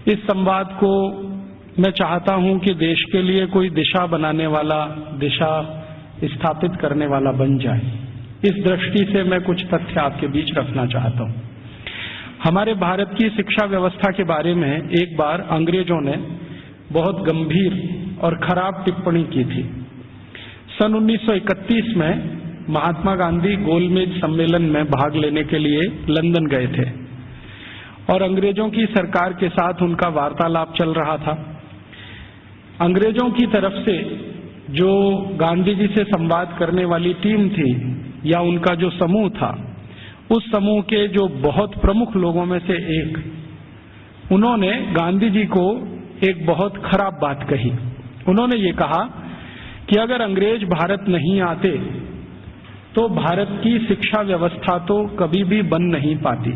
इस संवाद को मैं चाहता हूं कि देश के लिए कोई दिशा बनाने वाला, दिशा स्थापित करने वाला बन जाए। इस दृष्टि से मैं कुछ तथ्य आपके बीच रखना चाहता हूं। हमारे भारत की शिक्षा व्यवस्था के बारे में एक बार अंग्रेजों ने बहुत गंभीर और खराब टिप्पणी की थी। सन 1931 में महात्मा गांधी गोलमेज सम्मेलन में भाग लेने के लिए लंदन गए थे और अंग्रेजों की सरकार के साथ उनका वार्तालाप चल रहा था। अंग्रेजों की तरफ से जो गांधी जी से संवाद करने वाली टीम थी या उनका जो समूह था, उस समूह के जो बहुत प्रमुख लोगों में से एक, उन्होंने गांधी जी को एक बहुत खराब बात कही। उन्होंने ये कहा कि अगर अंग्रेज भारत नहीं आते तो भारत की शिक्षा व्यवस्था तो कभी भी बन नहीं पाती।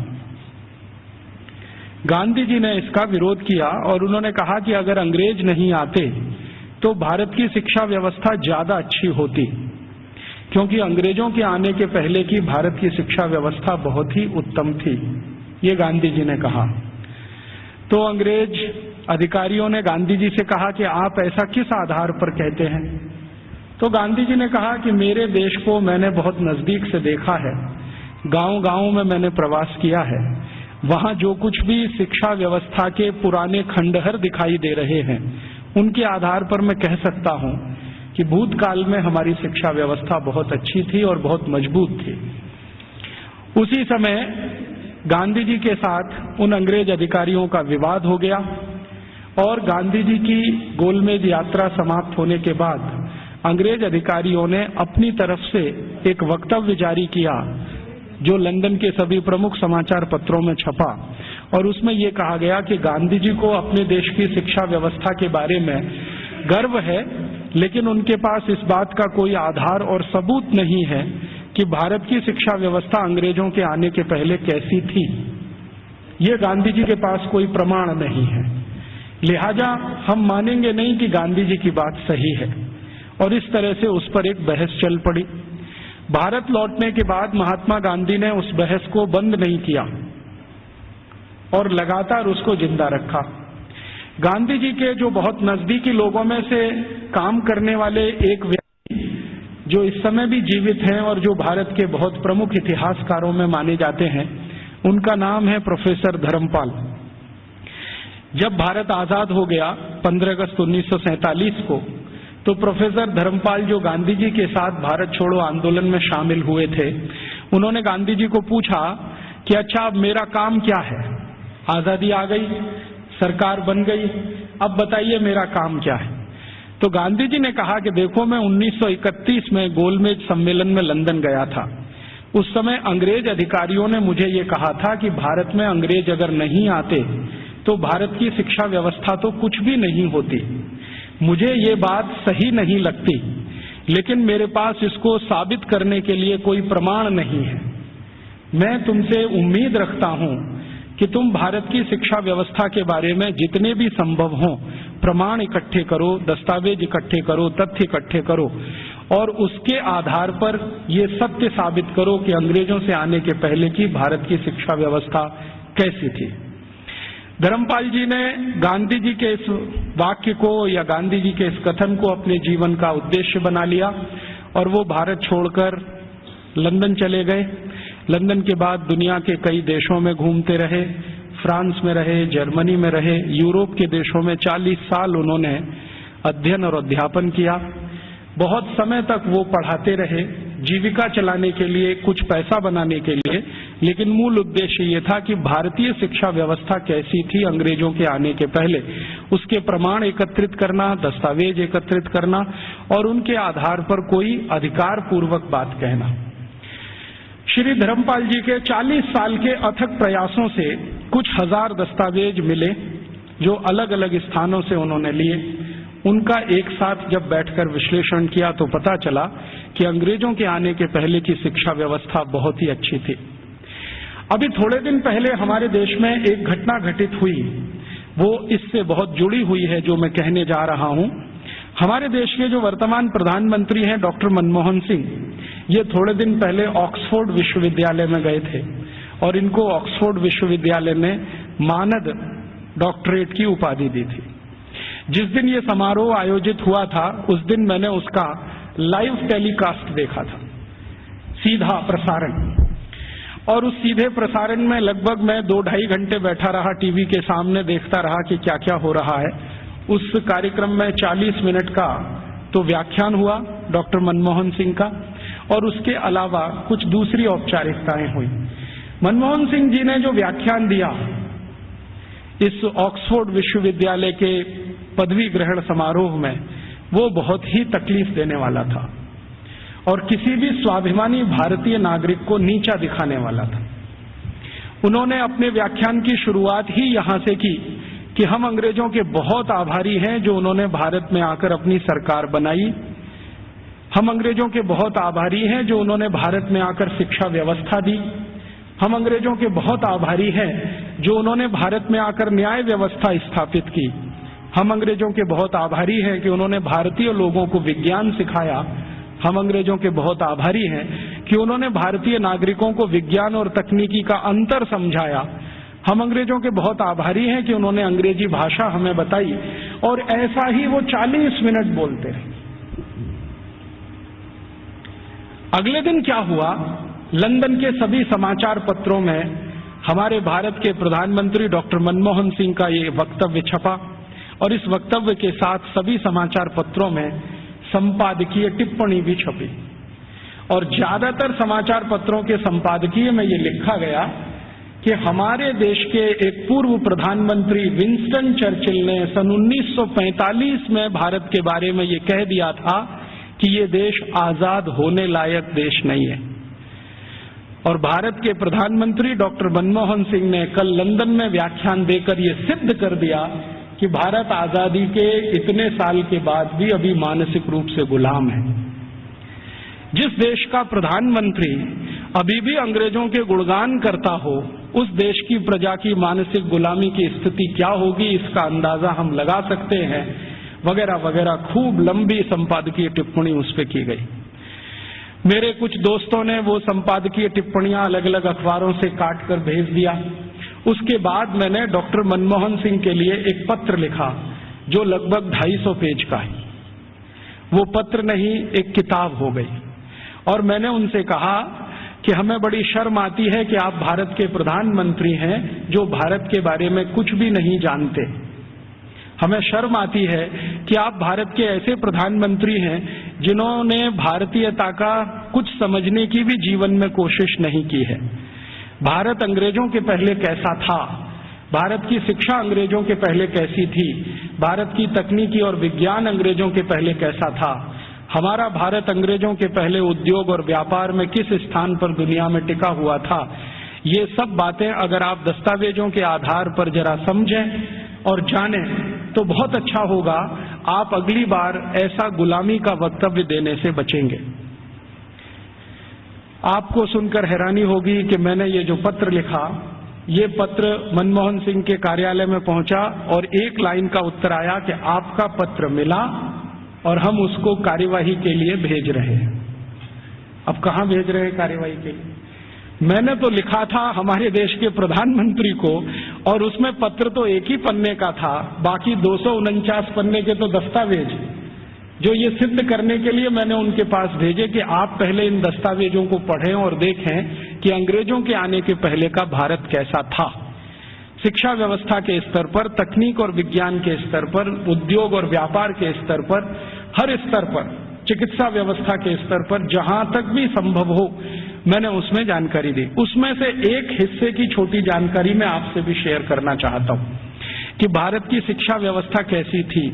गांधी जी ने इसका विरोध किया और उन्होंने कहा कि अगर अंग्रेज नहीं आते तो भारत की शिक्षा व्यवस्था ज्यादा अच्छी होती, क्योंकि अंग्रेजों के आने के पहले की भारत की शिक्षा व्यवस्था बहुत ही उत्तम थी, ये गांधी जी ने कहा। तो अंग्रेज अधिकारियों ने गांधी जी से कहा कि आप ऐसा किस आधार पर कहते हैं? तो गांधी जी ने कहा कि मेरे देश को मैंने बहुत नजदीक से देखा है, गांव-गांव में मैंने प्रवास किया है, वहां जो कुछ भी शिक्षा व्यवस्था के पुराने खंडहर दिखाई दे रहे हैं, उनके आधार पर मैं कह सकता हूं कि भूतकाल में हमारी शिक्षा व्यवस्था बहुत अच्छी थी और बहुत मजबूत थी। उसी समय गांधी जी के साथ उन अंग्रेज अधिकारियों का विवाद हो गया और गांधी जी की गोलमेज यात्रा समाप्त होने के बाद अंग्रेज अधिकारियों ने अपनी तरफ से एक वक्तव्य जारी किया जो लंदन के सभी प्रमुख समाचार पत्रों में छपा और उसमें यह कहा गया कि गांधी जी को अपने देश की शिक्षा व्यवस्था के बारे में गर्व है, लेकिन उनके पास इस बात का कोई आधार और सबूत नहीं है कि भारत की शिक्षा व्यवस्था अंग्रेजों के आने के पहले कैसी थी। ये गांधी जी के पास कोई प्रमाण नहीं है, लिहाजा हम मानेंगे नहीं कि गांधी जी की बात सही है। और इस तरह से उस पर एक बहस चल पड़ी। भारत लौटने के बाद महात्मा गांधी ने उस बहस को बंद नहीं किया और लगातार उसको जिंदा रखा। गांधी जी के जो बहुत नजदीकी लोगों में से काम करने वाले एक व्यक्ति जो इस समय भी जीवित हैं और जो भारत के बहुत प्रमुख इतिहासकारों में माने जाते हैं, उनका नाम है प्रोफेसर धर्मपाल। जब भारत आजाद हो गया 15 अगस्त 1947 को, तो प्रोफेसर धर्मपाल जो गांधी जी के साथ भारत छोड़ो आंदोलन में शामिल हुए थे, उन्होंने गांधी जी को पूछा कि अच्छा अब मेरा काम क्या है? आजादी आ गई, सरकार बन गई, अब बताइए मेरा काम क्या है? तो गांधी जी ने कहा कि देखो मैं 1931 में गोलमेज सम्मेलन में लंदन गया था। उस समय अंग्रेज अधिकारियों ने मुझे ये कहा था कि भारत में अंग्रेज अगर नहीं आते तो भारत की शिक्षा व्यवस्था तो कुछ भी नहीं होती। मुझे ये बात सही नहीं लगती, लेकिन मेरे पास इसको साबित करने के लिए कोई प्रमाण नहीं है। मैं तुमसे उम्मीद रखता हूं कि तुम भारत की शिक्षा व्यवस्था के बारे में जितने भी संभव हों प्रमाण इकट्ठे करो, दस्तावेज इकट्ठे करो, तथ्य इकट्ठे करो और उसके आधार पर ये सत्य साबित करो कि अंग्रेजों से आने के पहले की भारत की शिक्षा व्यवस्था कैसी थी। धर्मपाल जी ने गांधी जी के इस वाक्य को या गांधी जी के इस कथन को अपने जीवन का उद्देश्य बना लिया और वो भारत छोड़कर लंदन चले गए। लंदन के बाद दुनिया के कई देशों में घूमते रहे, फ्रांस में रहे, जर्मनी में रहे, यूरोप के देशों में 40 साल उन्होंने अध्ययन और अध्यापन किया। बहुत समय तक वो पढ़ाते रहे, जीविका चलाने के लिए, कुछ पैसा बनाने के लिए, लेकिन मूल उद्देश्य ये था कि भारतीय शिक्षा व्यवस्था कैसी थी अंग्रेजों के आने के पहले, उसके प्रमाण एकत्रित करना, दस्तावेज एकत्रित करना और उनके आधार पर कोई अधिकार पूर्वक बात कहना। श्री धर्मपाल जी के 40 साल के अथक प्रयासों से कुछ हजार दस्तावेज मिले जो अलग अलग स्थानों से उन्होंने लिए। उनका एक साथ जब बैठकर विश्लेषण किया तो पता चला कि अंग्रेजों के आने के पहले की शिक्षा व्यवस्था बहुत ही अच्छी थी। अभी थोड़े दिन पहले हमारे देश में एक घटना घटित हुई, वो इससे बहुत जुड़ी हुई है जो मैं कहने जा रहा हूं। हमारे देश के जो वर्तमान प्रधानमंत्री हैं डॉक्टर मनमोहन सिंह, ये थोड़े दिन पहले ऑक्सफोर्ड विश्वविद्यालय में गए थे और इनको ऑक्सफोर्ड विश्वविद्यालय ने मानद डॉक्टरेट की उपाधि दी थी। जिस दिन ये समारोह आयोजित हुआ था उस दिन मैंने उसका लाइव टेलीकास्ट देखा था, सीधा प्रसारण। और उस सीधे प्रसारण में लगभग मैं 2-2.5 घंटे बैठा रहा टीवी के सामने, देखता रहा कि क्या क्या हो रहा है। उस कार्यक्रम में 40 मिनट का तो व्याख्यान हुआ डॉक्टर मनमोहन सिंह का, और उसके अलावा कुछ दूसरी औपचारिकताएं हुई। मनमोहन सिंह जी ने जो व्याख्यान दिया इस ऑक्सफोर्ड विश्वविद्यालय के पदवी ग्रहण समारोह में, वो बहुत ही तकलीफ देने वाला था और किसी भी स्वाभिमानी भारतीय नागरिक को नीचा दिखाने वाला था। उन्होंने अपने व्याख्यान की शुरुआत ही यहां से की कि हम अंग्रेजों के बहुत आभारी हैं जो उन्होंने भारत में आकर अपनी सरकार बनाई। हम अंग्रेजों के बहुत आभारी हैं जो उन्होंने भारत में आकर शिक्षा व्यवस्था दी। हम अंग्रेजों के बहुत आभारी हैं जो उन्होंने भारत में आकर न्याय व्यवस्था स्थापित की। हम अंग्रेजों के बहुत आभारी हैं कि उन्होंने भारतीय लोगों को विज्ञान सिखाया। हम अंग्रेजों के बहुत आभारी हैं कि उन्होंने भारतीय नागरिकों को विज्ञान और तकनीकी का अंतर समझाया। हम अंग्रेजों के बहुत आभारी हैं कि उन्होंने अंग्रेजी भाषा हमें बताई। और ऐसा ही वो 40 मिनट बोलते रहे। अगले दिन क्या हुआ, लंदन के सभी समाचार पत्रों में हमारे भारत के प्रधानमंत्री डॉक्टर मनमोहन सिंह का ये वक्तव्य छपा, और इस वक्तव्य के साथ सभी समाचार पत्रों में संपादकीय टिप्पणी भी छपी। और ज्यादातर समाचार पत्रों के संपादकीय में ये लिखा गया कि हमारे देश के एक पूर्व प्रधानमंत्री विंस्टन चर्चिल ने सन 1945 में भारत के बारे में ये कह दिया था कि ये देश आजाद होने लायक देश नहीं है। और भारत के प्रधानमंत्री डॉक्टर मनमोहन सिंह ने कल लंदन में व्याख्यान देकर ये सिद्ध कर दिया कि भारत आजादी के इतने साल के बाद भी अभी मानसिक रूप से गुलाम है। जिस देश का प्रधानमंत्री अभी भी अंग्रेजों के गुणगान करता हो, उस देश की प्रजा की मानसिक गुलामी की स्थिति क्या होगी इसका अंदाजा हम लगा सकते हैं, वगैरह वगैरह। खूब लंबी संपादकीय टिप्पणी उस पर की गई। मेरे कुछ दोस्तों ने वो संपादकीय टिप्पणियां अलग अलग अखबारों से काट कर भेज दिया। उसके बाद मैंने डॉक्टर मनमोहन सिंह के लिए एक पत्र लिखा जो लगभग 250 पेज का है। वो पत्र नहीं, एक किताब हो गई। और मैंने उनसे कहा कि हमें बड़ी शर्म आती है कि आप भारत के प्रधानमंत्री हैं जो भारत के बारे में कुछ भी नहीं जानते। हमें शर्म आती है कि आप भारत के ऐसे प्रधानमंत्री हैं जिन्होंने भारतीयता का कुछ समझने की भी जीवन में कोशिश नहीं की है। भारत अंग्रेजों के पहले कैसा था, भारत की शिक्षा अंग्रेजों के पहले कैसी थी, भारत की तकनीकी और विज्ञान अंग्रेजों के पहले कैसा था, हमारा भारत अंग्रेजों के पहले उद्योग और व्यापार में किस स्थान पर दुनिया में टिका हुआ था, ये सब बातें अगर आप दस्तावेजों के आधार पर जरा समझें और जानें तो बहुत अच्छा होगा। आप अगली बार ऐसा गुलामी का वक्तव्य देने से बचेंगे। आपको सुनकर हैरानी होगी कि मैंने ये जो पत्र लिखा, ये पत्र मनमोहन सिंह के कार्यालय में पहुंचा और एक लाइन का उत्तर आया कि आपका पत्र मिला और हम उसको कार्यवाही के लिए भेज रहे हैं। अब कहां भेज रहे हैं कार्यवाही के लिए? मैंने तो लिखा था हमारे देश के प्रधानमंत्री को, और उसमें पत्र तो एक ही पन्ने का था, बाकी 249 पन्ने के तो दस्तावेज जो ये सिद्ध करने के लिए मैंने उनके पास भेजे कि आप पहले इन दस्तावेजों को पढ़ें और देखें कि अंग्रेजों के आने के पहले का भारत कैसा था। शिक्षा व्यवस्था के स्तर पर, तकनीक और विज्ञान के स्तर पर, उद्योग और व्यापार के स्तर पर, हर स्तर पर, चिकित्सा व्यवस्था के स्तर पर, जहां तक भी संभव हो मैंने उसमें जानकारी दी। उसमें से एक हिस्से की छोटी जानकारी मैं आपसे भी शेयर करना चाहता हूं कि भारत की शिक्षा व्यवस्था कैसी थी,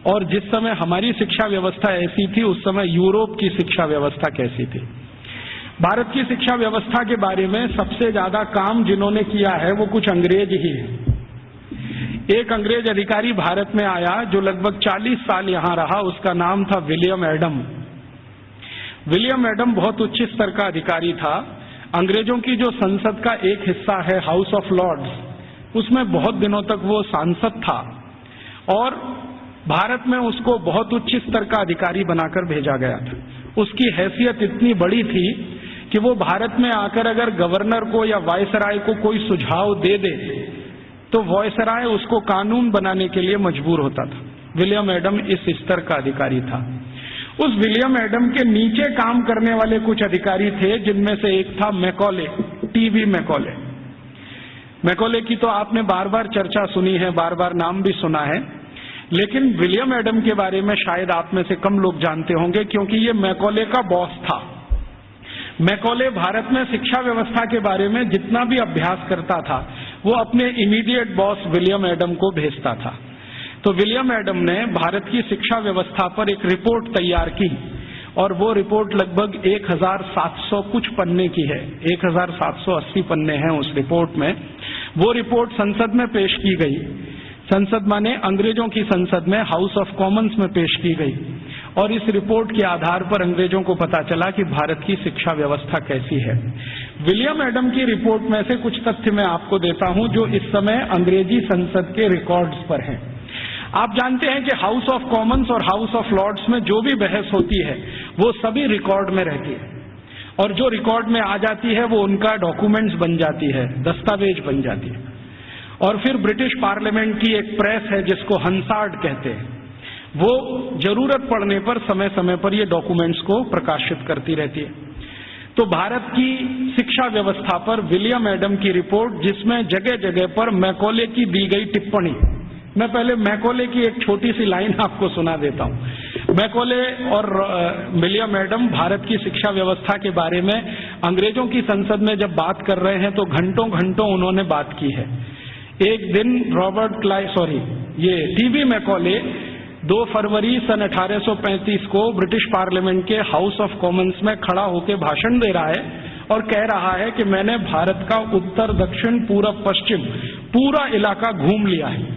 और जिस समय हमारी शिक्षा व्यवस्था ऐसी थी उस समय यूरोप की शिक्षा व्यवस्था कैसी थी। भारत की शिक्षा व्यवस्था के बारे में सबसे ज्यादा काम जिन्होंने किया है वो कुछ अंग्रेज ही है। एक अंग्रेज अधिकारी भारत में आया जो लगभग 40 साल यहां रहा, उसका नाम था विलियम एडम। विलियम एडम बहुत उच्च स्तर का अधिकारी था। अंग्रेजों की जो संसद का एक हिस्सा है हाउस ऑफ लॉर्ड्स, उसमें बहुत दिनों तक वो सांसद था, और भारत में उसको बहुत उच्च स्तर का अधिकारी बनाकर भेजा गया था। उसकी हैसियत इतनी बड़ी थी कि वो भारत में आकर अगर गवर्नर को या वायसराय को कोई सुझाव दे दे तो वॉयसराय उसको कानून बनाने के लिए मजबूर होता था। विलियम एडम इस स्तर का अधिकारी था। उस विलियम एडम के नीचे काम करने वाले कुछ अधिकारी थे, जिनमें से एक था मैकॉले, टीबी मैकॉले। मैकॉले की तो आपने बार बार चर्चा सुनी है, बार बार नाम भी सुना है, लेकिन विलियम एडम के बारे में शायद आप में से कम लोग जानते होंगे, क्योंकि ये मैकॉले का बॉस था। मैकॉले भारत में शिक्षा व्यवस्था के बारे में जितना भी अभ्यास करता था, वो अपने इमीडिएट बॉस विलियम एडम को भेजता था। तो विलियम एडम ने भारत की शिक्षा व्यवस्था पर एक रिपोर्ट तैयार की, और वो रिपोर्ट लगभग 1700 कुछ पन्ने की है, 1780 पन्ने हैं उस रिपोर्ट में। वो रिपोर्ट संसद में पेश की गई। संसद माने अंग्रेजों की संसद में, हाउस ऑफ कॉमन्स में पेश की गई, और इस रिपोर्ट के आधार पर अंग्रेजों को पता चला कि भारत की शिक्षा व्यवस्था कैसी है। विलियम एडम की रिपोर्ट में से कुछ तथ्य मैं आपको देता हूं, जो इस समय अंग्रेजी संसद के रिकॉर्ड्स पर हैं। आप जानते हैं कि हाउस ऑफ कॉमन्स और हाउस ऑफ लॉर्ड्स में जो भी बहस होती है, वो सभी रिकॉर्ड में रहती है, और जो रिकॉर्ड में आ जाती है वो उनका डॉक्यूमेंट्स बन जाती है, दस्तावेज बन जाती है। और फिर ब्रिटिश पार्लियामेंट की एक प्रेस है जिसको हंसार्ड कहते हैं, वो जरूरत पड़ने पर समय समय पर ये डॉक्यूमेंट्स को प्रकाशित करती रहती है। तो भारत की शिक्षा व्यवस्था पर विलियम एडम की रिपोर्ट, जिसमें जगह जगह पर मैकॉले की दी गई टिप्पणी, मैं पहले मैकॉले की एक छोटी सी लाइन आपको सुना देता हूं। मैकॉले और विलियम एडम भारत की शिक्षा व्यवस्था के बारे में अंग्रेजों की संसद में जब बात कर रहे हैं तो घंटों घंटों उन्होंने बात की है। एक दिन ये टीबी मैकॉले 2 फरवरी सन 1835 को ब्रिटिश पार्लियामेंट के हाउस ऑफ कॉमन्स में खड़ा होकर भाषण दे रहा है और कह रहा है कि मैंने भारत का उत्तर दक्षिण पूरब पश्चिम पूरा इलाका घूम लिया है।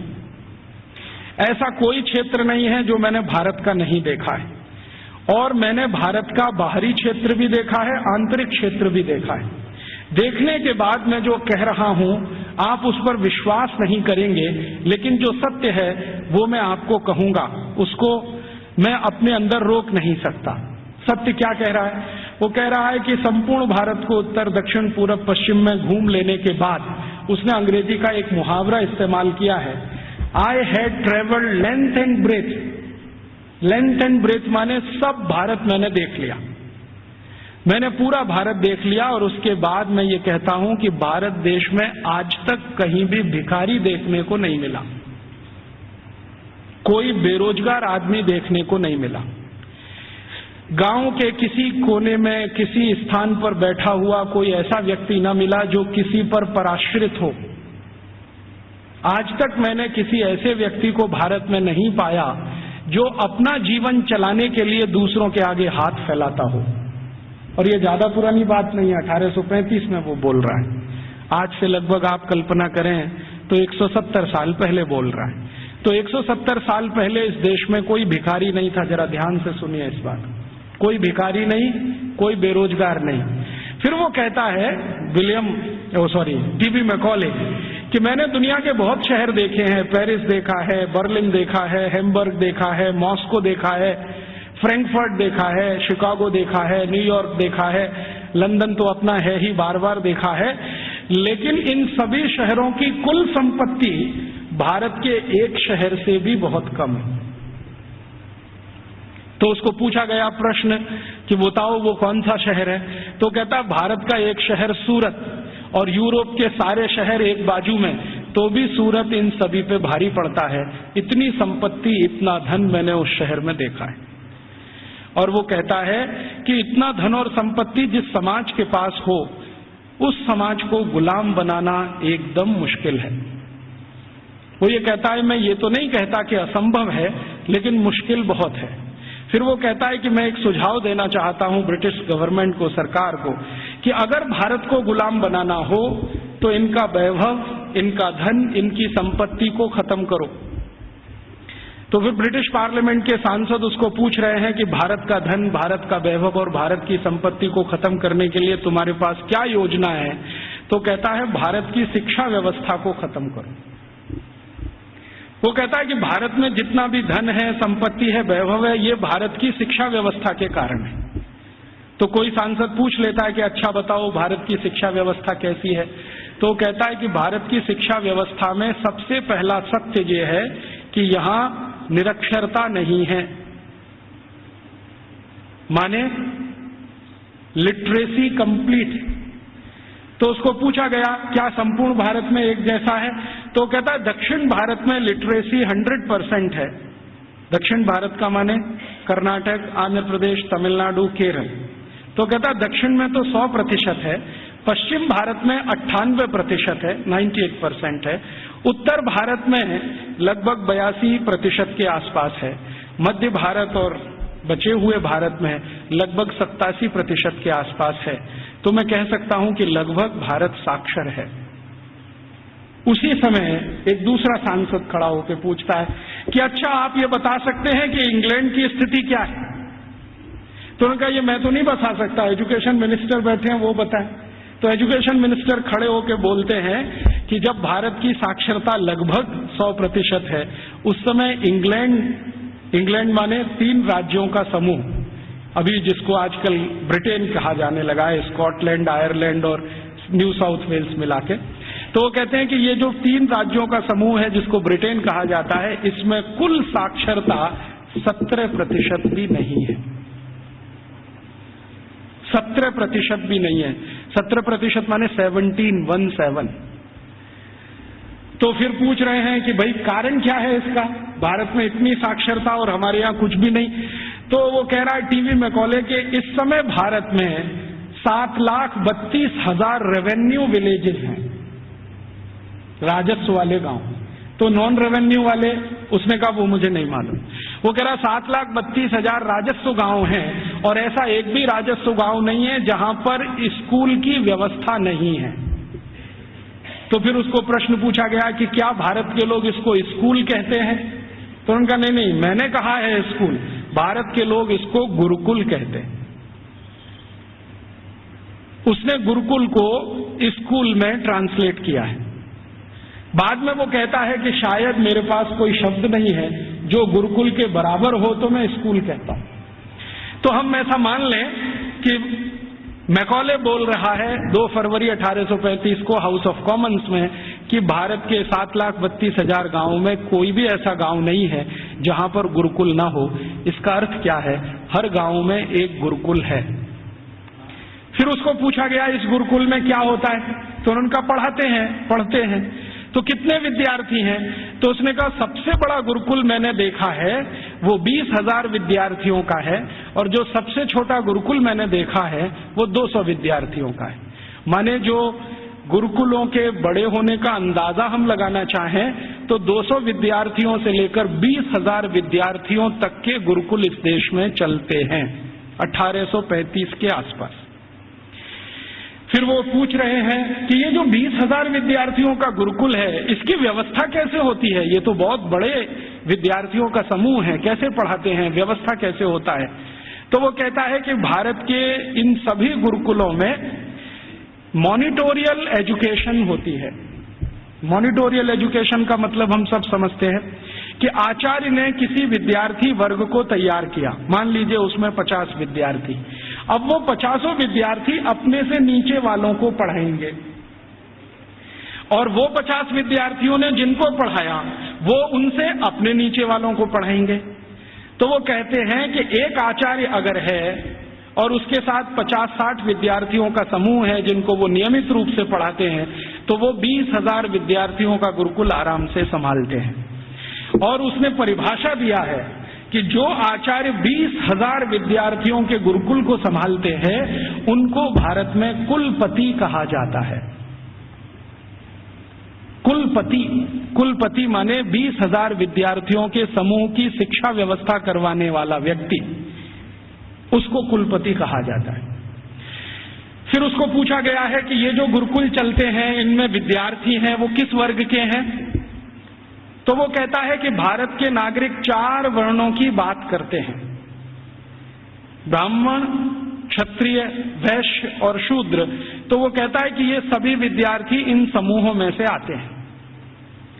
ऐसा कोई क्षेत्र नहीं है जो मैंने भारत का नहीं देखा है, और मैंने भारत का बाहरी क्षेत्र भी देखा है, आंतरिक क्षेत्र भी देखा है। देखने के बाद मैं जो कह रहा हूं आप उस पर विश्वास नहीं करेंगे, लेकिन जो सत्य है वो मैं आपको कहूंगा, उसको मैं अपने अंदर रोक नहीं सकता। सत्य क्या कह रहा है? वो कह रहा है कि संपूर्ण भारत को उत्तर दक्षिण पूरब पश्चिम में घूम लेने के बाद उसने अंग्रेजी का एक मुहावरा इस्तेमाल किया है, I had travelled length and breath. Length and breath माने सब भारत मैंने देख लिया, मैंने पूरा भारत देख लिया। और उसके बाद मैं ये कहता हूं कि भारत देश में आज तक कहीं भी भिखारी देखने को नहीं मिला, कोई बेरोजगार आदमी देखने को नहीं मिला, गांव के किसी कोने में किसी स्थान पर बैठा हुआ कोई ऐसा व्यक्ति न मिला जो किसी पर पराश्रित हो। आज तक मैंने किसी ऐसे व्यक्ति को भारत में नहीं पाया जो अपना जीवन चलाने के लिए दूसरों के आगे हाथ फैलाता हो। और ये ज्यादा पुरानी बात नहीं है, 1835 में वो बोल रहा है। आज से लगभग आप कल्पना करें तो 170 साल पहले बोल रहा है। तो 170 साल पहले इस देश में कोई भिखारी नहीं था। जरा ध्यान से सुनिए इस बात, कोई भिखारी नहीं, कोई बेरोजगार नहीं। फिर वो कहता है टीबी मैकॉले कि मैंने दुनिया के बहुत शहर देखे हैं, पेरिस देखा है, बर्लिन देखा है, हैम्बर्ग देखा है, मॉस्को देखा है, फ्रैंकफर्ट देखा है, शिकागो देखा है, न्यूयॉर्क देखा है, लंदन तो अपना है ही, बार बार देखा है, लेकिन इन सभी शहरों की कुल संपत्ति भारत के एक शहर से भी बहुत कम है। तो उसको पूछा गया प्रश्न कि बताओ वो कौन सा शहर है? तो कहता भारत का एक शहर सूरत, और यूरोप के सारे शहर एक बाजू में, तो भी सूरत इन सभी पे भारी पड़ता है। इतनी संपत्ति, इतना धन मैंने उस शहर में देखा है। और वो कहता है कि इतना धन और संपत्ति जिस समाज के पास हो, उस समाज को गुलाम बनाना एकदम मुश्किल है। वो ये कहता है, मैं ये तो नहीं कहता कि असंभव है, लेकिन मुश्किल बहुत है। फिर वो कहता है कि मैं एक सुझाव देना चाहता हूं ब्रिटिश गवर्नमेंट को, सरकार को, कि अगर भारत को गुलाम बनाना हो तो इनका वैभव, इनका धन, इनकी संपत्ति को खत्म करो। तो फिर ब्रिटिश पार्लियामेंट के सांसद उसको पूछ रहे हैं कि भारत का धन, भारत का वैभव और भारत की संपत्ति को खत्म करने के लिए तुम्हारे पास क्या योजना है? तो कहता है भारत की शिक्षा व्यवस्था को खत्म करो। वो कहता है कि भारत में जितना भी धन है, संपत्ति है, वैभव है, ये भारत की शिक्षा व्यवस्था के कारण है। तो कोई सांसद पूछ लेता है कि अच्छा बताओ भारत की शिक्षा व्यवस्था कैसी है? तो कहता है कि भारत की शिक्षा व्यवस्था में सबसे पहला सत्य ये है कि यहां निरक्षरता नहीं है, माने लिटरेसी कंप्लीट। तो उसको पूछा गया क्या संपूर्ण भारत में एक जैसा है, तो कहता है दक्षिण भारत में लिटरेसी 100% है। दक्षिण भारत का माने कर्नाटक, आंध्र प्रदेश, तमिलनाडु, केरल। तो कहता है दक्षिण में तो 100% है, पश्चिम भारत में 98% है, 98% है, उत्तर भारत में लगभग 82% के आसपास है, मध्य भारत और बचे हुए भारत में लगभग 87% के आसपास है। तो मैं कह सकता हूं कि लगभग भारत साक्षर है। उसी समय एक दूसरा सांसद खड़ा होकर पूछता है कि अच्छा आप ये बता सकते हैं कि इंग्लैंड की स्थिति क्या है। तो उन्होंने कहा ये मैं तो नहीं बता सकता, एजुकेशन मिनिस्टर बैठे हैं वो बताएं। तो एजुकेशन मिनिस्टर खड़े होकर बोलते हैं कि जब भारत की साक्षरता लगभग 100% है, उस समय इंग्लैंड माने 3 राज्यों का समूह, अभी जिसको आजकल ब्रिटेन कहा जाने लगा है, स्कॉटलैंड, आयरलैंड और न्यू साउथ वेल्स मिला के। तो वो कहते हैं कि ये जो 3 राज्यों का समूह है जिसको ब्रिटेन कहा जाता है, इसमें कुल साक्षरता 17% भी नहीं है। 17% भी नहीं है। 17% माने 17। तो फिर पूछ रहे हैं कि भाई कारण क्या है इसका, भारत में इतनी साक्षरता और हमारे यहाँ कुछ भी नहीं। तो वो कह रहा है टीवी मैकॉले के इस समय भारत में 7,32,000 रेवेन्यू विलेजेस हैं, राजस्व वाले गांव। तो नॉन रेवेन्यू वाले, उसने कहा वो मुझे नहीं मालूम। वो कह रहा 7,32,000 राजस्व गांव हैं और ऐसा एक भी राजस्व गांव नहीं है जहां पर स्कूल की व्यवस्था नहीं है। तो फिर उसको प्रश्न पूछा गया कि क्या भारत के लोग इसको स्कूल कहते हैं। तो उनका नहीं, मैंने कहा है स्कूल, भारत के लोग इसको गुरुकुल कहते हैं। उसने गुरुकुल को स्कूल में ट्रांसलेट किया है। बाद में वो कहता है कि शायद मेरे पास कोई शब्द नहीं है जो गुरुकुल के बराबर हो तो मैं स्कूल कहता हूं। तो हम ऐसा मान लें कि मैकॉले बोल रहा है 2 फरवरी 1835 को हाउस ऑफ कॉमन्स में कि भारत के 7,32,000 गांवों में कोई भी ऐसा गांव नहीं है जहां पर गुरुकुल ना हो। इसका अर्थ क्या है, हर गांव में एक गुरुकुल है। फिर उसको पूछा गया इस गुरुकुल में क्या होता है, तो उन्होंने कहा पढ़ते हैं। तो कितने विद्यार्थी हैं, तो उसने कहा सबसे बड़ा गुरुकुल मैंने देखा है वो 20,000 विद्यार्थियों का है और जो सबसे छोटा गुरुकुल मैंने देखा है वो 200 विद्यार्थियों का है। माने जो गुरुकुलों के बड़े होने का अंदाजा हम लगाना चाहें तो 200 विद्यार्थियों से लेकर 20,000 विद्यार्थियों तक के गुरुकुल इस देश में चलते हैं 1835 के आसपास। फिर वो पूछ रहे हैं कि ये जो 20,000 विद्यार्थियों का गुरुकुल है इसकी व्यवस्था कैसे होती है, ये तो बहुत बड़े विद्यार्थियों का समूह है, कैसे पढ़ाते हैं, व्यवस्था कैसे होता है। तो वो कहता है कि भारत के इन सभी गुरुकुलों में मॉनिटोरियल एजुकेशन होती है। मॉनिटोरियल एजुकेशन का मतलब हम सब समझते हैं कि आचार्य ने किसी विद्यार्थी वर्ग को तैयार किया, मान लीजिए उसमें 50 विद्यार्थी। अब वो 50 विद्यार्थी अपने से नीचे वालों को पढ़ाएंगे और वो 50 विद्यार्थियों ने जिनको पढ़ाया वो उनसे अपने नीचे वालों को पढ़ाएंगे। तो वो कहते हैं कि एक आचार्य अगर है और उसके साथ 50-60 विद्यार्थियों का समूह है जिनको वो नियमित रूप से पढ़ाते हैं तो वो 20,000 विद्यार्थियों का गुरुकुल आराम से संभालते हैं। और उसने परिभाषा दिया है कि जो आचार्य 20,000 विद्यार्थियों के गुरुकुल को संभालते हैं उनको भारत में कुलपति कहा जाता है। कुलपति माने 20,000 विद्यार्थियों के समूह की शिक्षा व्यवस्था करवाने वाला व्यक्ति, उसको कुलपति कहा जाता है। फिर उसको पूछा गया है कि ये जो गुरुकुल चलते हैं इनमें विद्यार्थी हैं वो किस वर्ग के हैं, तो वो कहता है कि भारत के नागरिक 4 वर्णों की बात करते हैं, ब्राह्मण, क्षत्रिय, वैश्य और शूद्र। तो वो कहता है कि ये सभी विद्यार्थी इन समूहों में से आते हैं।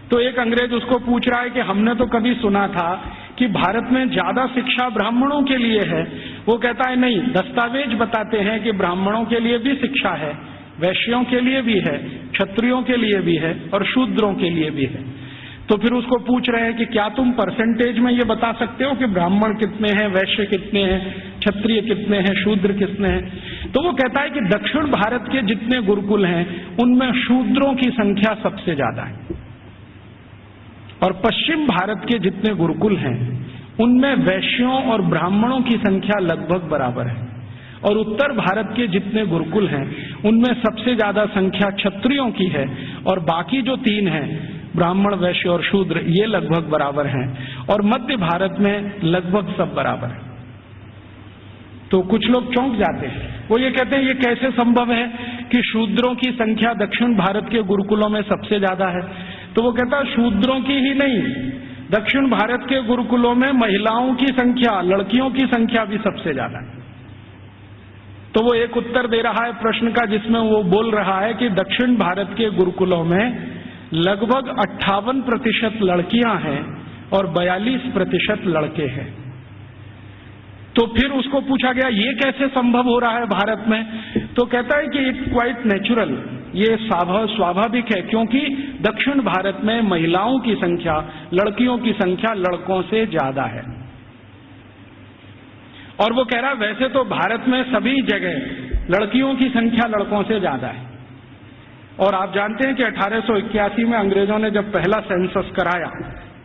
तो एक अंग्रेज उसको पूछ रहा है कि हमने तो कभी सुना था कि भारत में ज्यादा शिक्षा ब्राह्मणों के लिए है। वो कहता है नहीं, दस्तावेज बताते हैं कि ब्राह्मणों के लिए भी शिक्षा है वैश्यों के लिए भी है, क्षत्रियों के लिए भी है और शूद्रों के लिए भी है। तो फिर उसको पूछ रहे हैं कि क्या तुम परसेंटेज में ये बता सकते हो कि ब्राह्मण कितने हैं, वैश्य कितने हैं, क्षत्रिय कितने हैं, शूद्र कितने हैं? तो वो कहता है कि दक्षिण भारत के जितने गुरुकुल हैं उनमें शूद्रों की संख्या सबसे ज्यादा है, और पश्चिम भारत के जितने गुरुकुल हैं उनमें वैश्यों और ब्राह्मणों की संख्या लगभग बराबर है, और उत्तर भारत के जितने गुरुकुल हैं उनमें सबसे ज्यादा संख्या क्षत्रियों की है, और बाकी जो 3 हैं ब्राह्मण, वैश्य और शूद्र ये लगभग बराबर हैं, और मध्य भारत में लगभग सब बराबर है। तो कुछ लोग चौंक जाते हैं, वो ये कहते हैं ये कैसे संभव है कि शूद्रों की संख्या दक्षिण भारत के गुरुकुलों में सबसे ज्यादा है? तो वो कहता है शूद्रों की ही नहीं, दक्षिण भारत के गुरुकुलों में महिलाओं की संख्या, लड़कियों की संख्या भी सबसे ज्यादा है। तो वो एक उत्तर दे रहा है प्रश्न का जिसमें वो बोल रहा है कि दक्षिण भारत के गुरुकुलों में लगभग 58% लड़कियां हैं और 42% लड़के हैं। तो फिर उसको पूछा गया ये कैसे संभव हो रहा है भारत में? तो कहता है कि इट्स क्वाइट नेचुरल, ये स्वाभाविक है, क्योंकि दक्षिण भारत में महिलाओं की संख्या, लड़कियों की संख्या लड़कों से ज्यादा है। और वो कह रहा है वैसे तो भारत में सभी जगह लड़कियों की संख्या लड़कों से ज्यादा है, और आप जानते हैं कि 1881 में अंग्रेजों ने जब पहला सेंसस कराया,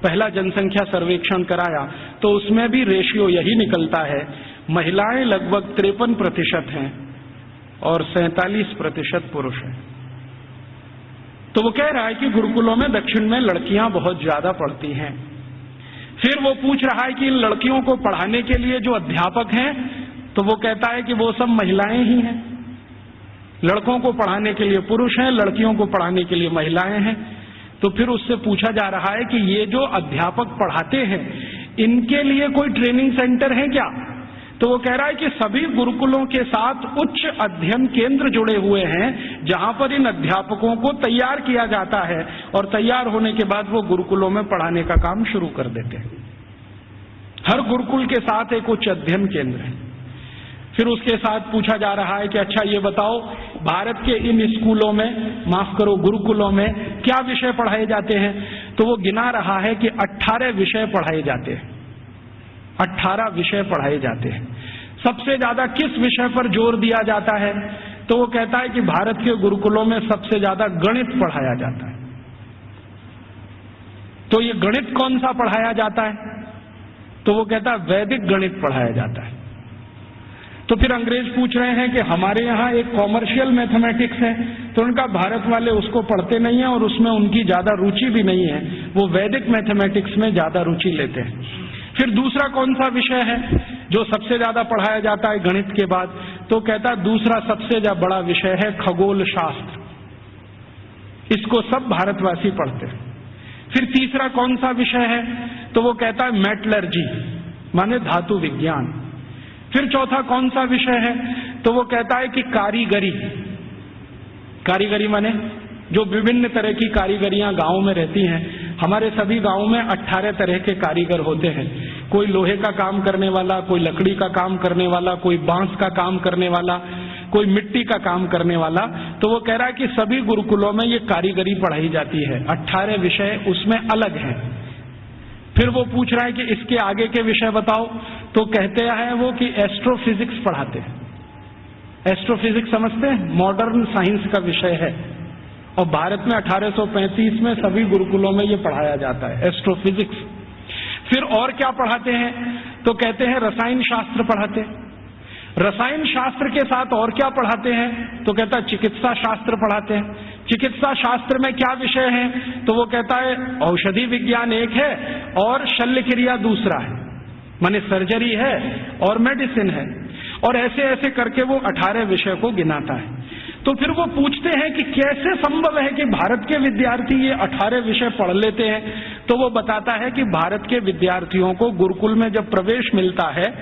पहला जनसंख्या सर्वेक्षण कराया, तो उसमें भी रेशियो यही निकलता है, महिलाएं लगभग 53% हैं और 47% पुरुष हैं। तो वो कह रहा है कि गुरुकुलों में दक्षिण में लड़कियां बहुत ज्यादा पढ़ती हैं। फिर वो पूछ रहा है कि इन लड़कियों को पढ़ाने के लिए जो अध्यापक हैं, तो वो कहता है कि वो सब महिलाएं ही हैं। लड़कों को पढ़ाने के लिए पुरुष हैं, लड़कियों को पढ़ाने के लिए महिलाएं हैं। तो फिर उससे पूछा जा रहा है कि ये जो अध्यापक पढ़ाते हैं इनके लिए कोई ट्रेनिंग सेंटर है क्या? तो वो कह रहा है कि सभी गुरुकुलों के साथ उच्च अध्ययन केंद्र जुड़े हुए हैं, जहां पर इन अध्यापकों को तैयार किया जाता है, और तैयार होने के बाद वो गुरुकुलों में पढ़ाने का काम शुरू कर देते हैं। हर गुरुकुल के साथ एक उच्च अध्ययन केंद्र है। फिर उसके साथ पूछा जा रहा है कि अच्छा ये बताओ, भारत के इन स्कूलों में, माफ करो गुरुकुलों में क्या विषय पढ़ाए जाते हैं? तो वो गिना रहा है कि 18 विषय पढ़ाए जाते हैं। 18 विषय पढ़ाए जाते हैं। सबसे ज्यादा किस विषय पर जोर दिया जाता है? तो वो कहता है कि भारत के गुरुकुलों में सबसे ज्यादा गणित पढ़ाया जाता है। तो ये गणित कौन सा पढ़ाया जाता है? तो वो कहता है वैदिक गणित पढ़ाया जाता है। तो फिर अंग्रेज पूछ रहे हैं कि हमारे यहाँ एक कॉमर्शियल मैथमेटिक्स है, तो उनका भारत वाले उसको पढ़ते नहीं है और उसमें उनकी ज्यादा रुचि भी नहीं है, वो वैदिक मैथमेटिक्स में ज्यादा रुचि लेते हैं। फिर दूसरा कौन सा विषय है जो सबसे ज्यादा पढ़ाया जाता है गणित के बाद? तो कहता है दूसरा सबसे बड़ा विषय है खगोल शास्त्र, इसको सब भारतवासी पढ़ते हैं। फिर तीसरा कौन सा विषय है? तो वो कहता है मेटलर्जी, माने धातु विज्ञान। फिर चौथा कौन सा विषय है? तो वो कहता है कि कारीगरी। कारीगरी माने जो विभिन्न तरह की कारीगरियां गांव में रहती हैं। हमारे सभी गांवों में 18 तरह के कारीगर होते हैं। कोई लोहे का काम करने वाला, कोई लकड़ी का काम करने वाला, कोई बांस का काम करने वाला, कोई मिट्टी का काम करने वाला। तो वो कह रहा है कि सभी गुरुकुलों में ये कारीगरी पढ़ाई जाती है। 18 विषय उसमें अलग हैं। फिर वो पूछ रहा है कि इसके आगे के विषय बताओ। तो कहते हैं वो कि एस्ट्रोफिजिक्स पढ़ाते हैं। एस्ट्रोफिजिक्स समझते हैं? मॉडर्न साइंस का विषय है, और भारत में 1835 में सभी गुरुकुलों में ये पढ़ाया जाता है, एस्ट्रोफिजिक्स। फिर और क्या पढ़ाते हैं? तो कहते हैं रसायन शास्त्र पढ़ाते हैं। रसायन शास्त्र के साथ और क्या पढ़ाते हैं? तो कहता है चिकित्सा शास्त्र पढ़ाते हैं। चिकित्सा शास्त्र में क्या विषय है? तो वो कहता है औषधि विज्ञान एक है और शल्य क्रिया दूसरा है, माने सर्जरी है और मेडिसिन है, और ऐसे ऐसे करके वो 18 विषय को गिनाता है। तो फिर वो पूछते हैं कि कैसे संभव है कि भारत के विद्यार्थी ये 18 विषय पढ़ लेते हैं? तो वो बताता है कि भारत के विद्यार्थियों को गुरुकुल में जब प्रवेश मिलता है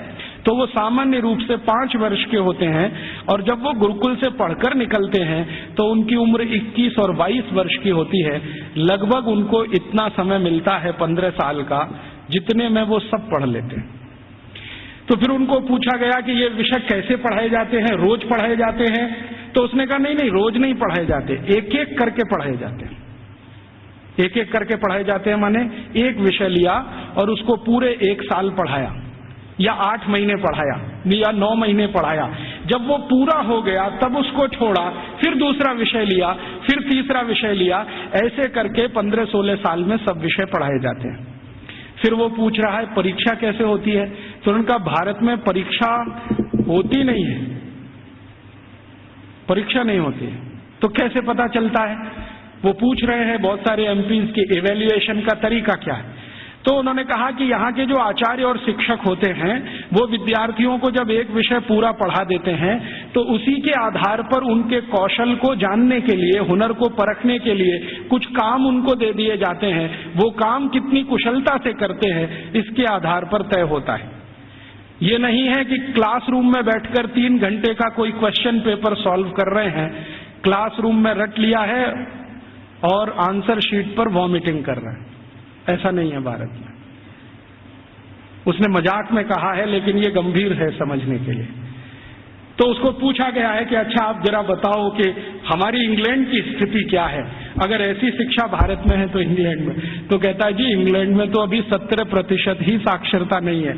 तो वो सामान्य रूप से 5 वर्ष के होते हैं, और जब वो गुरुकुल से पढ़कर निकलते हैं तो उनकी उम्र 21 और 22 वर्ष की होती है। लगभग उनको इतना समय मिलता है 15 साल का, जितने में वो सब पढ़ लेते हैं। तो फिर उनको पूछा गया कि ये विषय कैसे पढ़ाए जाते हैं, रोज पढ़ाए जाते हैं? तो उसने कहा नहीं नहीं, रोज नहीं पढ़ाए जाते, एक एक करके पढ़ाए जाते हैं। एक एक करके पढ़ाए जाते हैं माने एक विषय लिया और उसको पूरे 1 साल पढ़ाया या 8 महीने पढ़ाया या 9 महीने पढ़ाया। जब वो पूरा हो गया तब उसको छोड़ा, फिर दूसरा विषय लिया, फिर तीसरा विषय लिया। ऐसे करके 15-16 साल में सब विषय पढ़ाए जाते हैं। फिर वो पूछ रहा है परीक्षा कैसे होती है, तो उनका भारत में परीक्षा होती नहीं है, परीक्षा नहीं होती है। तो कैसे पता चलता है? वो पूछ रहे हैं बहुत सारे एमपीज के इवैल्यूएशन का तरीका क्या है। तो उन्होंने कहा कि यहाँ के जो आचार्य और शिक्षक होते हैं वो विद्यार्थियों को जब एक विषय पूरा पढ़ा देते हैं तो उसी के आधार पर उनके कौशल को जानने के लिए, हुनर को परखने के लिए कुछ काम उनको दे दिए जाते हैं। वो काम कितनी कुशलता से करते हैं इसके आधार पर तय होता है। ये नहीं है कि क्लासरूम में बैठकर 3 घंटे का कोई क्वेश्चन पेपर सॉल्व कर रहे हैं, क्लासरूम में रट लिया है और आंसर शीट पर वॉमिटिंग कर रहे हैं। ऐसा नहीं है भारत में। उसने मजाक में कहा है लेकिन ये गंभीर है समझने के लिए। तो उसको पूछा गया है कि अच्छा आप जरा बताओ कि हमारी इंग्लैंड की स्थिति क्या है, अगर ऐसी शिक्षा भारत में है तो इंग्लैंड में। तो कहता है जी इंग्लैंड में तो अभी 17% ही साक्षरता नहीं है।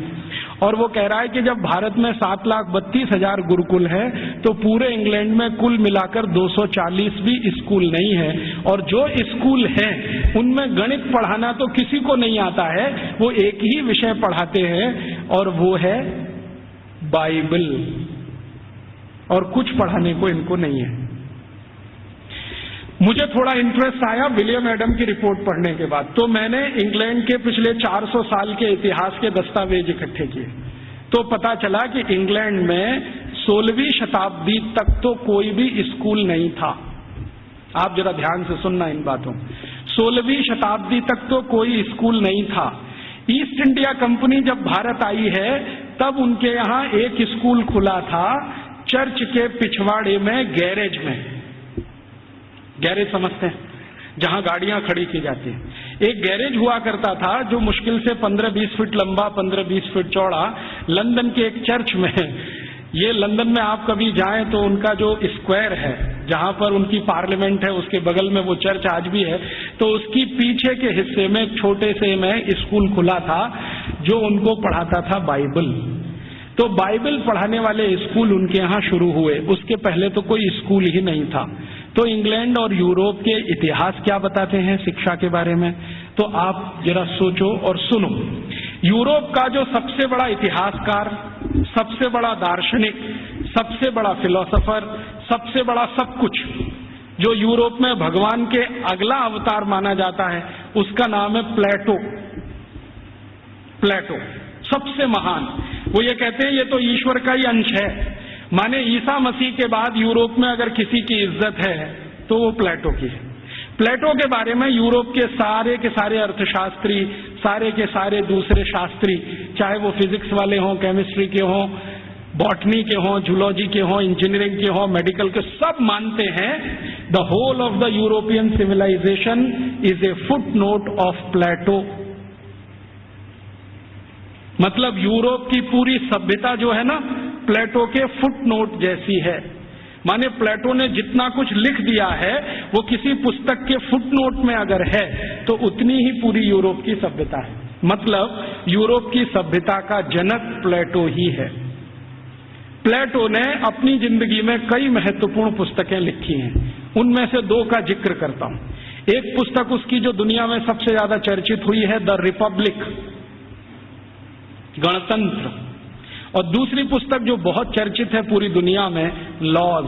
और वो कह रहा है कि जब भारत में 7,32,000 गुरुकुल है तो पूरे इंग्लैंड में कुल मिलाकर 240 भी स्कूल नहीं है। और जो स्कूल हैं उनमें गणित पढ़ाना तो किसी को नहीं आता है, वो एक ही विषय पढ़ाते हैं और वो है बाइबल, और कुछ पढ़ाने को इनको नहीं है। मुझे थोड़ा इंटरेस्ट आया विलियम एडम की रिपोर्ट पढ़ने के बाद, तो मैंने इंग्लैंड के पिछले 400 साल के इतिहास के दस्तावेज इकट्ठे किए। तो पता चला कि इंग्लैंड में 16वीं शताब्दी तक तो कोई भी स्कूल नहीं था। आप जरा ध्यान से सुनना इन बातों। 16वीं शताब्दी तक तो कोई स्कूल नहीं था। ईस्ट इंडिया कंपनी जब भारत आई है तब उनके यहाँ एक स्कूल खुला था चर्च के पिछवाड़े में, गैरेज में। गैरेज समझते हैं, जहां गाड़ियां खड़ी की जाती हैं। एक गैरेज हुआ करता था जो मुश्किल से 15-20 फीट लंबा, 15-20 फीट चौड़ा, लंदन के एक चर्च में है। ये लंदन में आप कभी जाएं तो उनका जो स्क्वायर है जहां पर उनकी पार्लियामेंट है उसके बगल में वो चर्च आज भी है। तो उसकी पीछे के हिस्से में एक छोटे से में स्कूल खुला था जो उनको पढ़ाता था बाइबल। तो बाइबल पढ़ाने वाले स्कूल उनके यहाँ शुरू हुए, उसके पहले तो कोई स्कूल ही नहीं था। तो इंग्लैंड और यूरोप के इतिहास क्या बताते हैं शिक्षा के बारे में, तो आप जरा सोचो और सुनो। यूरोप का जो सबसे बड़ा इतिहासकार, सबसे बड़ा दार्शनिक, सबसे बड़ा फिलोसोफर, सबसे बड़ा सब कुछ, जो यूरोप में भगवान के अगला अवतार माना जाता है, उसका नाम है प्लेटो। प्लेटो सबसे महान। वो ये कहते हैं ये तो ईश्वर का ही अंश है। माने ईसा मसीह के बाद यूरोप में अगर किसी की इज्जत है तो वो प्लेटो की है। प्लेटो के बारे में यूरोप के सारे अर्थशास्त्री, सारे के सारे दूसरे शास्त्री, चाहे वो फिजिक्स वाले हों, केमिस्ट्री के हों, बॉटनी के हों, जूलॉजी के हों, इंजीनियरिंग के हों, मेडिकल के, सब मानते हैं the whole of the European civilisation is a foot note of Plato. मतलब यूरोप की पूरी सभ्यता जो है ना, प्लेटो के फुटनोट जैसी है। माने प्लेटो ने जितना कुछ लिख दिया है वो किसी पुस्तक के फुटनोट में अगर है तो उतनी ही पूरी यूरोप की सभ्यता है। मतलब यूरोप की सभ्यता का जनक प्लेटो ही है। प्लेटो ने अपनी जिंदगी में कई महत्वपूर्ण पुस्तकें लिखी हैं, उनमें से 2 का जिक्र करता हूं। एक पुस्तक उसकी जो दुनिया में सबसे ज्यादा चर्चित हुई है, द रिपब्लिक, गणतंत्र, और दूसरी पुस्तक जो बहुत चर्चित है पूरी दुनिया में, लॉज,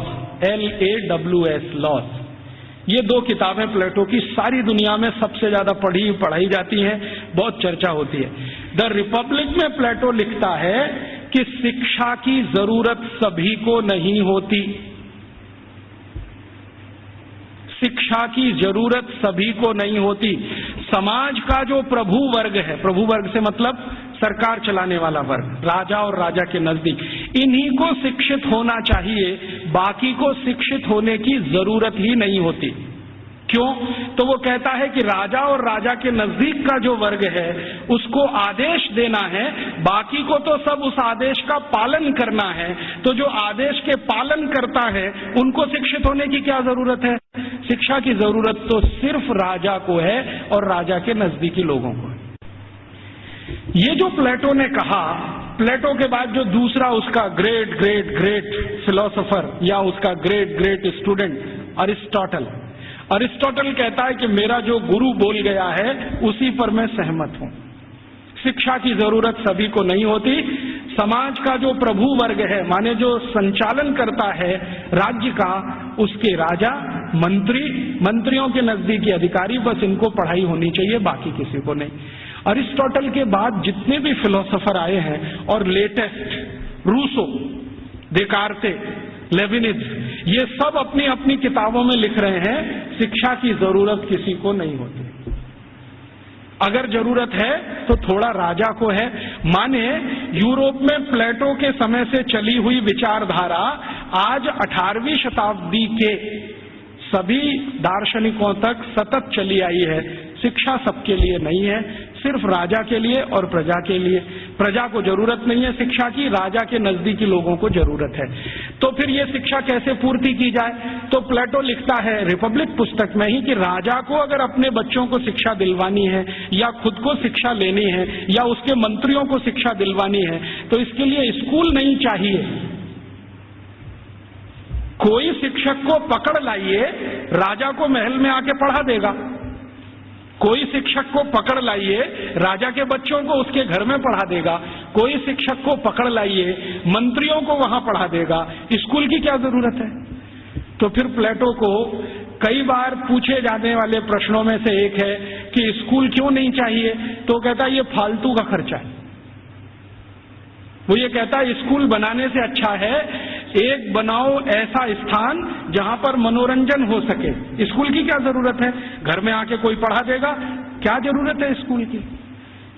LAWS, लॉज। ये 2 किताबें प्लेटो की सारी दुनिया में सबसे ज्यादा पढ़ाई जाती हैं, बहुत चर्चा होती है। द रिपब्लिक में प्लेटो लिखता है कि शिक्षा की जरूरत सभी को नहीं होती। शिक्षा की जरूरत सभी को नहीं होती। समाज का जो प्रभु वर्ग है, प्रभु वर्ग से मतलब सरकार चलाने वाला वर्ग, राजा और राजा के नजदीक, इन्हीं को शिक्षित होना चाहिए, बाकी को शिक्षित होने की जरूरत ही नहीं होती। क्यों? तो वो कहता है कि राजा और राजा के नजदीक का जो वर्ग है उसको आदेश देना है, बाकी को तो सब उस आदेश का पालन करना है। तो जो आदेश के पालन करता है उनको शिक्षित होने की क्या जरूरत है? शिक्षा की जरूरत तो सिर्फ राजा को है और राजा के नजदीकी लोगों को है। ये जो प्लेटो ने कहा, प्लेटो के बाद जो दूसरा उसका ग्रेट ग्रेट ग्रेट फिलोसोफर या उसका ग्रेट ग्रेट स्टूडेंट अरिस्टोटल कहता है कि मेरा जो गुरु बोल गया है उसी पर मैं सहमत हूं। शिक्षा की जरूरत सभी को नहीं होती। समाज का जो प्रभु वर्ग है, माने जो संचालन करता है राज्य का, उसके राजा, मंत्रियों के नजदीकी अधिकारी, बस इनको पढ़ाई होनी चाहिए, बाकी किसी को नहीं। अरिस्टोटल के बाद जितने भी फिलोसोफर आए हैं और लेटेस्ट रूसो, देकार्ते, लेविनिज, ये सब अपनी अपनी किताबों में लिख रहे हैं शिक्षा की जरूरत किसी को नहीं होती। अगर जरूरत है तो थोड़ा राजा को है। माने यूरोप में प्लेटो के समय से चली हुई विचारधारा आज 18वीं शताब्दी के सभी दार्शनिकों तक सतत चली आई है। शिक्षा सबके लिए नहीं है, सिर्फ राजा के लिए और प्रजा के लिए। प्रजा को जरूरत नहीं है शिक्षा की, राजा के नजदीकी लोगों को जरूरत है। तो फिर ये शिक्षा कैसे पूर्ति की जाए? तो प्लेटो लिखता है रिपब्लिक पुस्तक में ही कि राजा को अगर अपने बच्चों को शिक्षा दिलवानी है या खुद को शिक्षा लेनी है या उसके मंत्रियों को शिक्षा दिलवानी है तो इसके लिए स्कूल नहीं चाहिए। कोई शिक्षक को पकड़ लाइए, राजा को महल में आके पढ़ा देगा। कोई शिक्षक को पकड़ लाइए, राजा के बच्चों को उसके घर में पढ़ा देगा। कोई शिक्षक को पकड़ लाइए, मंत्रियों को वहां पढ़ा देगा। स्कूल की क्या जरूरत है? तो फिर प्लेटो को कई बार पूछे जाने वाले प्रश्नों में से एक है कि स्कूल क्यों नहीं चाहिए? तो कहता है ये फालतू का खर्चा है। वो ये कहता है स्कूल बनाने से अच्छा है एक बनाओ ऐसा स्थान जहां पर मनोरंजन हो सके। स्कूल की क्या जरूरत है? घर में आके कोई पढ़ा देगा, क्या जरूरत है स्कूल की?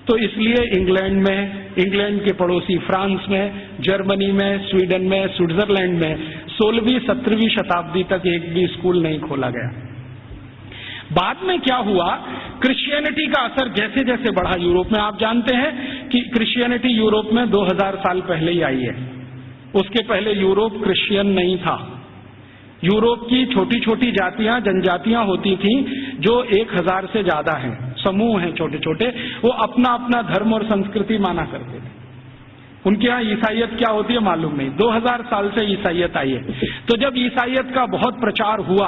तो इसलिए इंग्लैंड में, इंग्लैंड के पड़ोसी फ्रांस में, जर्मनी में, स्वीडन में, स्विट्जरलैंड में 16वीं 17वीं शताब्दी तक एक भी स्कूल नहीं खोला गया। बाद में क्या हुआ, क्रिश्चियनिटी का असर जैसे जैसे बढ़ा यूरोप में। आप जानते हैं कि क्रिश्चियनिटी यूरोप में 2000 साल पहले ही आई है। उसके पहले यूरोप क्रिश्चियन नहीं था। यूरोप की छोटी छोटी जातियां, जनजातियां होती थीं जो 1000 से ज्यादा हैं, समूह हैं छोटे छोटे, वो अपना अपना धर्म और संस्कृति माना करते थे। उनके यहाँ ईसाइयत क्या होती है मालूम नहीं। 2000 साल से ईसाइयत आई है। तो जब ईसाइयत का बहुत प्रचार हुआ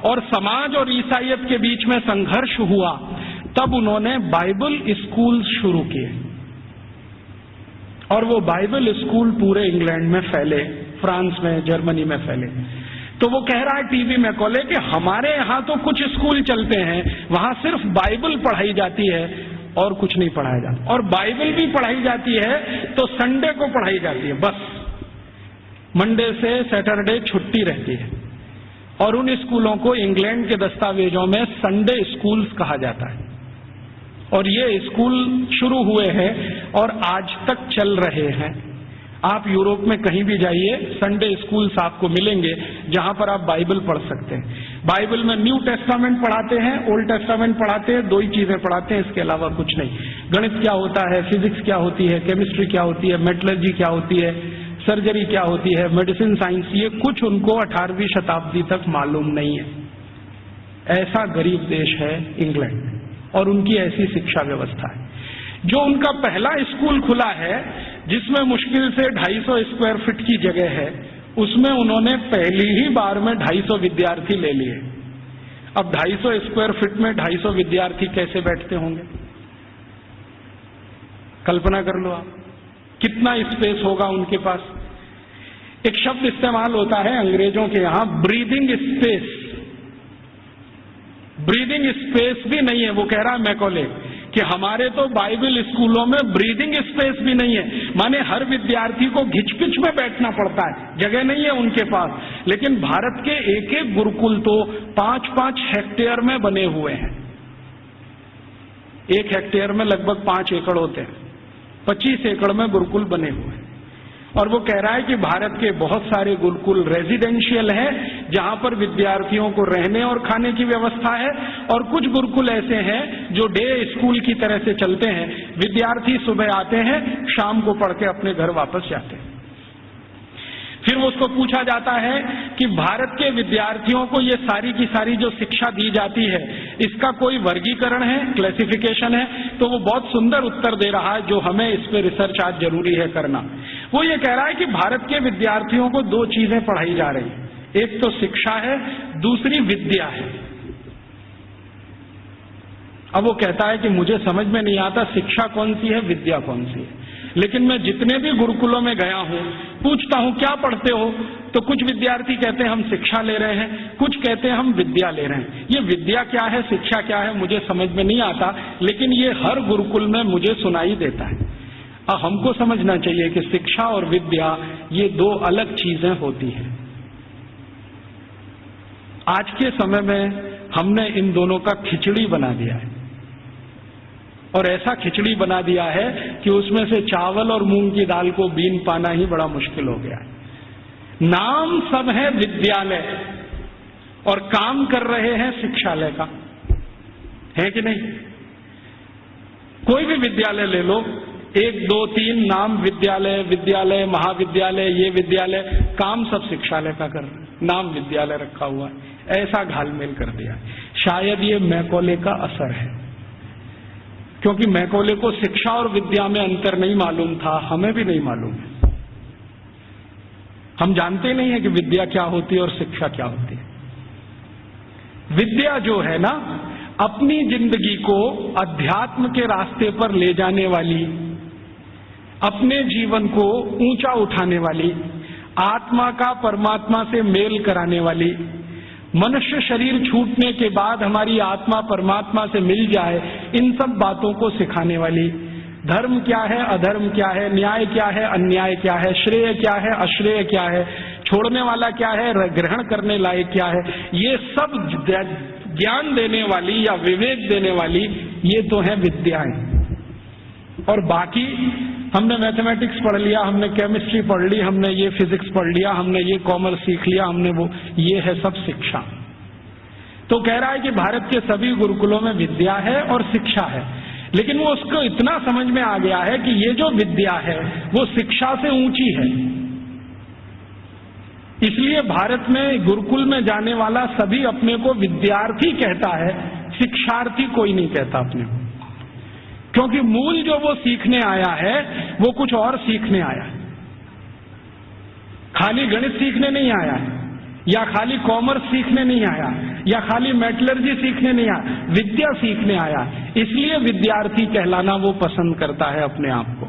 और समाज और ईसाइयत के बीच में संघर्ष हुआ, तब उन्होंने बाइबल स्कूल शुरू किए और वो बाइबल स्कूल पूरे इंग्लैंड में फैले, फ्रांस में, जर्मनी में फैले। तो वो कह रहा है टीवी में कॉले कि हमारे यहाँ तो कुछ स्कूल चलते हैं, वहां सिर्फ बाइबल पढ़ाई जाती है और कुछ नहीं पढ़ाया जाता। और बाइबल भी पढ़ाई जाती है तो संडे को पढ़ाई जाती है, बस मंडे से सैटरडे छुट्टी रहती है। और उन स्कूलों को इंग्लैंड के दस्तावेजों में संडे स्कूल्स कहा जाता है। और ये स्कूल शुरू हुए हैं और आज तक चल रहे हैं। आप यूरोप में कहीं भी जाइए, संडे स्कूल्स आपको मिलेंगे जहां पर आप बाइबल पढ़ सकते हैं। बाइबल में न्यू टेस्टामेंट पढ़ाते हैं, ओल्ड टेस्टामेंट पढ़ाते हैं, दो ही चीजें पढ़ाते हैं, इसके अलावा कुछ नहीं। गणित क्या होता है, फिजिक्स क्या होती है, केमिस्ट्री क्या होती है, मेटलर्जी क्या होती है, सर्जरी क्या होती है, मेडिसिन साइंस, ये कुछ उनको 18वीं शताब्दी तक मालूम नहीं है। ऐसा गरीब देश है इंग्लैंड और उनकी ऐसी शिक्षा व्यवस्था है। जो उनका पहला स्कूल खुला है जिसमें मुश्किल से 250 स्क्वायर फीट की जगह है, उसमें उन्होंने पहली ही बार में 250 विद्यार्थी ले लिए। अब 250 स्क्वायर फीट में 250 विद्यार्थी कैसे बैठते होंगे? कल्पना कर लो आप, कितना स्पेस होगा उनके पास। एक शब्द इस्तेमाल होता है अंग्रेजों के यहां, ब्रीदिंग स्पेस। ब्रीदिंग स्पेस भी नहीं है। वो कह रहा है मैकॉले कि हमारे तो बाइबल स्कूलों में ब्रीदिंग स्पेस भी नहीं है, माने हर विद्यार्थी को घिच-पिच में बैठना पड़ता है, जगह नहीं है उनके पास। लेकिन भारत के एक एक गुरुकुल तो 5-5 हेक्टेयर में बने हुए हैं। 1 हेक्टेयर में लगभग 5 एकड़ होते हैं, 25 एकड़ में गुरुकुल बने हुए हैं। और वो कह रहा है कि भारत के बहुत सारे गुरुकुल रेजिडेंशियल हैं, जहां पर विद्यार्थियों को रहने और खाने की व्यवस्था है, और कुछ गुरुकुल ऐसे हैं जो डे स्कूल की तरह से चलते हैं। विद्यार्थी सुबह आते हैं, शाम को पढ़ के अपने घर वापस जाते हैं। फिर उसको पूछा जाता है कि भारत के विद्यार्थियों को ये सारी की सारी जो शिक्षा दी जाती है, इसका कोई वर्गीकरण है, क्लासिफिकेशन है? तो वो बहुत सुंदर उत्तर दे रहा है, जो हमें इस पे रिसर्च आज जरूरी है करना। वो ये कह रहा है कि भारत के विद्यार्थियों को दो चीजें पढ़ाई जा रही हैं, एक तो शिक्षा है, दूसरी विद्या है। अब वो कहता है कि मुझे समझ में नहीं आता शिक्षा कौन सी है, विद्या कौन सी है, लेकिन मैं जितने भी गुरुकुलों में गया हूं, पूछता हूं क्या पढ़ते हो, तो कुछ विद्यार्थी कहते हैं हम शिक्षा ले रहे हैं, कुछ कहते हैं हम विद्या ले रहे हैं। ये विद्या क्या है, शिक्षा क्या है, मुझे समझ में नहीं आता, लेकिन ये हर गुरुकुल में मुझे सुनाई देता है। अब हमको समझना चाहिए कि शिक्षा और विद्या ये दो अलग चीजें होती हैं। आज के समय में हमने इन दोनों का खिचड़ी बना दिया है, और ऐसा खिचड़ी बना दिया है कि उसमें से चावल और मूंग की दाल को बीन पाना ही बड़ा मुश्किल हो गया है। नाम सब है विद्यालय और काम कर रहे हैं शिक्षालय का, है कि नहीं? कोई भी विद्यालय ले लो, 1 2 3 नाम विद्यालय, विद्यालय महाविद्यालय, ये विद्यालय, काम सब शिक्षालय का कर रहे हैं, नाम विद्यालय रखा हुआ है। ऐसा घालमेल कर दिया। शायद ये मैकॉले का असर है, क्योंकि मैकॉले को शिक्षा और विद्या में अंतर नहीं मालूम था, हमें भी नहीं मालूम है। हम जानते नहीं है कि विद्या क्या होती है और शिक्षा क्या होती है। विद्या जो है ना, अपनी जिंदगी को अध्यात्म के रास्ते पर ले जाने वाली, अपने जीवन को ऊंचा उठाने वाली, आत्मा का परमात्मा से मेल कराने वाली, मनुष्य शरीर छूटने के बाद हमारी आत्मा परमात्मा से मिल जाए, इन सब बातों को सिखाने वाली, धर्म क्या है, अधर्म क्या है, न्याय क्या है, अन्याय क्या है, श्रेय क्या है, अश्रेय क्या है, छोड़ने वाला क्या है, ग्रहण करने लायक क्या है, ये सब ज्ञान देने वाली या विवेक देने वाली ये तो है विद्याएं। और बाकी हमने मैथमेटिक्स पढ़ लिया, हमने केमिस्ट्री पढ़ ली, हमने ये फिजिक्स पढ़ लिया, हमने ये कॉमर्स सीख लिया, हमने वो, ये है सब शिक्षा। तो कह रहा है कि भारत के सभी गुरुकुलों में विद्या है और शिक्षा है, लेकिन वो उसको इतना समझ में आ गया है कि ये जो विद्या है वो शिक्षा से ऊंची है। इसलिए भारत में गुरुकुल में जाने वाला सभी अपने को विद्यार्थी कहता है, शिक्षार्थी कोई नहीं कहता अपने को, क्योंकि मूल जो वो सीखने आया है वो कुछ और सीखने आया है। खाली गणित सीखने नहीं आया है, या खाली कॉमर्स सीखने नहीं आया, या खाली मेटलर्जी सीखने नहीं आया, विद्या सीखने आया। इसलिए विद्यार्थी कहलाना वो पसंद करता है अपने आप को।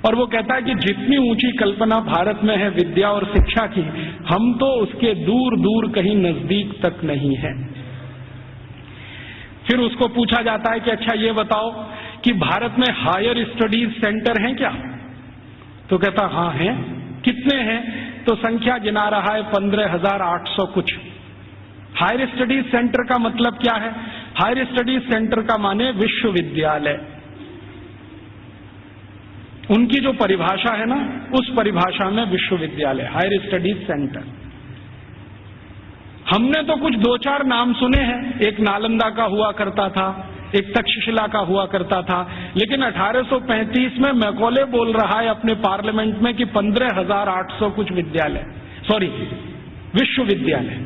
और वो कहता है कि जितनी ऊंची कल्पना भारत में है विद्या और शिक्षा की, हम तो उसके दूर दूर कहीं नजदीक तक नहीं है। फिर उसको पूछा जाता है कि अच्छा ये बताओ कि भारत में हायर स्टडीज सेंटर हैं क्या? तो कहता हाँ हैं। कितने हैं? तो संख्या गिना रहा है 15,800 कुछ। हायर स्टडीज सेंटर का मतलब क्या है? हायर स्टडीज सेंटर का माने विश्वविद्यालय। उनकी जो परिभाषा है ना, उस परिभाषा में विश्वविद्यालय, हायर स्टडीज सेंटर। हमने तो कुछ 2-4 नाम सुने हैं, एक नालंदा का हुआ करता था, एक तक्षशिला का हुआ करता था, लेकिन 1835 में मैकॉले बोल रहा है अपने पार्लियामेंट में कि 15,800 कुछ विश्वविद्यालय।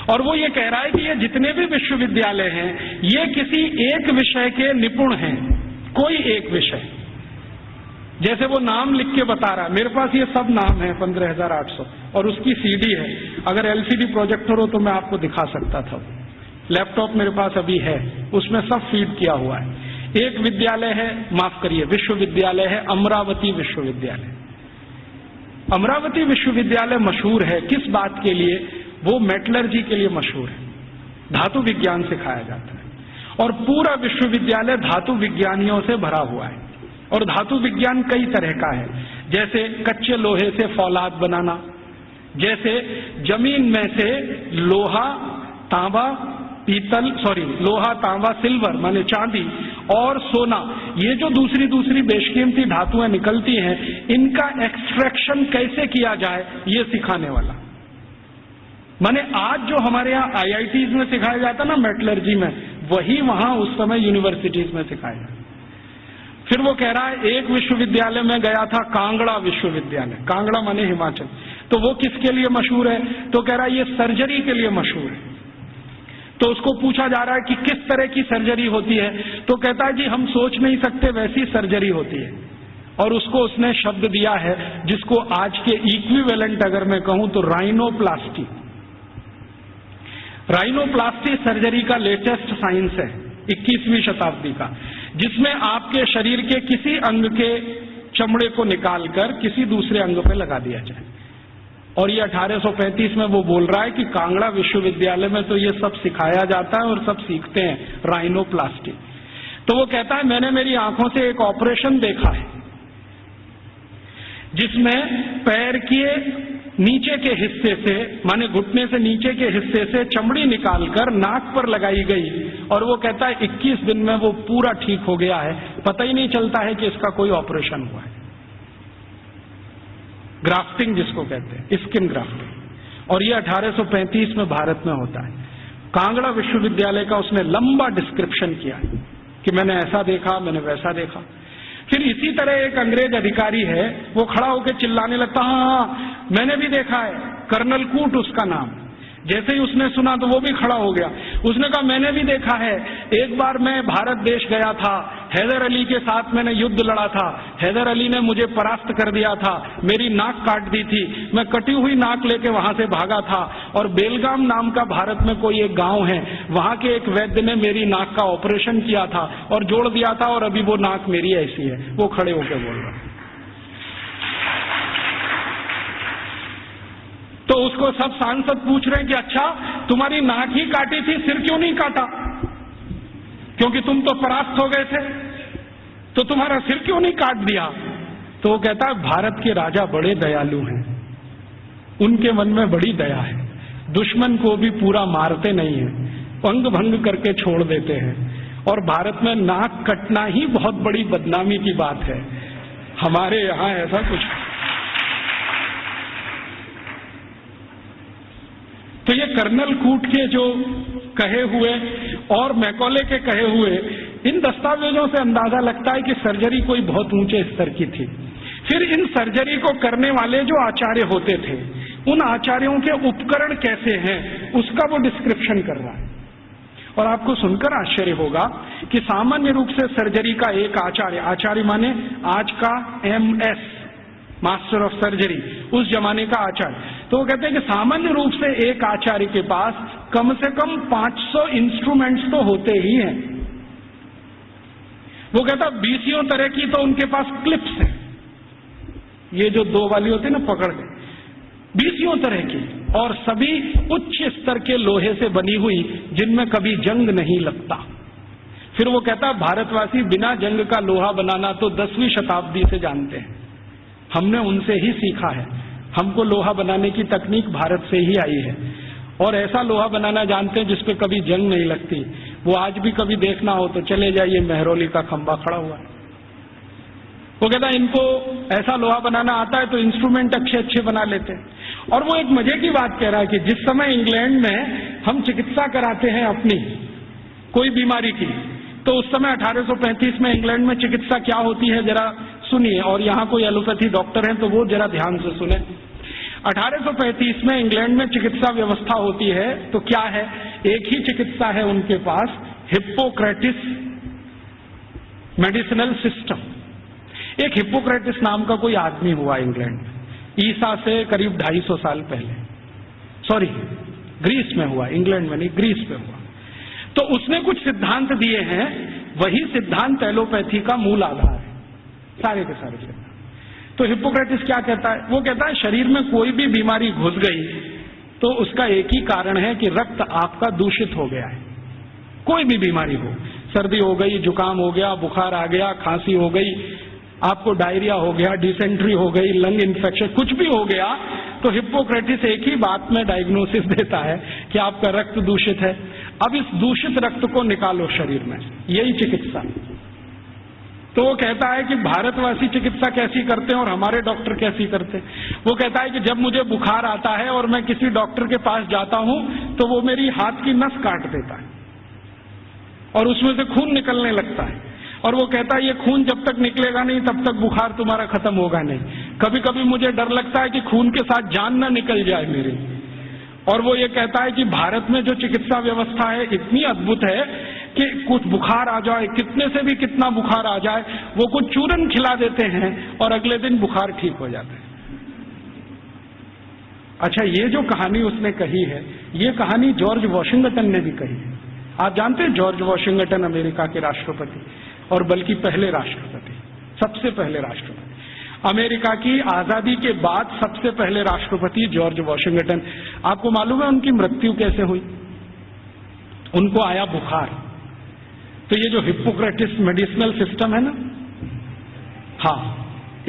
और वो ये कह रहा है कि ये जितने भी विश्वविद्यालय हैं ये किसी एक विषय के निपुण हैं, कोई एक विषय। जैसे वो नाम लिख के बता रहा है, मेरे पास ये सब नाम है 15,800, और उसकी सीडी है। अगर एलसीडी प्रोजेक्टर हो तो मैं आपको दिखा सकता था। लैपटॉप मेरे पास अभी है, उसमें सब फीड किया हुआ है। एक विद्यालय है, माफ करिए, विश्वविद्यालय है अमरावती विश्वविद्यालय। अमरावती विश्वविद्यालय मशहूर है किस बात के लिए? वो मेटलर्जी के लिए मशहूर है, धातु विज्ञान सिखाया जाता है, और पूरा विश्वविद्यालय धातु विज्ञानियों से भरा हुआ है। और धातु विज्ञान कई तरह का है, जैसे कच्चे लोहे से फौलाद बनाना, जैसे जमीन में से लोहा तांबा सिल्वर माने चांदी, और सोना, ये जो दूसरी दूसरी बेशकीमती धातुएं निकलती हैं, इनका एक्सट्रैक्शन कैसे किया जाए, ये सिखाने वाला। माने आज जो हमारे यहाँ IITs में सिखाया जाता ना मेटलर्जी में, वही वहां उस समय यूनिवर्सिटीज में सिखाया जाता। फिर वो कह रहा है एक विश्वविद्यालय में गया था, कांगड़ा विश्वविद्यालय, कांगड़ा माने हिमाचल, तो वो किसके लिए मशहूर है? तो कह रहा है ये सर्जरी के लिए मशहूर है। तो उसको पूछा जा रहा है कि किस तरह की सर्जरी होती है, तो कहता है जी हम सोच नहीं सकते वैसी सर्जरी होती है। और उसको उसने शब्द दिया है जिसको आज के इक्विवेलेंट अगर मैं कहूं तो राइनोप्लास्टी। राइनोप्लास्टी सर्जरी का लेटेस्ट साइंस है 21वीं शताब्दी का, जिसमें आपके शरीर के किसी अंग के चमड़े को निकालकर किसी दूसरे अंग पे लगा दिया जाए। और ये 1835 में वो बोल रहा है कि कांगड़ा विश्वविद्यालय में तो ये सब सिखाया जाता है और सब सीखते हैं राइनोप्लास्टी। तो वो कहता है मैंने मेरी आंखों से एक ऑपरेशन देखा है जिसमें पैर के नीचे के हिस्से से, माने घुटने से नीचे के हिस्से से चमड़ी निकालकर नाक पर लगाई गई, और वो कहता है 21 दिन में वो पूरा ठीक हो गया है, पता ही नहीं चलता है कि इसका कोई ऑपरेशन हुआ है। ग्राफ्टिंग जिसको कहते हैं, स्किन ग्राफ्टिंग। और ये 1835 में भारत में होता है। कांगड़ा विश्वविद्यालय का उसने लंबा डिस्क्रिप्शन किया कि मैंने ऐसा देखा, मैंने वैसा देखा। फिर इसी तरह एक अंग्रेज अधिकारी है, वो खड़ा होकर चिल्लाने लगता, हाँ मैंने भी देखा है, कर्नल कूट उसका नाम। जैसे ही उसने सुना तो वो भी खड़ा हो गया, उसने कहा मैंने भी देखा है, एक बार मैं भारत देश गया था, हैदर अली के साथ मैंने युद्ध लड़ा था, हैदर अली ने मुझे परास्त कर दिया था, मेरी नाक काट दी थी, मैं कटी हुई नाक लेके वहां से भागा था, और बेलगाम नाम का भारत में कोई एक गांव है, वहां के एक वैद्य ने मेरी नाक का ऑपरेशन किया था और जोड़ दिया था, और अभी वो नाक मेरी ऐसी है। वो खड़े होकर बोल रहा। तो उसको सब सांसद पूछ रहे हैं कि अच्छा तुम्हारी नाक ही काटी थी, सिर क्यों नहीं काटा? क्योंकि तुम तो परास्त हो गए थे, तो तुम्हारा सिर क्यों नहीं काट दिया? तो वो कहता है भारत के राजा बड़े दयालु हैं, उनके मन में बड़ी दया है, दुश्मन को भी पूरा मारते नहीं है, अंग भंग करके छोड़ देते हैं, और भारत में नाक कटना ही बहुत बड़ी बदनामी की बात है, हमारे यहां ऐसा कुछ। तो ये कर्नल कूट के जो कहे हुए और मैकॉले के कहे हुए, इन दस्तावेजों से अंदाजा लगता है कि सर्जरी कोई बहुत ऊंचे स्तर की थी। फिर इन सर्जरी को करने वाले जो आचार्य होते थे, उन आचार्यों के उपकरण कैसे हैं, उसका वो डिस्क्रिप्शन कर रहा है। और आपको सुनकर आश्चर्य होगा कि सामान्य रूप से सर्जरी का एक आचार्य माने आज का MS, मास्टर ऑफ सर्जरी, उस जमाने का आचार्य, तो वो कहते हैं कि सामान्य रूप से एक आचार्य के पास कम से कम 500 इंस्ट्रूमेंट्स तो होते ही हैं। वो कहता 20 तरह की तो उनके पास क्लिप्स है, ये जो 2 वाली होती है ना पकड़ के, 20 तरह की, और सभी उच्च स्तर के लोहे से बनी हुई, जिनमें कभी जंग नहीं लगता। फिर वो कहता भारतवासी बिना जंग का लोहा बनाना तो 10वीं शताब्दी से जानते हैं, हमने उनसे ही सीखा है, हमको लोहा बनाने की तकनीक भारत से ही आई है, और ऐसा लोहा बनाना जानते हैं जिसपे कभी जंग नहीं लगती। वो आज भी कभी देखना हो तो चले जाइए, मेहरौली का खंबा खड़ा हुआ है। वो कहता इनको ऐसा लोहा बनाना आता है तो इंस्ट्रूमेंट अच्छे अच्छे बना लेते हैं। और वो एक मजे की बात कह रहा है कि जिस समय इंग्लैंड में हम चिकित्सा कराते हैं अपनी कोई बीमारी की, तो उस समय 1835 में इंग्लैंड में चिकित्सा क्या होती है जरा सुनिए, और यहाँ कोई एलोपैथी डॉक्टर हैं तो वो जरा ध्यान से सुने। 1835 में इंग्लैंड में चिकित्सा व्यवस्था होती है तो क्या है, एक ही चिकित्सा है उनके पास, हिप्पोक्रेटिस मेडिसिनल सिस्टम। एक हिप्पोक्रेटिस नाम का कोई आदमी हुआ इंग्लैंड में, ईसा से करीब 250 साल पहले, सॉरी ग्रीस में हुआ, इंग्लैंड में नहीं, ग्रीस में हुआ। तो उसने कुछ सिद्धांत दिए हैं, वही सिद्धांत एलोपैथी का मूल आधार है, सारे के सारे सिद्धांत। तो हिप्पोक्रेटिस क्या कहता है, वो कहता है शरीर में कोई भी बीमारी घुस गई तो उसका एक ही कारण है कि रक्त आपका दूषित हो गया है। कोई भी बीमारी हो, सर्दी हो गई, जुकाम हो गया, बुखार आ गया, खांसी हो गई, आपको डायरिया हो गया, डिसेंट्री हो गई, लंग इन्फेक्शन, कुछ भी हो गया, तो हिप्पोक्रेटिस एक ही बात में डायग्नोसिस देता है कि आपका रक्त दूषित है। अब इस दूषित रक्त को निकालो शरीर में, यही चिकित्सा। तो वो कहता है कि भारतवासी चिकित्सा कैसी करते हैं और हमारे डॉक्टर कैसी करते हैं। वो कहता है कि जब मुझे बुखार आता है और मैं किसी डॉक्टर के पास जाता हूं तो वो मेरी हाथ की नस काट देता है और उसमें से खून निकलने लगता है, और वो कहता है ये खून जब तक निकलेगा नहीं तब तक बुखार तुम्हारा खत्म होगा नहीं। कभी कभी मुझे डर लगता है कि खून के साथ जान ना निकल जाए मेरी। और वो ये कहता है कि भारत में जो चिकित्सा व्यवस्था है इतनी अद्भुत है कि कुछ बुखार आ जाए, कितने से भी कितना बुखार आ जाए, वो कुछ चूरन खिला देते हैं और अगले दिन बुखार ठीक हो जाता है। अच्छा, ये जो कहानी उसने कही है, ये कहानी जॉर्ज वॉशिंगटन ने भी कही है। आप जानते हैं जॉर्ज वॉशिंगटन अमेरिका के राष्ट्रपति, और बल्कि पहले राष्ट्रपति, सबसे पहले राष्ट्रपति, अमेरिका की आजादी के बाद सबसे पहले राष्ट्रपति जॉर्ज वॉशिंगटन। आपको मालूम है उनकी मृत्यु कैसे हुई? उनको आया बुखार। तो ये जो हिप्पोक्रेटिस मेडिसिनल सिस्टम है ना, हाँ,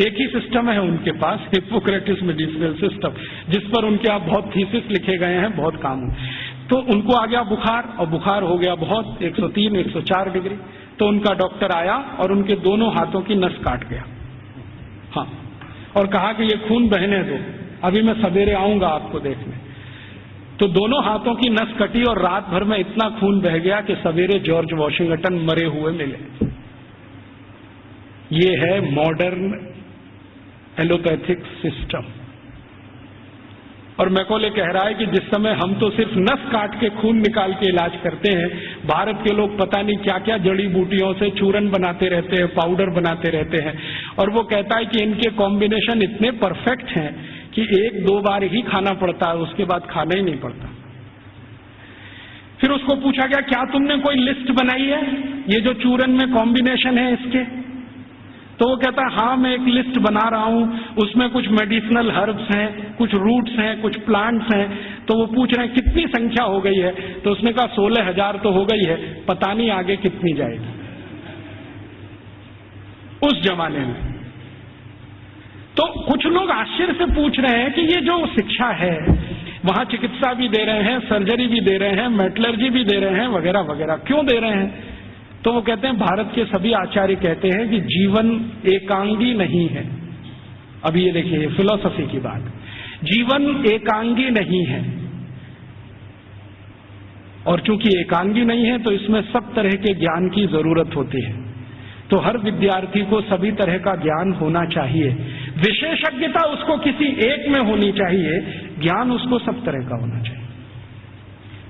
एक ही सिस्टम है उनके पास, हिप्पोक्रेटिस मेडिसिनल सिस्टम, जिस पर उनके आप बहुत थीसिस लिखे गए हैं, बहुत काम है। तो उनको आ गया बुखार, और बुखार हो गया बहुत 103, 104 डिग्री। तो उनका डॉक्टर आया और उनके दोनों हाथों की नस काट गया, हाँ, और कहा कि ये खून बहने दो, अभी मैं सवेरे आऊंगा आपको देखने। तो दोनों हाथों की नस कटी और रात भर में इतना खून बह गया कि सवेरे जॉर्ज वॉशिंगटन मरे हुए मिले। ये है मॉडर्न एलोपैथिक सिस्टम। और मैकॉले कह रहा है कि जिस समय हम तो सिर्फ नस काट के खून निकाल के इलाज करते हैं, भारत के लोग पता नहीं क्या क्या जड़ी बूटियों से चूरन बनाते रहते हैं, पाउडर बनाते रहते हैं। और वो कहता है कि इनके कॉम्बिनेशन इतने परफेक्ट हैं कि 1-2 बार ही खाना पड़ता है, उसके बाद खाना ही नहीं पड़ता। फिर उसको पूछा गया, क्या तुमने कोई लिस्ट बनाई है ये जो चूरन में कॉम्बिनेशन है इसके? तो वो कहता है हाँ, मैं एक लिस्ट बना रहा हूं, उसमें कुछ मेडिसिनल हर्ब्स हैं, कुछ रूट्स हैं, कुछ प्लांट्स हैं। तो वो पूछ रहे हैं कितनी संख्या हो गई है? तो उसने कहा 16,000 तो हो गई है, पता नहीं आगे कितनी जाएगी। उस जमाने में तो कुछ लोग आश्चर्य से पूछ रहे हैं कि ये जो शिक्षा है, वहां चिकित्सा भी दे रहे हैं, सर्जरी भी दे रहे हैं, मेटलर्जी भी दे रहे हैं, वगैरह वगैरह, क्यों दे रहे हैं? तो वो कहते हैं, भारत के सभी आचार्य कहते हैं कि जीवन एकांगी नहीं है। अभी ये देखिए, फिलॉसफी की बात, जीवन एकांगी नहीं है, और चूंकि एकांगी नहीं है तो इसमें सब तरह के ज्ञान की जरूरत होती है। तो हर विद्यार्थी को सभी तरह का ज्ञान होना चाहिए, विशेषज्ञता उसको किसी एक में होनी चाहिए, ज्ञान उसको सब तरह का होना चाहिए।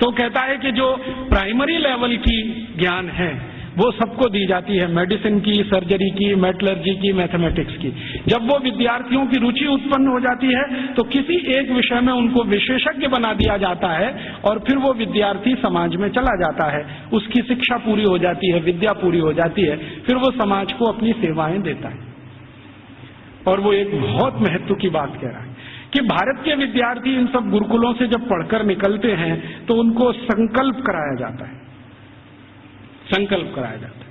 तो कहता है कि जो प्राइमरी लेवल की ज्ञान है वो सबको दी जाती है, मेडिसिन की, सर्जरी की, मेटलर्जी की, मैथमेटिक्स की। जब वो विद्यार्थियों की रुचि उत्पन्न हो जाती है तो किसी एक विषय में उनको विशेषज्ञ बना दिया जाता है, और फिर वो विद्यार्थी समाज में चला जाता है, उसकी शिक्षा पूरी हो जाती है, विद्या पूरी हो जाती है, फिर वो समाज को अपनी सेवाएं देता है। और वो एक बहुत महत्व की बात कह रहा है कि भारत के विद्यार्थी इन सब गुरुकुलों से जब पढ़कर निकलते हैं तो उनको संकल्प कराया जाता है, संकल्प कराया जाता है।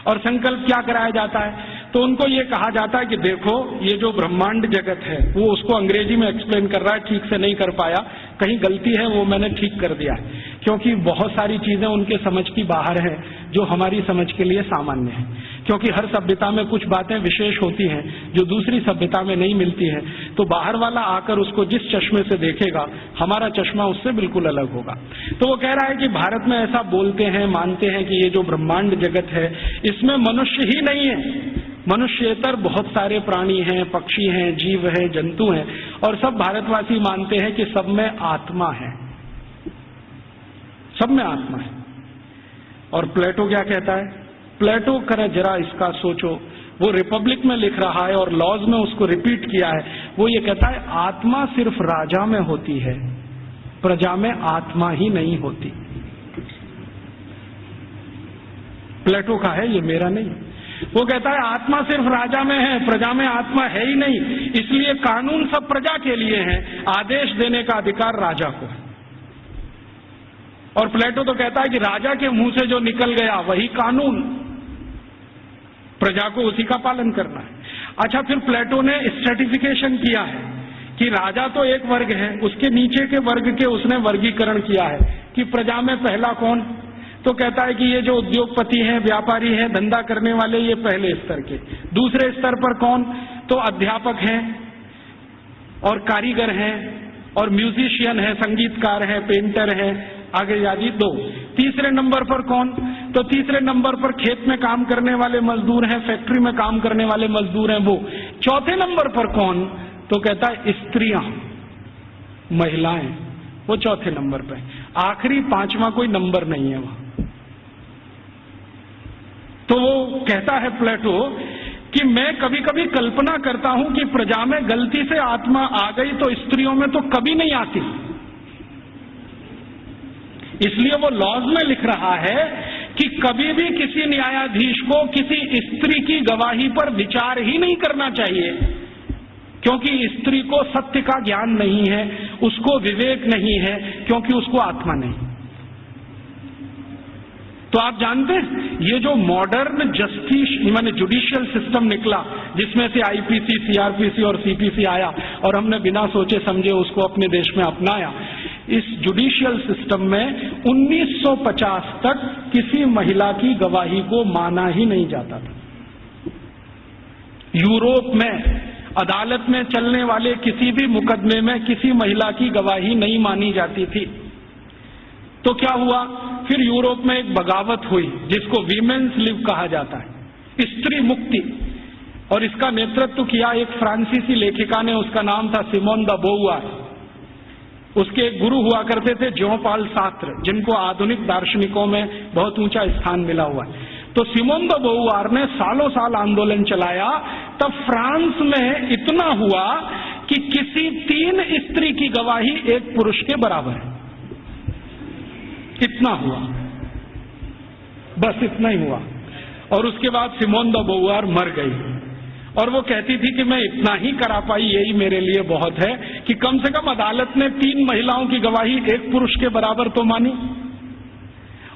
और संकल्प क्या कराया जाता है? तो उनको ये कहा जाता है कि देखो, ये जो ब्रह्मांड जगत है, वो उसको अंग्रेजी में एक्सप्लेन कर रहा है, ठीक से नहीं कर पाया, कहीं गलती है वो मैंने ठीक कर दिया है, क्योंकि बहुत सारी चीजें उनके समझ की बाहर है जो हमारी समझ के लिए सामान्य है। क्योंकि हर सभ्यता में कुछ बातें विशेष होती हैं जो दूसरी सभ्यता में नहीं मिलती हैं, तो बाहर वाला आकर उसको जिस चश्मे से देखेगा, हमारा चश्मा उससे बिल्कुल अलग होगा। तो वो कह रहा है कि भारत में ऐसा बोलते हैं, मानते हैं कि ये जो ब्रह्मांड जगत है इसमें मनुष्य ही नहीं है, मनुष्येतर बहुत सारे प्राणी हैं, पक्षी हैं, जीव हैं, जंतु हैं, और सब भारतवासी मानते हैं कि सब में आत्मा है, सब में आत्मा है। और प्लेटो क्या कहता है? प्लेटो करे जरा इसका सोचो, वो रिपब्लिक में लिख रहा है और लॉज में उसको रिपीट किया है। वो ये कहता है आत्मा सिर्फ राजा में होती है, प्रजा में आत्मा ही नहीं होती। प्लेटो का है, ये मेरा नहीं। वो कहता है आत्मा सिर्फ राजा में है, प्रजा में आत्मा है ही नहीं, इसलिए कानून सब प्रजा के लिए है, आदेश देने का अधिकार राजा को है। और प्लेटो तो कहता है कि राजा के मुंह से जो निकल गया वही कानून, प्रजा को उसी का पालन करना है। अच्छा, फिर प्लेटो ने स्ट्रेटिफिकेशन किया है कि राजा तो एक वर्ग है, उसके नीचे के वर्ग के उसने वर्गीकरण किया है कि प्रजा में पहला कौन? तो कहता है कि ये जो उद्योगपति हैं, व्यापारी हैं, धंधा करने वाले, ये पहले स्तर के। दूसरे स्तर पर कौन? तो अध्यापक हैं और कारीगर हैं और म्यूजिशियन है, संगीतकार है, पेंटर है, आगे आदि 2। तीसरे नंबर पर कौन? तो तीसरे नंबर पर खेत में काम करने वाले मजदूर हैं, फैक्ट्री में काम करने वाले मजदूर हैं वो। चौथे नंबर पर कौन? तो कहता है स्त्रियां, महिलाएं, वो चौथे नंबर पे। आखिरी 5वां कोई नंबर नहीं है वहां। तो वो कहता है प्लेटो कि मैं कभी कभी कल्पना करता हूं कि प्रजा में गलती से आत्मा आ गई तो स्त्रियों में तो कभी नहीं आती। इसलिए वो लॉज में लिख रहा है कि कभी भी किसी न्यायाधीश को किसी स्त्री की गवाही पर विचार ही नहीं करना चाहिए, क्योंकि स्त्री को सत्य का ज्ञान नहीं है, उसको विवेक नहीं है, क्योंकि उसको आत्मा नहीं। तो आप जानते हैं ये जो मॉडर्न जस्टिस माने जुडिशियल सिस्टम निकला, जिसमें से आईपीसी, सीआरपीसी और सीपीसी आया और हमने बिना सोचे समझे उसको अपने देश में अपनाया, इस जुडिशियल सिस्टम में 1950 तक किसी महिला की गवाही को माना ही नहीं जाता था। यूरोप में अदालत में चलने वाले किसी भी मुकदमे में किसी महिला की गवाही नहीं मानी जाती थी। तो क्या हुआ? फिर यूरोप में एक बगावत हुई जिसको वीमेन्स लिव कहा जाता है, स्त्री मुक्ति, और इसका नेतृत्व किया एक फ्रांसीसी लेखिका ने। उसका नाम था सिमोन द बोउवार। उसके एक गुरु हुआ करते थे ज्यों पाल सार्त्र, जिनको आधुनिक दार्शनिकों में बहुत ऊंचा स्थान मिला हुआ है। तो सिमोन द बोउवार ने सालों साल आंदोलन चलाया। तब फ्रांस में इतना हुआ कि किसी 3 स्त्री की गवाही एक पुरुष के बराबर है। इतना हुआ, बस इतना ही हुआ। और उसके बाद सिमोन द बोउवार मर गई और वो कहती थी कि मैं इतना ही करा पाई, यही मेरे लिए बहुत है कि कम से कम अदालत ने 3 महिलाओं की गवाही एक पुरुष के बराबर तो मानी।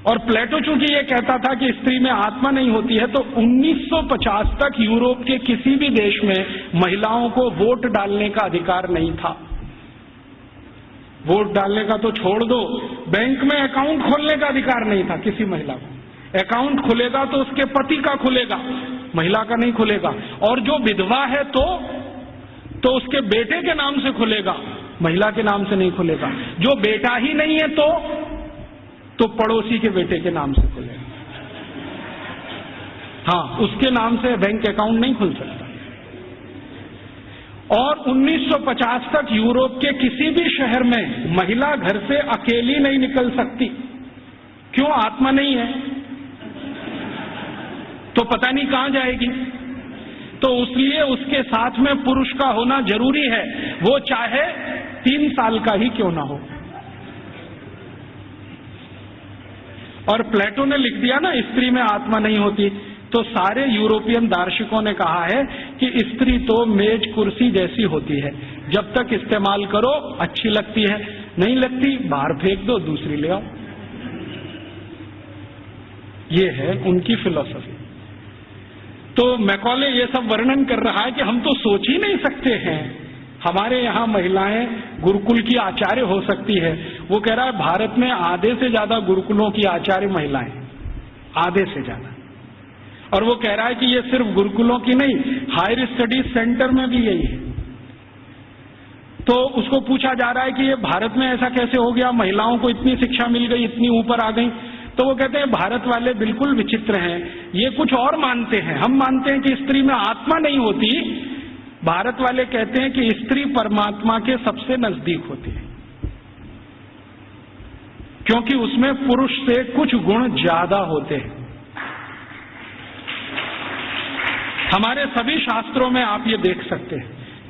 और प्लेटो चूंकि ये कहता था कि स्त्री में आत्मा नहीं होती है, तो 1950 तक यूरोप के किसी भी देश में महिलाओं को वोट डालने का अधिकार नहीं था। वोट डालने का तो छोड़ दो, बैंक में अकाउंट खोलने का अधिकार नहीं था किसी महिला को। अकाउंट खुलेगा तो उसके पति का खुलेगा, महिला का नहीं खुलेगा। और जो विधवा है तो उसके बेटे के नाम से खुलेगा, महिला के नाम से नहीं खुलेगा। जो बेटा ही नहीं है तो पड़ोसी के बेटे के नाम से खुलेगा। हाँ, उसके नाम से बैंक अकाउंट नहीं खुल सकता। और 1950 तक यूरोप के किसी भी शहर में महिला घर से अकेली नहीं निकल सकती। क्यों? आत्मा नहीं है तो पता नहीं कहां जाएगी। तो इसलिए उसके साथ में पुरुष का होना जरूरी है, वो चाहे 3 साल का ही क्यों ना हो। और प्लेटो ने लिख दिया ना स्त्री में आत्मा नहीं होती, तो सारे यूरोपियन दार्शनिकों ने कहा है कि स्त्री तो मेज कुर्सी जैसी होती है, जब तक इस्तेमाल करो अच्छी लगती है, नहीं लगती बाहर फेंक दो, दूसरी ले आओ। ये है उनकी फिलॉसफी। तो मैकॉले ये सब वर्णन कर रहा है कि हम तो सोच ही नहीं सकते हैं हमारे यहाँ महिलाएं गुरुकुल की आचार्य हो सकती है। वो कह रहा है भारत में आधे से ज्यादा गुरुकुलों की आचार्य महिलाएं, आधे से ज्यादा। और वो कह रहा है कि ये सिर्फ गुरुकुलों की नहीं, हायर स्टडीज सेंटर में भी यही है। तो उसको पूछा जा रहा है कि ये भारत में ऐसा कैसे हो गया, महिलाओं को इतनी शिक्षा मिल गई, इतनी ऊपर आ गई। तो वो कहते हैं भारत वाले बिल्कुल विचित्र हैं, ये कुछ और मानते हैं। हम मानते हैं कि स्त्री में आत्मा नहीं होती, भारत वाले कहते हैं कि स्त्री परमात्मा के सबसे नजदीक होती है, क्योंकि उसमें पुरुष से कुछ गुण ज्यादा होते हैं। हमारे सभी शास्त्रों में आप ये देख सकते हैं,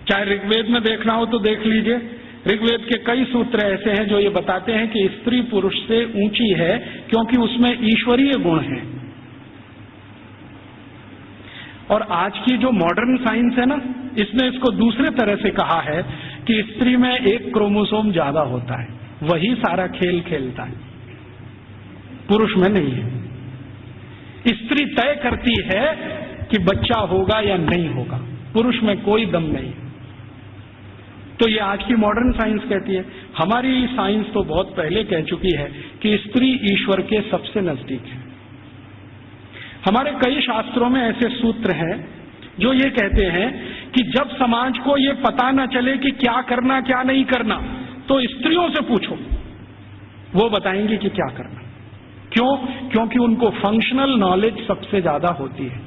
चाहे ऋग्वेद में देखना हो तो देख लीजिए। ऋग्वेद के कई सूत्र ऐसे हैं जो ये बताते हैं कि स्त्री पुरुष से ऊंची है, क्योंकि उसमें ईश्वरीय गुण हैं। और आज की जो मॉडर्न साइंस है ना, इसने इसको दूसरे तरह से कहा है कि स्त्री में एक क्रोमोसोम ज्यादा होता है, वही सारा खेल खेलता है, पुरुष में नहीं है। स्त्री तय करती है कि बच्चा होगा या नहीं होगा, पुरुष में कोई दम नहीं। तो ये आज की मॉडर्न साइंस कहती है। हमारी साइंस तो बहुत पहले कह चुकी है कि स्त्री ईश्वर के सबसे नजदीक है। हमारे कई शास्त्रों में ऐसे सूत्र हैं जो ये कहते हैं कि जब समाज को ये पता न चले कि क्या करना क्या नहीं करना, तो स्त्रियों से पूछो, वो बताएंगी कि क्या करना। क्यों? क्योंकि उनको फंक्शनल नॉलेज सबसे ज्यादा होती है।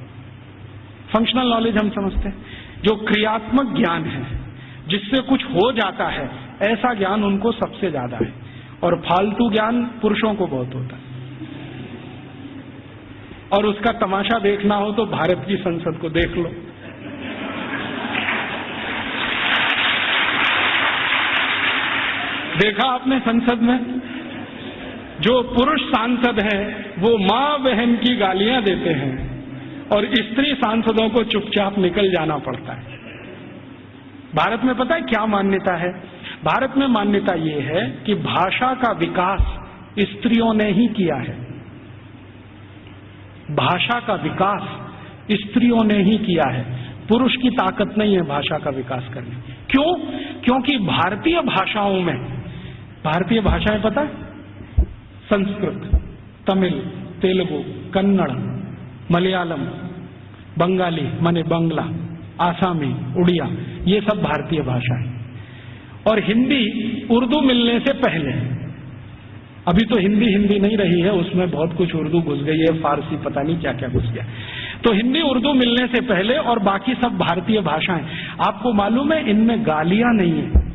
फंक्शनल नॉलेज हम समझते हैं, जो क्रियात्मक ज्ञान है, जिससे कुछ हो जाता है, ऐसा ज्ञान उनको सबसे ज्यादा है। और फालतू ज्ञान पुरुषों को बहुत होता है। और उसका तमाशा देखना हो तो भारत की संसद को देख लो। देखा आपने संसद में जो पुरुष सांसद हैं वो मां बहन की गालियां देते हैं और स्त्री सांसदों को चुपचाप निकल जाना पड़ता है। भारत में पता है क्या मान्यता है? भारत में मान्यता ये है कि भाषा का विकास स्त्रियों ने ही किया है। भाषा का विकास स्त्रियों ने ही किया है, पुरुष की ताकत नहीं है भाषा का विकास करने। क्यों? क्योंकि भारतीय भाषाओं में, भारतीय भाषाएं पता है, संस्कृत, तमिल, तेलुगु, कन्नड़, मलयालम, बंगाली माने बंगला, आसामी, उड़िया, ये सब भारतीय भाषा है। और हिंदी उर्दू मिलने से पहले, अभी तो हिंदी नहीं रही है, उसमें बहुत कुछ उर्दू घुस गई है, फारसी पता नहीं क्या क्या घुस गया। तो हिंदी उर्दू मिलने से पहले और बाकी सब भारतीय भाषाएं, आपको मालूम है इनमें गालियां नहीं है,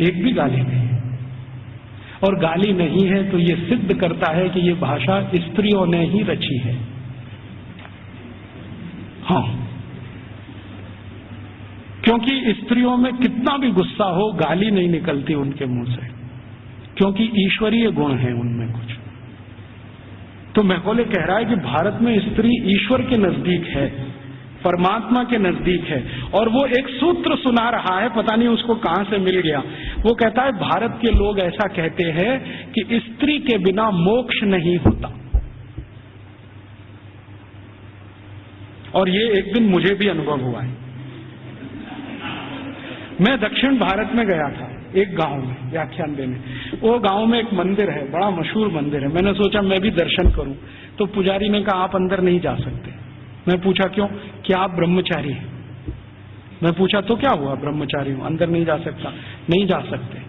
एक भी गाली नहीं है। और गाली नहीं है तो ये सिद्ध करता है कि ये भाषा स्त्रियों ने ही रची है। हाँ, क्योंकि स्त्रियों में कितना भी गुस्सा हो, गाली नहीं निकलती उनके मुंह से, क्योंकि ईश्वरीय गुण है उनमें कुछ। तो मैकॉले कह रहा है कि भारत में स्त्री ईश्वर के नजदीक है, परमात्मा के नजदीक है। और वो एक सूत्र सुना रहा है, पता नहीं उसको कहां से मिल गया। वो कहता है भारत के लोग ऐसा कहते हैं कि स्त्री के बिना मोक्ष नहीं होता। और ये एक दिन मुझे भी अनुभव हुआ है। मैं दक्षिण भारत में गया था, एक गांव में व्याख्यान देने। वो गांव में एक मंदिर है, बड़ा मशहूर मंदिर है। मैंने सोचा मैं भी दर्शन करूं, तो पुजारी ने कहा आप अंदर नहीं जा सकते। मैं पूछा क्यों? क्या आप ब्रह्मचारी हैं? मैं पूछा तो क्या हुआ, ब्रह्मचारी हूं, अंदर नहीं जा सकता। नहीं जा सकते।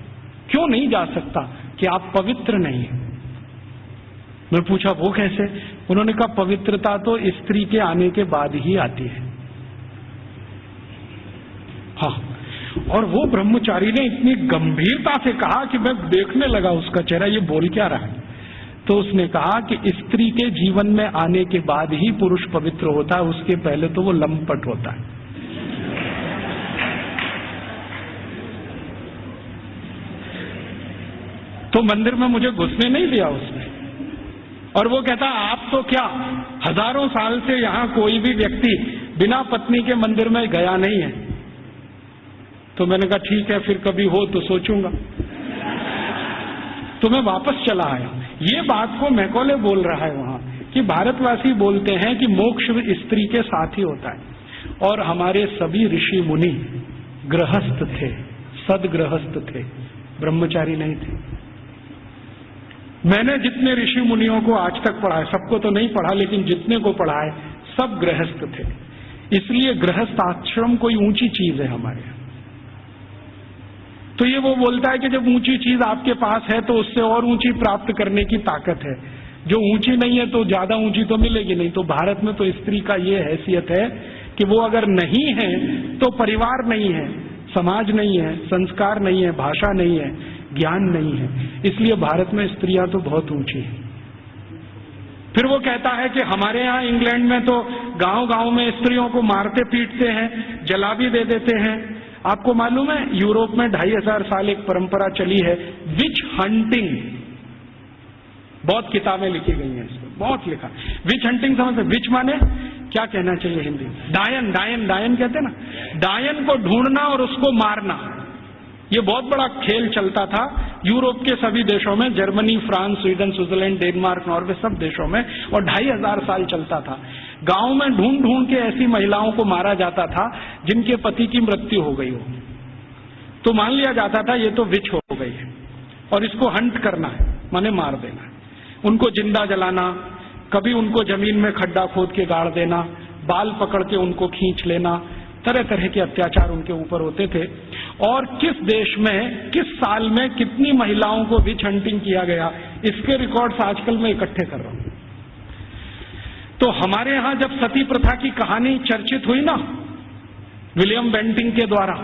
क्यों नहीं जा सकता? कि आप पवित्र नहीं है। मैं पूछा वो कैसे? उन्होंने कहा पवित्रता तो स्त्री के आने के बाद ही आती है। हाँ, और वो ब्रह्मचारी ने इतनी गंभीरता से कहा कि मैं देखने लगा उसका चेहरा, ये बोल क्या रहा है। तो उसने कहा कि स्त्री के जीवन में आने के बाद ही पुरुष पवित्र होता है, उसके पहले तो वो लंपट होता है। तो मंदिर में मुझे घुसने नहीं दिया उसने। और वो कहता आप तो क्या, हजारों साल से यहां कोई भी व्यक्ति बिना पत्नी के मंदिर में गया नहीं है। तो मैंने कहा ठीक है, फिर कभी हो तो सोचूंगा। तो मैं वापस चला आया। ये बात को मैकॉले बोल रहा है वहां कि भारतवासी बोलते हैं कि मोक्ष स्त्री के साथ ही होता है। और हमारे सभी ऋषि मुनि गृहस्थ थे, सदगृहस्थ थे, ब्रह्मचारी नहीं थे। मैंने जितने ऋषि मुनियों को आज तक पढ़ा है, सबको तो नहीं पढ़ा, लेकिन जितने को पढ़ा है सब गृहस्थ थे। इसलिए गृहस्थ आश्रम कोई ऊंची चीज है हमारे यहाँ। तो ये वो बोलता है कि जब ऊंची चीज आपके पास है तो उससे और ऊंची प्राप्त करने की ताकत है। जो ऊंची नहीं है तो ज्यादा ऊंची तो मिलेगी नहीं। तो भारत में तो स्त्री का ये हैसियत है कि वो अगर नहीं है तो परिवार नहीं है, समाज नहीं है, संस्कार नहीं है, भाषा नहीं है, ज्ञान नहीं है। इसलिए भारत में स्त्रियां तो बहुत ऊंची हैं। फिर वो कहता है कि हमारे यहाँ इंग्लैंड में तो गांव गांव में स्त्रियों को मारते पीटते हैं, जला भी दे देते हैं। आपको मालूम है यूरोप में 2500 साल एक परंपरा चली है, विच हंटिंग। बहुत किताबें लिखी गई हैं इस पर, बहुत लिखा। विच हंटिंग समझते? विच माने क्या कहना चाहिए हिंदी? डायन, डायन, डायन कहते ना, डायन को ढूंढना और उसको मारना। ये बहुत बड़ा खेल चलता था यूरोप के सभी देशों में, Germany, France, Sweden, Switzerland, Denmark, Norway, सब देशों में, और 2500 साल चलता था। गांव में ढूंढ ढूंढ के ऐसी महिलाओं को मारा जाता था जिनके पति की मृत्यु हो गई हो। तो मान लिया जाता था ये तो विच हो गई है और इसको हंट करना है, माने मार देना है। उनको जिंदा जलाना, कभी उनको जमीन में खड्डा खोद के गाड़ देना, बाल पकड़ के उनको खींच लेना, तरह तरह के अत्याचार उनके ऊपर होते थे। और किस देश में किस साल में कितनी महिलाओं को विच हंटिंग किया गया, इसके रिकॉर्ड्स आजकल मैं इकट्ठे कर रहा हूं। तो हमारे यहां जब सती प्रथा की कहानी चर्चित हुई ना विलियम बेंटिंक के द्वारा,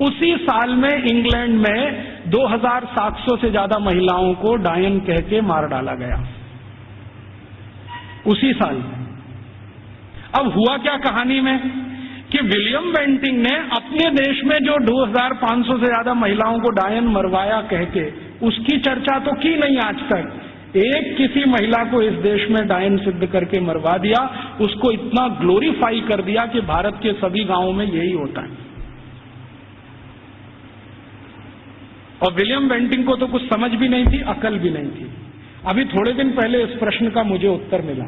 उसी साल में इंग्लैंड में 2700 से ज्यादा महिलाओं को डायन कह के मार डाला गया, उसी साल। अब हुआ क्या कहानी में कि विलियम बेंटिंक ने अपने देश में जो 2500 से ज्यादा महिलाओं को डायन मरवाया कह के, उसकी चर्चा तो की नहीं आज तक। एक किसी महिला को इस देश में डायन सिद्ध करके मरवा दिया, उसको इतना ग्लोरीफाई कर दिया कि भारत के सभी गांवों में यही होता है। और विलियम बेंटिंक को तो कुछ समझ भी नहीं थी, अकल भी नहीं थी। अभी थोड़े दिन पहले इस प्रश्न का मुझे उत्तर मिला।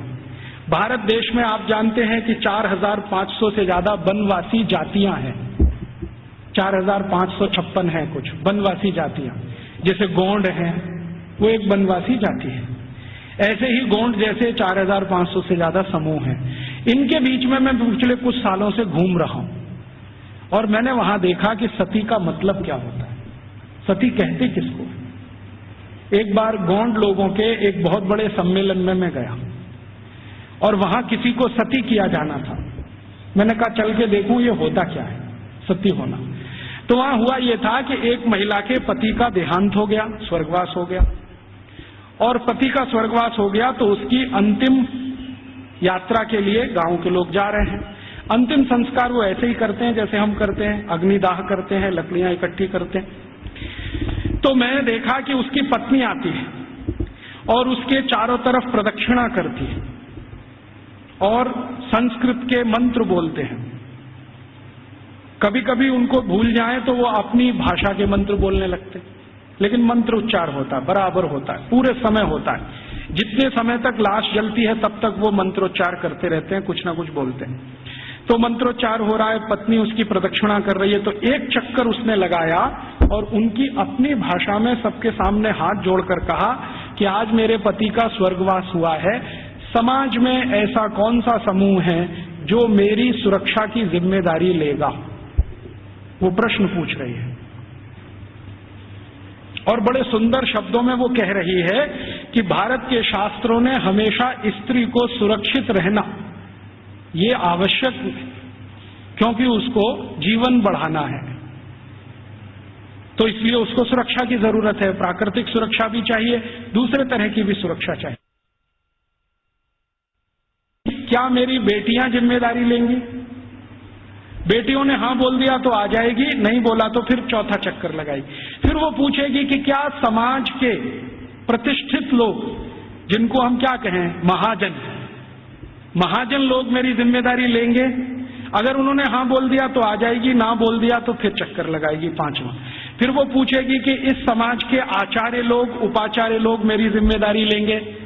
भारत देश में आप जानते हैं कि 4500 से ज्यादा वनवासी जातियां हैं, 4556 हैं कुछ वनवासी जातियां। जैसे गोंड हैं, वो एक वनवासी जाति है। ऐसे ही गोंड जैसे 4500 से ज्यादा समूह हैं। इनके बीच में मैं पिछले कुछ सालों से घूम रहा हूं और मैंने वहां देखा कि सती का मतलब क्या होता है, सती कहते किसको। एक बार गोंड लोगों के एक बहुत बड़े सम्मेलन में मैं गया और वहां किसी को सती किया जाना था। मैंने कहा चल के देखूं ये होता क्या है सती होना। तो वहां हुआ ये था कि एक महिला के पति का देहांत हो गया, स्वर्गवास हो गया, और पति का स्वर्गवास हो गया तो उसकी अंतिम यात्रा के लिए गांव के लोग जा रहे हैं। अंतिम संस्कार वो ऐसे ही करते हैं जैसे हम करते हैं, अग्निदाह करते हैं, लकड़ियां इकट्ठी करते हैं। तो मैंने देखा कि उसकी पत्नी आती है और उसके चारों तरफ प्रदक्षिणा करती है और संस्कृत के मंत्र बोलते हैं। कभी कभी उनको भूल जाए तो वो अपनी भाषा के मंत्र बोलने लगते, लेकिन मंत्र उच्चार होता है, बराबर होता है, पूरे समय होता है। जितने समय तक लाश जलती है तब तक वो मंत्रोच्चार करते रहते हैं, कुछ ना कुछ बोलते हैं। तो मंत्रोच्चार हो रहा है, पत्नी उसकी प्रदक्षिणा कर रही है। तो एक चक्कर उसने लगाया और उनकी अपनी भाषा में सबके सामने हाथ जोड़कर कहा कि आज मेरे पति का स्वर्गवास हुआ है, समाज में ऐसा कौन सा समूह है जो मेरी सुरक्षा की जिम्मेदारी लेगा। वो प्रश्न पूछ रही है और बड़े सुंदर शब्दों में वो कह रही है कि भारत के शास्त्रों ने हमेशा स्त्री को सुरक्षित रहना ये आवश्यक है, क्योंकि उसको जीवन बढ़ाना है, तो इसलिए उसको सुरक्षा की जरूरत है। प्राकृतिक सुरक्षा भी चाहिए, दूसरे तरह की भी सुरक्षा चाहिए। क्या मेरी बेटियां जिम्मेदारी लेंगी? बेटियों ने हां बोल दिया तो आ जाएगी, नहीं बोला तो फिर चौथा चक्कर लगाएगी। फिर वो पूछेगी कि क्या समाज के प्रतिष्ठित लोग, जिनको हम क्या कहें महाजन लोग मेरी जिम्मेदारी लेंगे? अगर उन्होंने हां बोल दिया तो आ जाएगी, ना बोल दिया तो फिर चक्कर लगाएगी पांचवा। फिर वो पूछेगी कि इस समाज के आचार्य लोग, उपाचार्य लोग मेरी जिम्मेदारी लेंगे?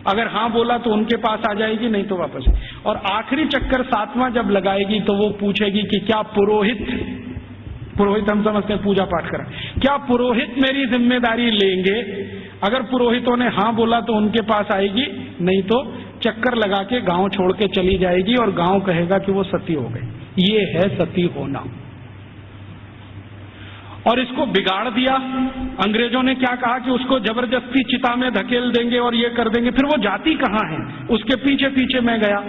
अगर हां बोला तो उनके पास आ जाएगी, नहीं तो वापस। और आखिरी चक्कर सातवां जब लगाएगी तो वो पूछेगी कि क्या पुरोहित हम समझते हैं पूजा पाठ करा, क्या पुरोहित मेरी जिम्मेदारी लेंगे? अगर पुरोहितों ने हां बोला तो उनके पास आएगी, नहीं तो चक्कर लगा के गांव छोड़ के चली जाएगी और गांव कहेगा कि वो सती हो गई। ये है सती होना। और इसको बिगाड़ दिया। अंग्रेजों ने क्या कहा कि उसको जबरदस्ती चिता में धकेल देंगे और ये कर देंगे। फिर वो जाती कहां है? उसके पीछे पीछे मैं गया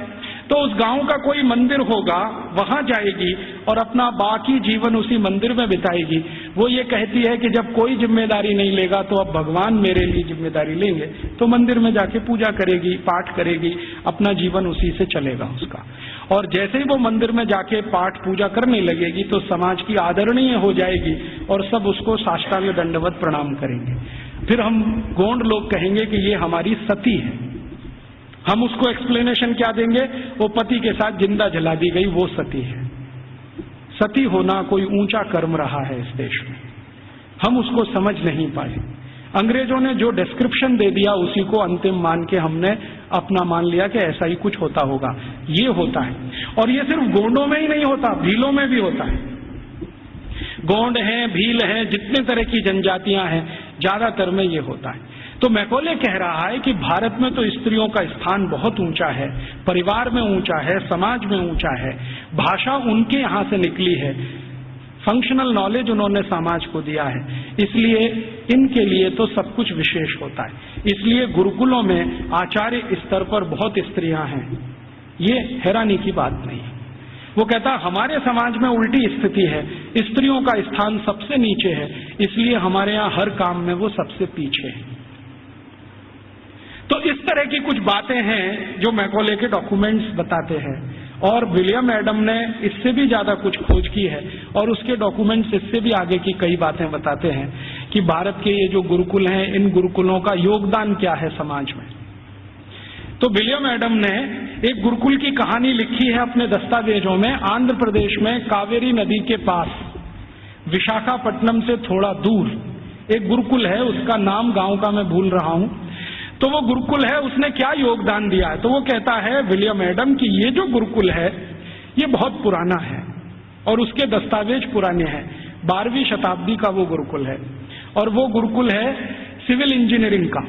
तो उस गांव का कोई मंदिर होगा, वहां जाएगी और अपना बाकी जीवन उसी मंदिर में बिताएगी। वो ये कहती है कि जब कोई जिम्मेदारी नहीं लेगा तो अब भगवान मेरे लिए जिम्मेदारी लेंगे, तो मंदिर में जाके पूजा करेगी, पाठ करेगी, अपना जीवन उसी से चलेगा उसका। और जैसे ही वो मंदिर में जाके पाठ पूजा करने लगेगी तो समाज की आदरणीय हो जाएगी और सब उसको साष्टांग दंडवत प्रणाम करेंगे। फिर हम गोंड लोग कहेंगे कि ये हमारी सती है। हम उसको एक्सप्लेनेशन क्या देंगे? वो पति के साथ जिंदा जला दी गई, वो सती है। सती होना कोई ऊंचा कर्म रहा है इस देश में, हम उसको समझ नहीं पाए। अंग्रेजों ने जो डिस्क्रिप्शन दे दिया उसी को अंतिम मान के हमने अपना मान लिया कि ऐसा ही कुछ होता होगा। ये होता है, और ये सिर्फ गोंडों में ही नहीं होता, भीलों में भी होता है। गोंड हैं, भील हैं, जितने तरह की जनजातियां हैं, ज्यादातर में ये होता है। तो मैकॉले कह रहा है कि भारत में तो स्त्रियों का स्थान बहुत ऊंचा है, परिवार में ऊंचा है, समाज में ऊंचा है, भाषा उनके यहां से निकली है, फंक्शनल नॉलेज उन्होंने समाज को दिया है, इसलिए इनके लिए तो सब कुछ विशेष होता है। इसलिए गुरुकुलों में आचार्य स्तर पर बहुत स्त्रियां हैं, ये हैरानी की बात नहीं है। वो कहता हमारे समाज में उल्टी स्थिति है, स्त्रियों का स्थान सबसे नीचे है, इसलिए हमारे यहाँ हर काम में वो सबसे पीछे है। तो इस तरह की कुछ बातें हैं जो मैकॉले के डॉक्यूमेंट्स बताते हैं, और विलियम एडम ने इससे भी ज्यादा कुछ खोज की है और उसके डॉक्यूमेंट्स इससे भी आगे की कई बातें बताते हैं कि भारत के ये जो गुरुकुल हैं, इन गुरुकुलों का योगदान क्या है समाज में। तो विलियम एडम ने एक गुरुकुल की कहानी लिखी है अपने दस्तावेजों में। आंध्र प्रदेश में कावेरी नदी के पास विशाखापट्टनम से थोड़ा दूर एक गुरुकुल है, उसका नाम गांव का मैं भूल रहा हूं। तो वो गुरुकुल है, उसने क्या योगदान दिया है, तो वो कहता है विलियम एडम कि ये जो गुरुकुल है ये बहुत पुराना है और उसके दस्तावेज पुराने हैं। 12वीं शताब्दी का वो गुरुकुल है और वो गुरुकुल है सिविल इंजीनियरिंग का,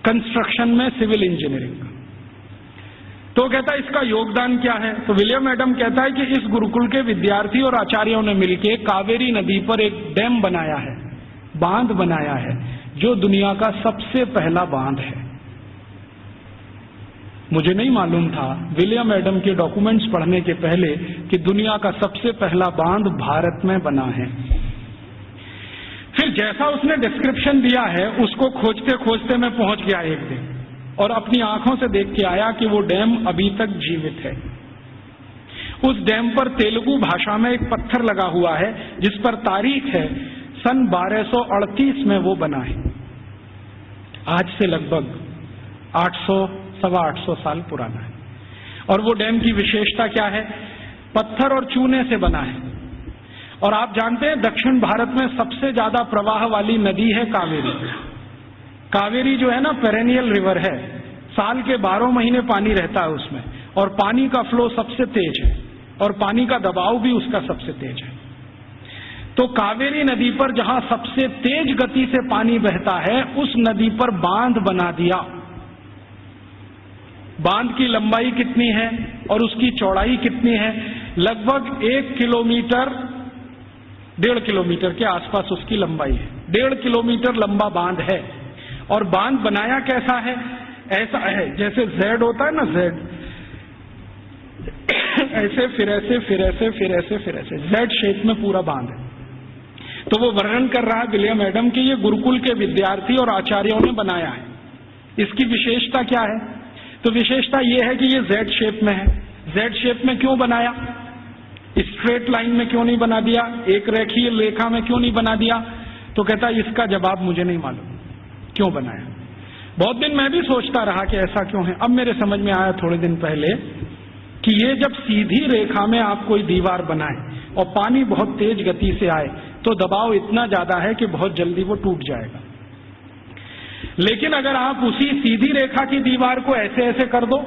कंस्ट्रक्शन में सिविल इंजीनियरिंग का। तो कहता है इसका योगदान क्या है, तो विलियम एडम कहता है कि इस गुरुकुल के विद्यार्थी और आचार्यों ने मिलकर कावेरी नदी पर एक डैम बनाया है, बांध बनाया है, जो दुनिया का सबसे पहला बांध है। मुझे नहीं मालूम था विलियम एडम के डॉक्यूमेंट्स पढ़ने के पहले कि दुनिया का सबसे पहला बांध भारत में बना है। फिर जैसा उसने डिस्क्रिप्शन दिया है उसको खोजते खोजते मैं पहुंच गया एक दिन और अपनी आंखों से देख के आया कि वो डैम अभी तक जीवित है। उस डैम पर तेलुगु भाषा में एक पत्थर लगा हुआ है जिस पर तारीख है सन 1238 में वो बना है। आज से लगभग 800-825 साल पुराना है। और वो डैम की विशेषता क्या है, पत्थर और चूने से बना है। और आप जानते हैं दक्षिण भारत में सबसे ज्यादा प्रवाह वाली नदी है कावेरी। कावेरी जो है ना पेरेनियल रिवर है, साल के 12 महीने पानी रहता है उसमें और पानी का फ्लो सबसे तेज है और पानी का दबाव भी उसका सबसे तेज है। तो कावेरी नदी पर जहां सबसे तेज गति से पानी बहता है उस नदी पर बांध बना दिया। बांध की लंबाई कितनी है और उसकी चौड़ाई कितनी है, लगभग 1 किलोमीटर 1.5 किलोमीटर के आसपास उसकी लंबाई है। 1.5 किलोमीटर लंबा बांध है। और बांध बनाया कैसा है, ऐसा है जैसे जेड होता है ना, जेड ऐसे फिर ऐसे फिर ऐसे फिर ऐसे फिर ऐसे जेड शेप में पूरा बांध है। तो वो वर्णन कर रहा है विलियम एडम कि ये गुरुकुल के विद्यार्थी और आचार्यों ने बनाया है। इसकी विशेषता क्या है, तो विशेषता ये है कि ये जेड शेप में है। जेड शेप में क्यों बनाया, स्ट्रेट लाइन में क्यों नहीं बना दिया, एक रेखीय रेखा में क्यों नहीं बना दिया, तो कहता है इसका जवाब मुझे नहीं मालूम क्यों बनाया। बहुत दिन मैं भी सोचता रहा कि ऐसा क्यों है। अब मेरे समझ में आया थोड़े दिन पहले कि ये जब सीधी रेखा में आप कोई दीवार बनाए और पानी बहुत तेज गति से आए तो दबाव इतना ज्यादा है कि बहुत जल्दी वो टूट जाएगा। लेकिन अगर आप उसी सीधी रेखा की दीवार को ऐसे ऐसे कर दो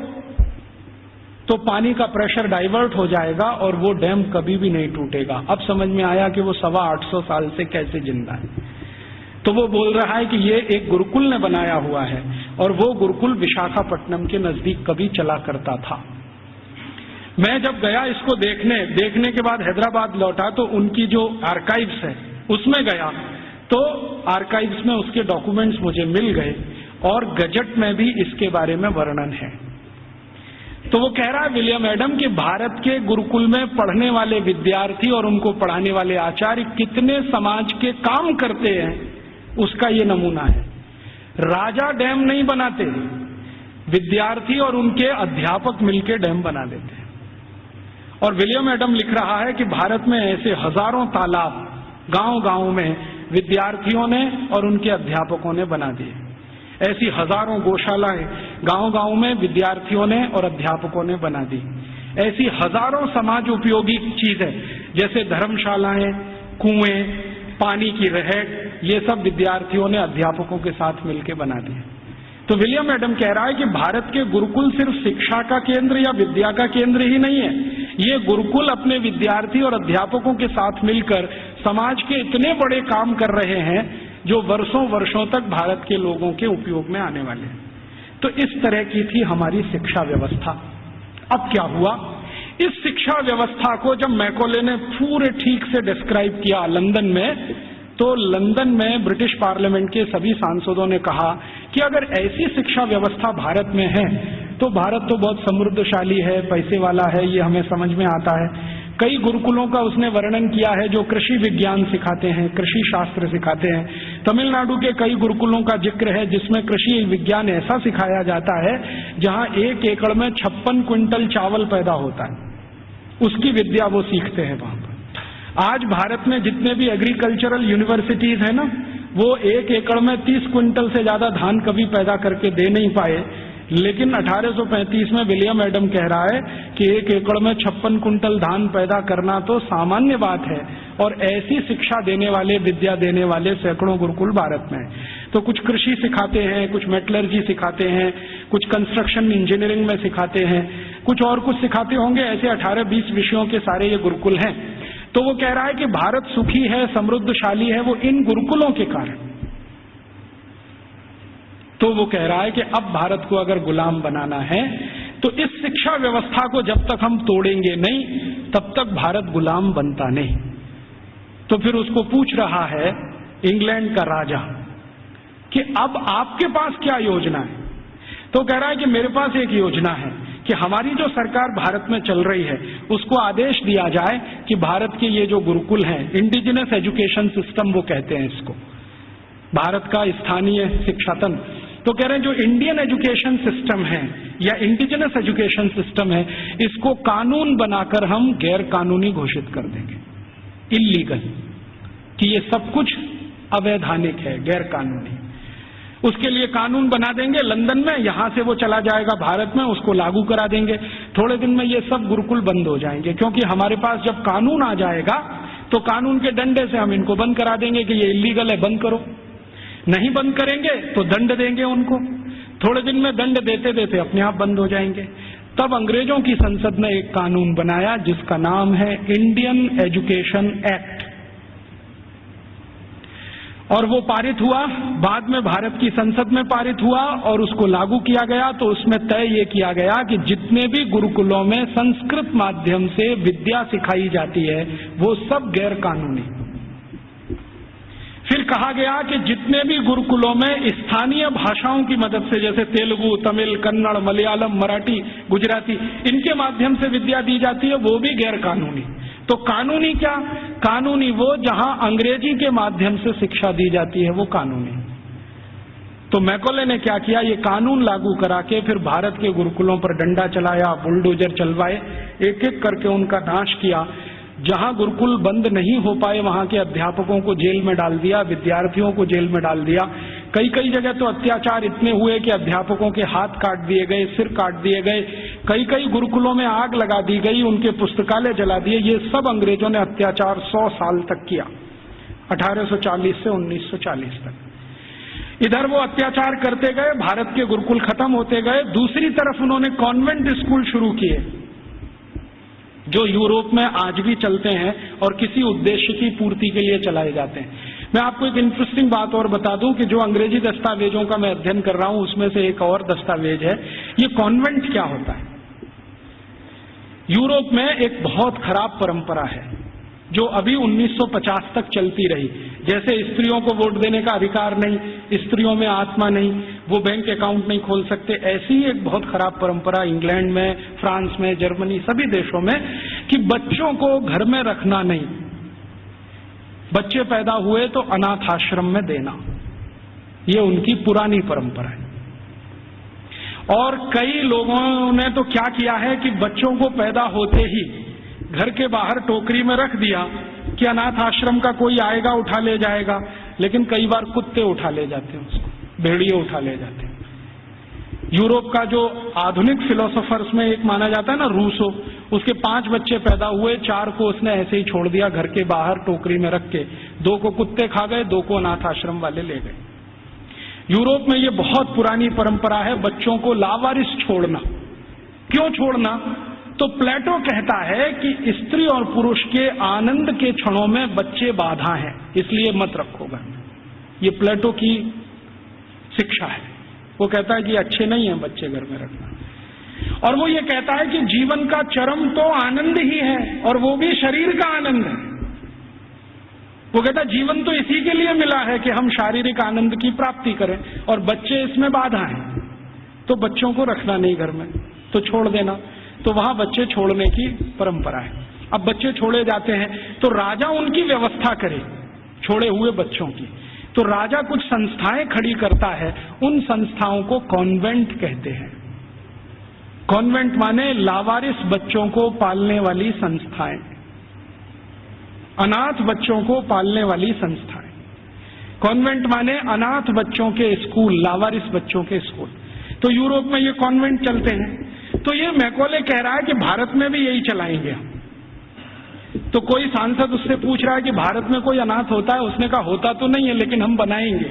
तो पानी का प्रेशर डाइवर्ट हो जाएगा और वो डैम कभी भी नहीं टूटेगा। अब समझ में आया कि वो 825 साल से कैसे जिंदा है। तो वो बोल रहा है कि ये एक गुरुकुल ने बनाया हुआ है और वो गुरुकुल विशाखापट्टनम के नजदीक कभी चला करता था। मैं जब गया इसको देखने के बाद हैदराबाद लौटा तो उनकी जो आर्काइव्स है उसमें गया तो आर्काइव्स में उसके डॉक्यूमेंट्स मुझे मिल गए और गजट में भी इसके बारे में वर्णन है। तो वो कह रहा है विलियम एडम कि भारत के गुरुकुल में पढ़ने वाले विद्यार्थी और उनको पढ़ाने वाले आचार्य कितने समाज के काम करते हैं उसका ये नमूना है। राजा डैम नहीं बनाते, विद्यार्थी और उनके अध्यापक मिलकर डैम बना देते हैं। और विलियम एडम लिख रहा है कि भारत में ऐसे हजारों तालाब गांव-गांव में विद्यार्थियों ने और उनके अध्यापकों ने बना दिए। ऐसी हजारों गौशालाएं गांव-गांव में विद्यार्थियों ने और अध्यापकों ने बना दी। ऐसी हजारों समाज उपयोगी चीजें जैसे धर्मशालाएं, कुएं, पानी की रहट, ये सब विद्यार्थियों ने अध्यापकों के साथ मिलकर बना दिए। तो विलियम एडम कह रहा है कि भारत के गुरुकुल सिर्फ शिक्षा का केंद्र या विद्या का केंद्र ही नहीं है, ये गुरुकुल अपने विद्यार्थी और अध्यापकों के साथ मिलकर समाज के इतने बड़े काम कर रहे हैं जो वर्षों वर्षों तक भारत के लोगों के उपयोग में आने वाले हैं। तो इस तरह की थी हमारी शिक्षा व्यवस्था। अब क्या हुआ, इस शिक्षा व्यवस्था को जब मैकॉले ने पूरे ठीक से डिस्क्राइब किया लंदन में, तो लंदन में ब्रिटिश पार्लियामेंट के सभी सांसदों ने कहा कि अगर ऐसी शिक्षा व्यवस्था भारत में है तो भारत तो बहुत समृद्धशाली है, पैसे वाला है, ये हमें समझ में आता है। कई गुरुकुलों का उसने वर्णन किया है जो कृषि विज्ञान सिखाते हैं, कृषि शास्त्र सिखाते हैं। तमिलनाडु के कई गुरुकुलों का जिक्र है जिसमें कृषि विज्ञान ऐसा सिखाया जाता है जहां 1 एकड़ में 56 क्विंटल चावल पैदा होता है, उसकी विद्या वो सीखते हैं वहां पर। आज भारत में जितने भी एग्रीकल्चरल यूनिवर्सिटीज है ना, वो 1 एकड़ में 30 क्विंटल से ज्यादा धान कभी पैदा करके दे नहीं पाए, लेकिन 1835 में विलियम एडम कह रहा है कि 1 एकड़ में 56 कुंटल धान पैदा करना तो सामान्य बात है, और ऐसी शिक्षा देने वाले, विद्या देने वाले सैकड़ों गुरुकुल भारत में है। तो कुछ कृषि सिखाते हैं, कुछ मेटलर्जी सिखाते हैं, कुछ कंस्ट्रक्शन इंजीनियरिंग में सिखाते हैं, कुछ और कुछ सिखाते होंगे, ऐसे 18-20 विषयों के सारे ये गुरुकुल हैं। तो वो कह रहा है कि भारत सुखी है, समृद्धशाली है, वो इन गुरुकुलों के कारण। तो वो कह रहा है कि अब भारत को अगर गुलाम बनाना है तो इस शिक्षा व्यवस्था को जब तक हम तोड़ेंगे नहीं तब तक भारत गुलाम बनता नहीं। तो फिर उसको पूछ रहा है इंग्लैंड का राजा कि अब आपके पास क्या योजना है। तो कह रहा है कि मेरे पास एक योजना है कि हमारी जो सरकार भारत में चल रही है उसको आदेश दिया जाए कि भारत के ये जो गुरुकुल हैं, इंडिजिनस एजुकेशन सिस्टम वो कहते हैं इसको, भारत का स्थानीय शिक्षा तंत्र। तो कह रहे हैं जो इंडियन एजुकेशन सिस्टम है या इंडिजिनस एजुकेशन सिस्टम है, इसको कानून बनाकर हम गैर कानूनी घोषित कर देंगे, इल्लीगल, कि ये सब कुछ अवैधानिक है, गैर कानूनी। उसके लिए कानून बना देंगे लंदन में, यहां से वो चला जाएगा भारत में, उसको लागू करा देंगे। थोड़े दिन में ये सब गुरुकुल बंद हो जाएंगे, क्योंकि हमारे पास जब कानून आ जाएगा तो कानून के डंडे से हम इनको बंद करा देंगे कि ये इल्लीगल है, बंद करो। नहीं बंद करेंगे तो दंड देंगे उनको। थोड़े दिन में दंड देते देते अपने आप बंद हो जाएंगे। तब अंग्रेजों की संसद ने एक कानून बनाया जिसका नाम है इंडियन एजुकेशन एक्ट, और वो पारित हुआ, बाद में भारत की संसद में पारित हुआ और उसको लागू किया गया। तो उसमें तय ये किया गया कि जितने भी गुरुकुलों में संस्कृत माध्यम से विद्या सिखाई जाती है वो सब गैर कानूनी। फिर कहा गया कि जितने भी गुरुकुलों में स्थानीय भाषाओं की मदद से, जैसे तेलुगु, तमिल, कन्नड़, मलयालम, मराठी, गुजराती, इनके माध्यम से विद्या दी जाती है, वो भी गैर कानूनी। तो कानूनी क्या? कानूनी वो जहां अंग्रेजी के माध्यम से शिक्षा दी जाती है, वो कानूनी। तो मैकॉले ने क्या किया, ये कानून लागू करा के फिर भारत के गुरुकुलों पर डंडा चलाया, बुलडोजर चलवाए, एक एक करके उनका नाश किया। जहां गुरुकुल बंद नहीं हो पाए वहां के अध्यापकों को जेल में डाल दिया, विद्यार्थियों को जेल में डाल दिया। कई कई जगह तो अत्याचार इतने हुए कि अध्यापकों के हाथ काट दिए गए, सिर काट दिए गए, कई कई गुरुकुलों में आग लगा दी गई, उनके पुस्तकालय जला दिए। ये सब अंग्रेजों ने अत्याचार 100 साल तक किया, 1840 से 1940 तक। इधर वो अत्याचार करते गए, भारत के गुरुकुल खत्म होते गए। दूसरी तरफ उन्होंने कॉन्वेंट स्कूल शुरू किए जो यूरोप में आज भी चलते हैं और किसी उद्देश्य की पूर्ति के लिए चलाए जाते हैं। मैं आपको एक इंटरेस्टिंग बात और बता दूं कि जो अंग्रेजी दस्तावेजों का मैं अध्ययन कर रहा हूं उसमें से एक और दस्तावेज है। ये कॉन्वेंट क्या होता है? यूरोप में एक बहुत खराब परंपरा है जो अभी 1950 तक चलती रही। जैसे स्त्रियों को वोट देने का अधिकार नहीं, स्त्रियों में आत्मा नहीं, वो बैंक अकाउंट नहीं खोल सकते, ऐसी ही एक बहुत खराब परंपरा इंग्लैंड में, फ्रांस में, जर्मनी, सभी देशों में, कि बच्चों को घर में रखना नहीं, बच्चे पैदा हुए तो अनाथ आश्रम में देना, ये उनकी पुरानी परंपरा है। और कई लोगों ने तो क्या किया है कि बच्चों को पैदा होते ही घर के बाहर टोकरी में रख दिया कि अनाथ आश्रम का कोई आएगा उठा ले जाएगा, लेकिन कई बार कुत्ते उठा ले जाते हैं उसको, भेड़िए उठा ले जाते हैं। यूरोप का जो आधुनिक फिलोसोफर्स में एक माना जाता है ना, रूसो, उसके 5 बच्चे पैदा हुए, 4 को उसने ऐसे ही छोड़ दिया घर के बाहर टोकरी में रख के, 2 को कुत्ते खा गए, 2 को अनाथ आश्रम वाले ले गए। यूरोप में ये बहुत पुरानी परंपरा है बच्चों को लावारिस छोड़ना। क्यों छोड़ना? तो प्लेटो कहता है कि स्त्री और पुरुष के आनंद के क्षणों में बच्चे बाधा हैं, इसलिए मत रखो घर में। ये प्लेटो की शिक्षा है। वो कहता है कि अच्छे नहीं है बच्चे घर में रखना। और वो ये कहता है कि जीवन का चरम तो आनंद ही है, और वो भी शरीर का आनंद है। वो कहता है जीवन तो इसी के लिए मिला है कि हम शारीरिक आनंद की प्राप्ति करें, और बच्चे इसमें बाधा हैं। तो बच्चों को रखना नहीं घर में, तो छोड़ देना। तो वहां बच्चे छोड़ने की परंपरा है। अब बच्चे छोड़े जाते हैं तो राजा उनकी व्यवस्था करे छोड़े हुए बच्चों की। तो राजा कुछ संस्थाएं खड़ी करता है, उन संस्थाओं को कॉन्वेंट कहते हैं। कॉन्वेंट माने लावारिस बच्चों को पालने वाली संस्थाएं, अनाथ बच्चों को पालने वाली संस्थाएं। कॉन्वेंट माने अनाथ बच्चों के स्कूल, लावारिस बच्चों के स्कूल। तो यूरोप में ये कॉन्वेंट चलते हैं। तो ये मैकॉले कह रहा है कि भारत में भी यही चलाएंगे हम। तो कोई सांसद उससे पूछ रहा है कि भारत में कोई अनाथ होता है? उसने कहा होता तो नहीं है, लेकिन हम बनाएंगे।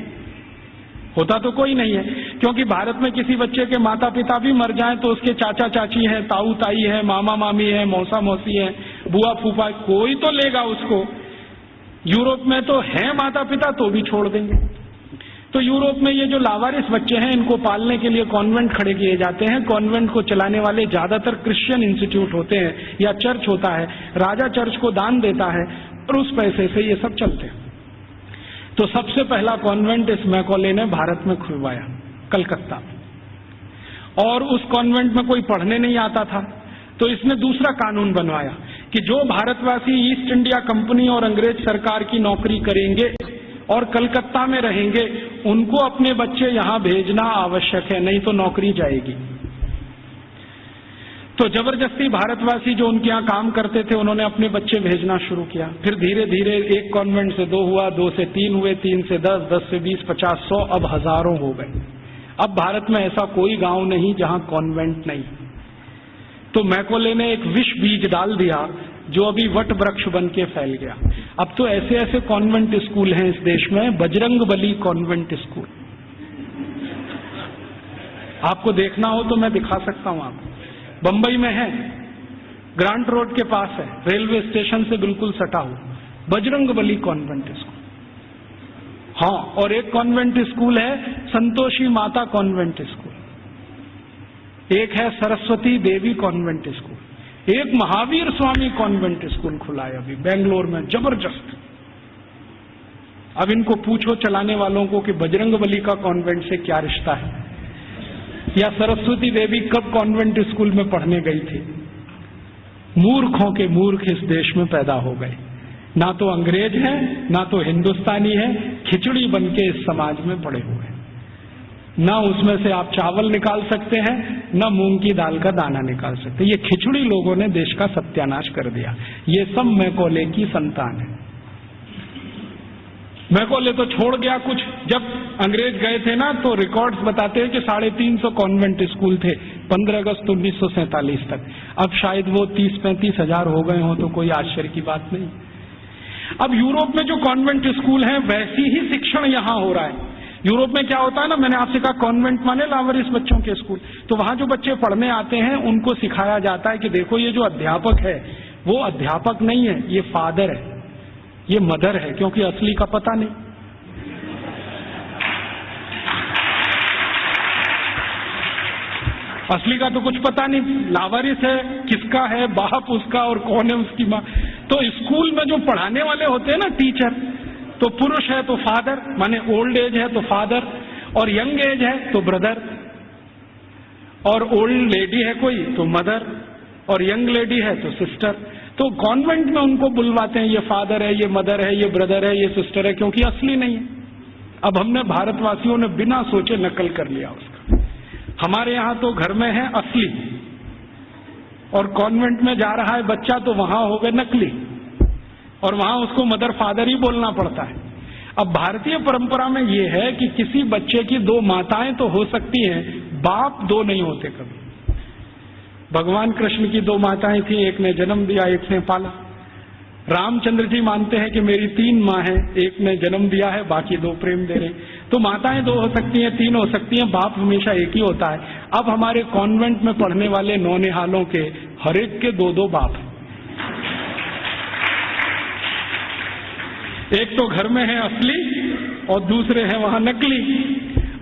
होता तो कोई नहीं है, क्योंकि भारत में किसी बच्चे के माता पिता भी मर जाएं तो उसके चाचा चाची हैं, ताऊ ताई है, मामा मामी है, मौसा मौसी है, बुआ फूफा, कोई तो लेगा उसको। यूरोप में तो है माता पिता, तो भी छोड़ देंगे। तो यूरोप में ये जो लावारिस बच्चे हैं, इनको पालने के लिए कॉन्वेंट खड़े किए जाते हैं। कॉन्वेंट को चलाने वाले ज्यादातर क्रिश्चियन इंस्टीट्यूट होते हैं या चर्च होता है। राजा चर्च को दान देता है और उस पैसे से ये सब चलते हैं। तो सबसे पहला कॉन्वेंट इस मैकॉले ने भारत में खुलवाया, कलकत्ता में। और उस कॉन्वेंट में कोई पढ़ने नहीं आता था, तो इसने दूसरा कानून बनवाया कि जो भारतवासी ईस्ट इंडिया कंपनी और अंग्रेज सरकार की नौकरी करेंगे और कलकत्ता में रहेंगे, उनको अपने बच्चे यहां भेजना आवश्यक है, नहीं तो नौकरी जाएगी। तो जबरदस्ती भारतवासी जो उनके यहां काम करते थे, उन्होंने अपने बच्चे भेजना शुरू किया। फिर धीरे धीरे एक कॉन्वेंट से 2 हुआ, 2 से 3 हुए, 3 से 10, 10 से 20, 50, 100, अब हजारों हो गए। अब भारत में ऐसा कोई गांव नहीं जहां कॉन्वेंट नहीं। तो मैकॉले ने एक विष बीज डाल दिया जो अभी वट वृक्ष बन के फैल गया। अब तो ऐसे ऐसे कॉन्वेंट स्कूल हैं इस देश में, बजरंगबली कॉन्वेंट स्कूल। आपको देखना हो तो मैं दिखा सकता हूं आपको। बंबई में है, ग्रांट रोड के पास है, रेलवे स्टेशन से बिल्कुल सटा हुआ, बजरंगबली कॉन्वेंट स्कूल। हाँ, और एक कॉन्वेंट स्कूल है संतोषी माता कॉन्वेंट स्कूल, एक है सरस्वती देवी कॉन्वेंट स्कूल, एक महावीर स्वामी कॉन्वेंट स्कूल खुला है अभी बेंगलोर में, जबरदस्त। अब इनको पूछो चलाने वालों को कि बजरंगबली का कॉन्वेंट से क्या रिश्ता है, या सरस्वती देवी कब कॉन्वेंट स्कूल में पढ़ने गई थी। मूर्खों के मूर्ख इस देश में पैदा हो गए, ना तो अंग्रेज हैं ना तो हिंदुस्तानी है, खिचड़ी बन के इस समाज में पड़े हुए हैं। ना उसमें से आप चावल निकाल सकते हैं, ना मूंग की दाल का दाना निकाल सकते। ये खिचड़ी लोगों ने देश का सत्यानाश कर दिया। ये सब मैकॉले की संतान है। मैकॉले तो छोड़ गया कुछ। जब अंग्रेज गए थे ना, तो रिकॉर्ड्स बताते हैं कि 350 कॉन्वेंट स्कूल थे 15 अगस्त 1947 तक। अब शायद वो 30-35 हजार हो गए हों, तो कोई आश्चर्य की बात नहीं। अब यूरोप में जो कॉन्वेंट स्कूल हैं, वैसी ही शिक्षण यहां हो रहा है। यूरोप में क्या होता है ना, मैंने आपसे कहा कॉन्वेंट माने लावारिस बच्चों के स्कूल। तो वहां जो बच्चे पढ़ने आते हैं, उनको सिखाया जाता है कि देखो ये जो अध्यापक है वो अध्यापक नहीं है, ये फादर है, ये मदर है, क्योंकि असली का पता नहीं। असली का तो कुछ पता नहीं, लावारिस है, किसका है बाप उसका और कौन है उसकी माँ। तो स्कूल में जो पढ़ाने वाले होते हैं ना टीचर, तो पुरुष है तो फादर, माने ओल्ड एज है तो फादर, और यंग एज है तो ब्रदर, और ओल्ड लेडी है कोई तो मदर, और यंग लेडी है तो सिस्टर। तो कॉन्वेंट में उनको बुलवाते हैं, ये फादर है, ये मदर है, ये ब्रदर है, ये सिस्टर है, क्योंकि असली नहीं है। अब हमने भारतवासियों ने बिना सोचे नकल कर लिया उसका। हमारे यहां तो घर में है असली, और कॉन्वेंट में जा रहा है बच्चा तो वहां हो गए नकली, और वहां उसको मदर फादर ही बोलना पड़ता है। अब भारतीय परंपरा में यह है कि किसी बच्चे की 2 माताएं तो हो सकती हैं, बाप 2 नहीं होते कभी। भगवान कृष्ण की 2 माताएं थी, एक ने जन्म दिया, एक ने पाला। रामचंद्र जी मानते हैं कि मेरी 3 माँ हैं, एक ने जन्म दिया है, बाकी 2 प्रेम दे रहे। तो माताएं 2 हो सकती हैं, 3 हो सकती हैं, बाप हमेशा एक ही होता है। अब हमारे कॉन्वेंट में पढ़ने वाले नौनिहालों के हर एक के दो दो बाप हैं। एक तो घर में है असली और दूसरे हैं वहां नकली।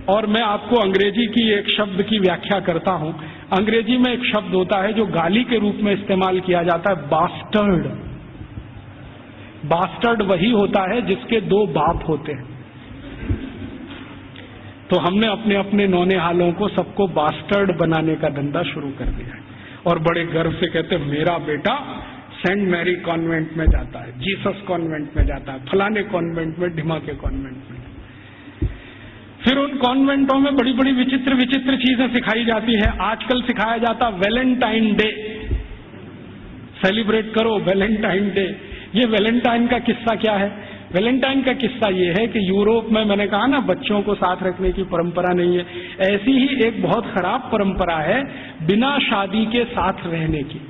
और मैं आपको अंग्रेजी की एक शब्द की व्याख्या करता हूं। अंग्रेजी में एक शब्द होता है जो गाली के रूप में इस्तेमाल किया जाता है, बास्टर्ड। बास्टर्ड वही होता है जिसके दो बाप होते हैं। तो हमने अपने अपने नौनिहालों को सबको बास्टर्ड बनाने का धंधा शुरू कर दिया है और बड़े गर्व से कहते हैं मेरा बेटा सेंट मैरी कॉन्वेंट में जाता है, जीसस कॉन्वेंट में जाता है, फलाने कॉन्वेंट में, ढिमाके कॉन्वेंट में। फिर उन कॉन्वेंटों में बड़ी बड़ी विचित्र विचित्र चीजें सिखाई जाती हैं। आजकल सिखाया जाता वैलेंटाइन डे, सेलिब्रेट करो वैलेंटाइन डे। ये वैलेंटाइन का किस्सा क्या है? वैलेंटाइन का किस्सा ये है कि यूरोप में, मैंने कहा ना बच्चों को साथ रखने की परंपरा नहीं है, ऐसी ही एक बहुत खराब परंपरा है बिना शादी के साथ रहने की।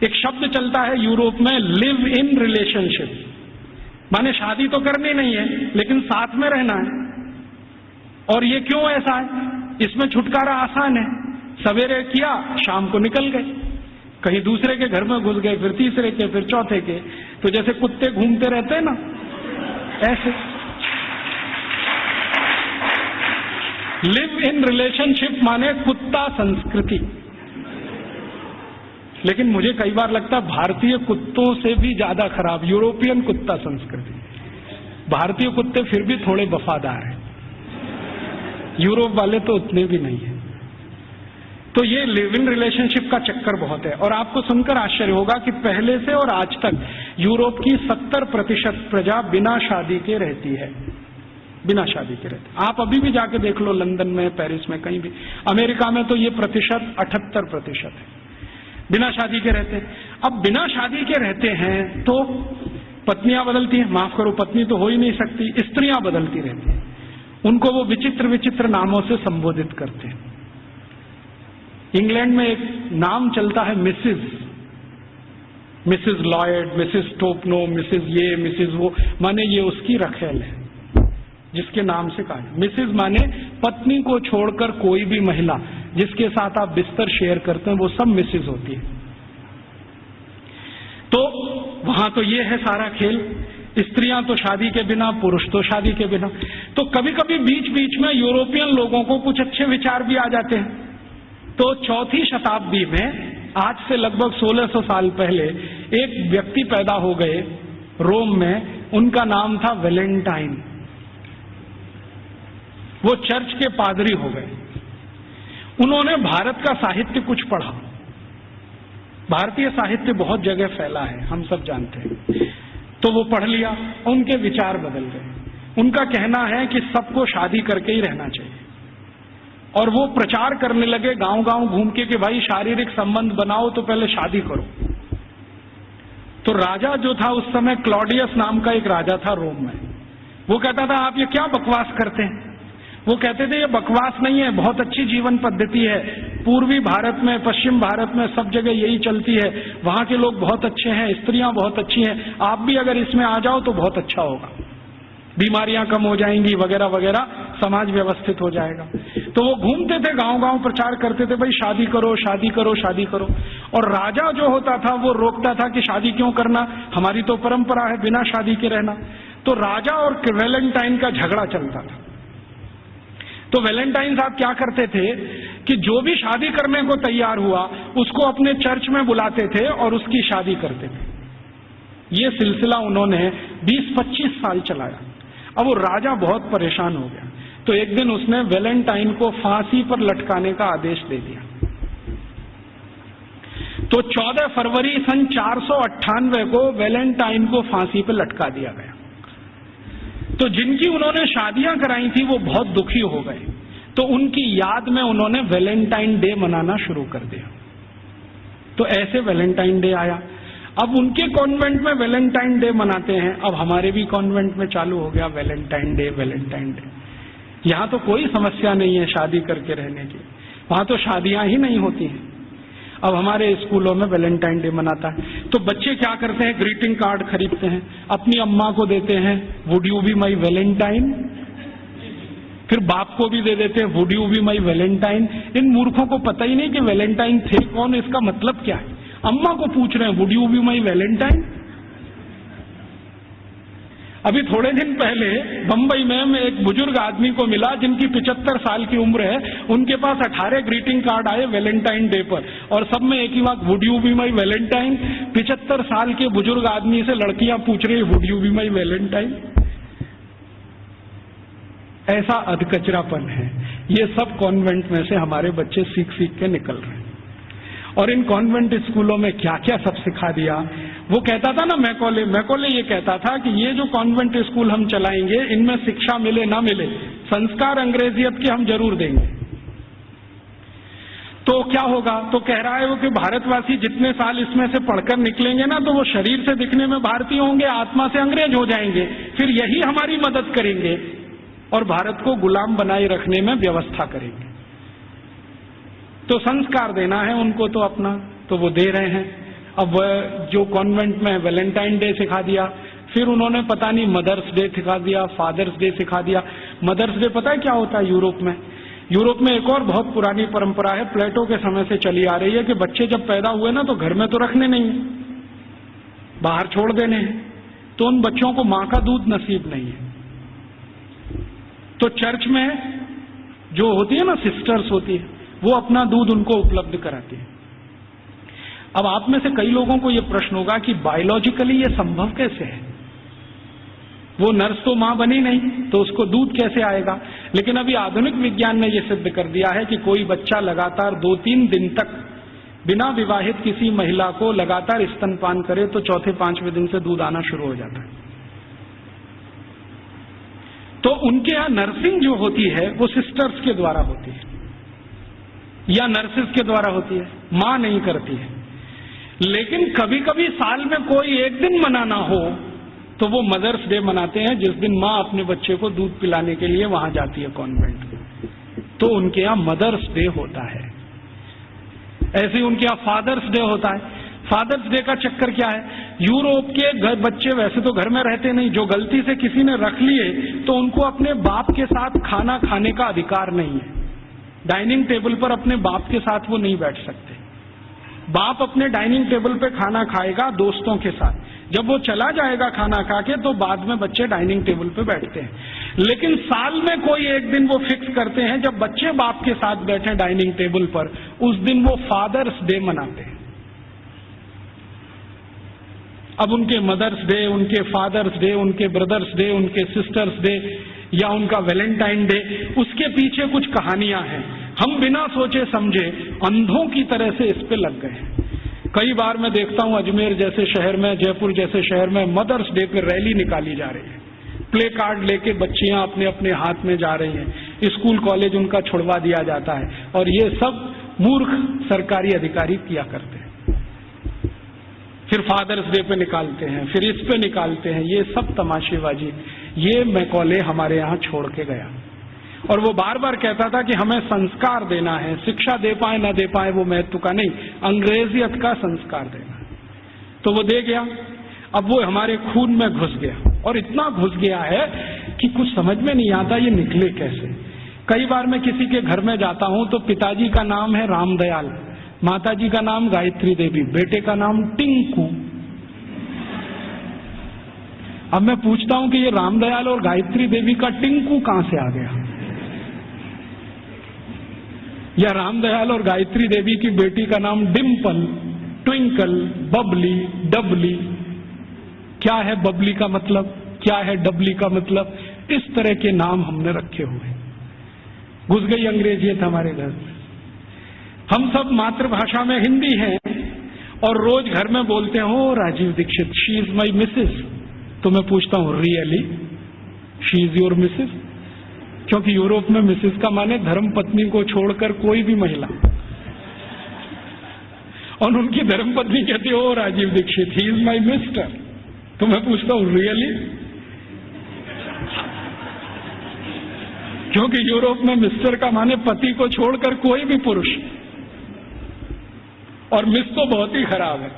एक शब्द चलता है यूरोप में, लिव इन रिलेशनशिप, माने शादी तो करनी नहीं है लेकिन साथ में रहना है। और ये क्यों ऐसा है? इसमें छुटकारा आसान है, सवेरे किया शाम को निकल गए, कहीं दूसरे के घर में घुस गए, फिर तीसरे के, फिर चौथे के, तो जैसे कुत्ते घूमते रहते हैं ना, ऐसे। लिव इन रिलेशनशिप माने कुत्ता संस्कृति। लेकिन मुझे कई बार लगता है भारतीय कुत्तों से भी ज्यादा खराब यूरोपियन कुत्ता संस्कृति। भारतीय कुत्ते फिर भी थोड़े वफादार हैं, यूरोप वाले तो उतने भी नहीं है। तो ये लिव इन रिलेशनशिप का चक्कर बहुत है। और आपको सुनकर आश्चर्य होगा कि पहले से और आज तक यूरोप की 70% प्रजा बिना शादी के रहती है, बिना शादी के रहती। आप अभी भी जाके देख लो, लंदन में, पेरिस में, कहीं भी। अमेरिका में तो ये प्रतिशत 78% है, बिना शादी के रहते हैं। अब बिना शादी के रहते हैं तो पत्नियां बदलती हैं, माफ करो पत्नी तो हो ही नहीं सकती, स्त्रियां बदलती रहती हैं। उनको वो विचित्र विचित्र नामों से संबोधित करते हैं। इंग्लैंड में एक नाम चलता है Mrs, Mrs Lloyd, Mrs Topno, Mrs ये, मिसिज वो, माने ये उसकी रखेल है जिसके नाम से कहा। मिसिज माने पत्नी को छोड़कर कोई भी महिला जिसके साथ आप बिस्तर शेयर करते हैं वो सब मिसिज होती है। तो वहां तो ये है सारा खेल, स्त्रियां तो शादी के बिना, पुरुष तो शादी के बिना। तो कभी कभी बीच बीच में यूरोपियन लोगों को कुछ अच्छे विचार भी आ जाते हैं। तो 4वीं शताब्दी में, आज से लगभग 1600 साल पहले, एक व्यक्ति पैदा हो गए रोम में, उनका नाम था वैलेंटाइन। वो चर्च के पादरी हो गए। उन्होंने भारत का साहित्य कुछ पढ़ा। भारतीय साहित्य बहुत जगह फैला है, हम सब जानते हैं। तो वो पढ़ लिया, उनके विचार बदल गए। उनका कहना है कि सबको शादी करके ही रहना चाहिए। और वो प्रचार करने लगे गांव गांव घूम के कि भाई शारीरिक संबंध बनाओ तो पहले शादी करो। तो राजा जो था उस समय, क्लॉडियस नाम का एक राजा था रोम में, वो कहता था आप ये क्या बकवास करते हैं? वो कहते थे ये बकवास नहीं है, बहुत अच्छी जीवन पद्धति है। पूर्वी भारत में, पश्चिम भारत में, सब जगह यही चलती है। वहां के लोग बहुत अच्छे हैं, स्त्रियां बहुत अच्छी हैं, आप भी अगर इसमें आ जाओ तो बहुत अच्छा होगा, बीमारियां कम हो जाएंगी वगैरह वगैरह, समाज व्यवस्थित हो जाएगा। तो वो घूमते थे गांव गांव, प्रचार करते थे भाई शादी करो, शादी करो, शादी करो। और राजा जो होता था वो रोकता था कि शादी क्यों करना, हमारी तो परंपरा है बिना शादी के रहना। तो राजा और वैलेंटाइन का झगड़ा चलता था। तो वैलेंटाइन साहब क्या करते थे कि जो भी शादी करने को तैयार हुआ उसको अपने चर्च में बुलाते थे और उसकी शादी करते थे। ये सिलसिला उन्होंने 20-25 साल चलाया। अब वो राजा बहुत परेशान हो गया, तो एक दिन उसने वैलेंटाइन को फांसी पर लटकाने का आदेश दे दिया। तो 14 फरवरी सन 498 को वैलेंटाइन को फांसी पर लटका दिया गया। तो जिनकी उन्होंने शादियां कराई थी वो बहुत दुखी हो गए, तो उनकी याद में उन्होंने वैलेंटाइन डे मनाना शुरू कर दिया। तो ऐसे वैलेंटाइन डे आया। अब उनके कॉन्वेंट में वैलेंटाइन डे मनाते हैं, अब हमारे भी कॉन्वेंट में चालू हो गया वैलेंटाइन डे, वैलेंटाइन डे। यहां तो कोई समस्या नहीं है शादी करके रहने की, वहां तो शादियां ही नहीं होती हैं। अब हमारे स्कूलों में वैलेंटाइन डे मनाता है, तो बच्चे क्या करते हैं, ग्रीटिंग कार्ड खरीदते हैं, अपनी अम्मा को देते हैं, would you be my valentine. फिर बाप को भी दे देते हैं, would you be my valentine. इन मूर्खों को पता ही नहीं कि वैलेंटाइन थे कौन, इसका मतलब क्या है। अम्मा को पूछ रहे हैं would you be my Valentine. अभी थोड़े दिन पहले बंबई में एक बुजुर्ग आदमी को मिला जिनकी 75 साल की उम्र है, उनके पास 18 ग्रीटिंग कार्ड आए वैलेंटाइन डे पर, और सब में एक ही बात, would you be my Valentine. 75 साल के बुजुर्ग आदमी से लड़कियां पूछ रही would you be my Valentine. ऐसा अधकचरापन है। ये सब कॉन्वेंट में से हमारे बच्चे सीख सीख के निकल रहे हैं। और इन कॉन्वेंट स्कूलों में क्या क्या सब सिखा दिया। वो कहता था ना, मैकॉले ये कहता था कि ये जो कॉन्वेंट स्कूल हम चलाएंगे, इनमें शिक्षा मिले ना मिले, संस्कार अंग्रेजियत के हम जरूर देंगे। तो क्या होगा? तो कह रहा है वो कि भारतवासी जितने साल इसमें से पढ़कर निकलेंगे ना, तो वो शरीर से दिखने में भारतीय होंगे, आत्मा से अंग्रेज हो जाएंगे। फिर यही हमारी मदद करेंगे और भारत को गुलाम बनाए रखने में व्यवस्था करेंगे। तो संस्कार देना है उनको तो अपना, तो वो दे रहे हैं। अब जो कॉन्वेंट में वैलेंटाइन डे सिखा दिया, फिर उन्होंने पता नहीं मदर्स डे सिखा दिया, फादर्स डे सिखा दिया। मदर्स डे पता है क्या होता है यूरोप में? यूरोप में एक और बहुत पुरानी परंपरा है, प्लेटो के समय से चली आ रही है, कि बच्चे जब पैदा हुए ना तो घर में तो रखने नहीं, बाहर छोड़ देने हैं। तो उन बच्चों को मां का दूध नसीब नहीं है, तो चर्च में जो होती है ना, सिस्टर्स होती है, वो अपना दूध उनको उपलब्ध कराती है। अब आप में से कई लोगों को यह प्रश्न होगा कि बायोलॉजिकली ये संभव कैसे है? वो नर्स तो मां बनी नहीं, तो उसको दूध कैसे आएगा? लेकिन अभी आधुनिक विज्ञान ने यह सिद्ध कर दिया है कि कोई बच्चा लगातार 2-3 दिन तक बिना विवाहित किसी महिला को लगातार स्तनपान करे तो चौथे 5वें दिन से दूध आना शुरू हो जाता है। तो उनके यहां नर्सिंग जो होती है वो सिस्टर्स के द्वारा होती है या नर्सिस के द्वारा होती है, मां नहीं करती है। लेकिन कभी कभी साल में कोई एक दिन मनाना हो तो वो मदर्स डे मनाते हैं, जिस दिन मां अपने बच्चे को दूध पिलाने के लिए वहां जाती है कॉन्वेंट में, तो उनके यहां मदर्स डे होता है। ऐसे ही उनके यहां फादर्स डे होता है। फादर्स डे का चक्कर क्या है? यूरोप के बच्चे वैसे तो घर में रहते नहीं, जो गलती से किसी ने रख लिए तो उनको अपने बाप के साथ खाना खाने का अधिकार नहीं है। डाइनिंग टेबल पर अपने बाप के साथ वो नहीं बैठ सकते। बाप अपने डाइनिंग टेबल पे खाना खाएगा दोस्तों के साथ, जब वो चला जाएगा खाना खा के तो बाद में बच्चे डाइनिंग टेबल पे बैठते हैं। लेकिन साल में कोई एक दिन वो फिक्स करते हैं जब बच्चे बाप के साथ बैठे डाइनिंग टेबल पर, उस दिन वो फादर्स डे मनाते हैं। अब उनके मदर्स डे, उनके फादर्स डे, उनके ब्रदर्स डे, उनके सिस्टर्स डे या उनका वैलेंटाइन डे, उसके पीछे कुछ कहानियां हैं। हम बिना सोचे समझे अंधों की तरह से इस पे लग गए। कई बार मैं देखता हूं अजमेर जैसे शहर में, जयपुर जैसे शहर में मदर्स डे पे रैली निकाली जा रही है, प्ले कार्ड लेके बच्चियां अपने अपने हाथ में जा रही हैं, स्कूल कॉलेज उनका छुड़वा दिया जाता है, और ये सब मूर्ख सरकारी अधिकारी किया करते हैं। फिर फादर्स डे पे निकालते हैं, फिर इस पे निकालते हैं, ये सब तमाशेबाजी। ये मैकॉले हमारे यहां छोड़ के गया, और वो बार बार कहता था कि हमें संस्कार देना है, शिक्षा दे पाए ना दे पाए वो महत्व का नहीं, अंग्रेजियत का संस्कार देना है। तो वो दे गया। अब वो हमारे खून में घुस गया, और इतना घुस गया है कि कुछ समझ में नहीं आता ये निकले कैसे। कई बार मैं किसी के घर में जाता हूं तो पिताजी का नाम है रामदयाल, माताजी का नाम गायत्री देवी, बेटे का नाम टिंकू। अब मैं पूछता हूं कि ये रामदयाल और गायत्री देवी का टिंकू कहां से आ गया? या रामदयाल और गायत्री देवी की बेटी का नाम डिम्पल, ट्विंकल, बबली, डबली। क्या है बबली का मतलब, क्या है डबली का मतलब? इस तरह के नाम हमने रखे हुए। घुस गई अंग्रेजियत हमारे घर में। हम सब मातृभाषा में हिंदी हैं और रोज घर में बोलते हो Rajiv Dixit, she is my Mrs. तो मैं पूछता हूं really she is your Mrs? क्योंकि यूरोप में मिसेज का माने धर्म पत्नी को छोड़कर कोई भी महिला, और उनकी धर्म पत्नी कहती हो Rajiv Dixit, he is my mister. तो मैं पूछता हूं रियली? क्योंकि यूरोप में मिस्टर का माने पति को छोड़कर कोई भी पुरुष, और मिस तो बहुत ही खराब है।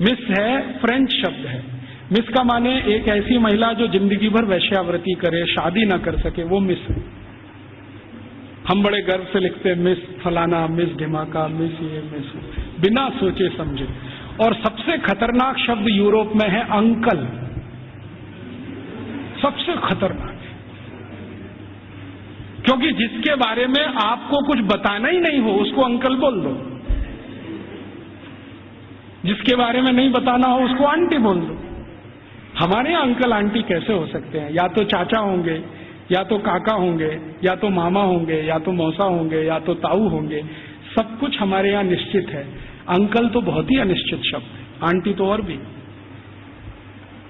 मिस है फ्रेंच शब्द है, मिस का माने एक ऐसी महिला जो जिंदगी भर वैश्यावृत्ति करे, शादी ना कर सके, वो मिस है। हम बड़े गर्व से लिखते हैं मिस फलाना, मिस ढिमाका, मिस ये, मिस, बिना सोचे समझे। और सबसे खतरनाक शब्द यूरोप में है अंकल, सबसे खतरनाक, क्योंकि जिसके बारे में आपको कुछ बताना ही नहीं हो उसको अंकल बोल दो, जिसके बारे में नहीं बताना हो उसको आंटी बोल दो। हमारे यहाँ अंकल आंटी कैसे हो सकते हैं? या तो चाचा होंगे, या तो काका होंगे, या तो मामा होंगे, या तो मौसा होंगे, या तो ताऊ होंगे। सब कुछ हमारे यहाँ निश्चित है। अंकल तो बहुत ही अनिश्चित शब्द है, आंटी तो और भी।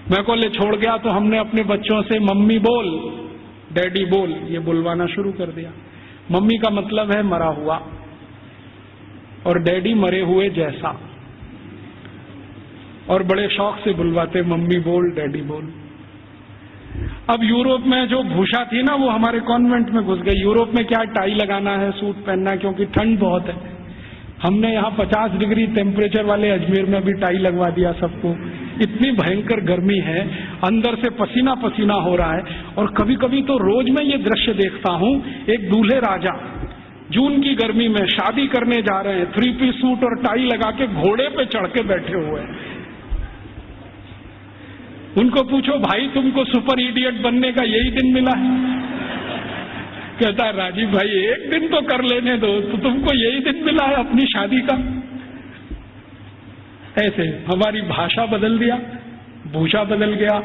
मैं कॉलेज छोड़ गया तो हमने अपने बच्चों से मम्मी बोल, डैडी बोल, ये बुलवाना शुरू कर दिया। मम्मी का मतलब है मरा हुआ और डैडी मरे हुए जैसा, और बड़े शौक से बुलवाते मम्मी बोल, डैडी बोल। अब यूरोप में जो भूषा थी ना, वो हमारे कॉन्वेंट में घुस गई। यूरोप में क्या टाई लगाना है, सूट पहनना है, क्योंकि ठंड बहुत है। हमने यहाँ 50 डिग्री टेम्परेचर वाले अजमेर में भी टाई लगवा दिया सबको। इतनी भयंकर गर्मी है, अंदर से पसीना पसीना हो रहा है। और कभी कभी तो रोज मैं ये दृश्य देखता हूँ, एक दूल्हे राजा जून की गर्मी में शादी करने जा रहे हैं, 3 पीस सूट और टाई लगा के घोड़े पे चढ़ के बैठे हुए हैं। उनको पूछो भाई तुमको सुपर इडियट बनने का यही दिन मिला है? कहता है राजीव भाई एक दिन तो कर लेने दो, तो तुमको यही दिन मिला है अपनी शादी का? ऐसे हमारी भाषा बदल दिया, भूषा बदल गया,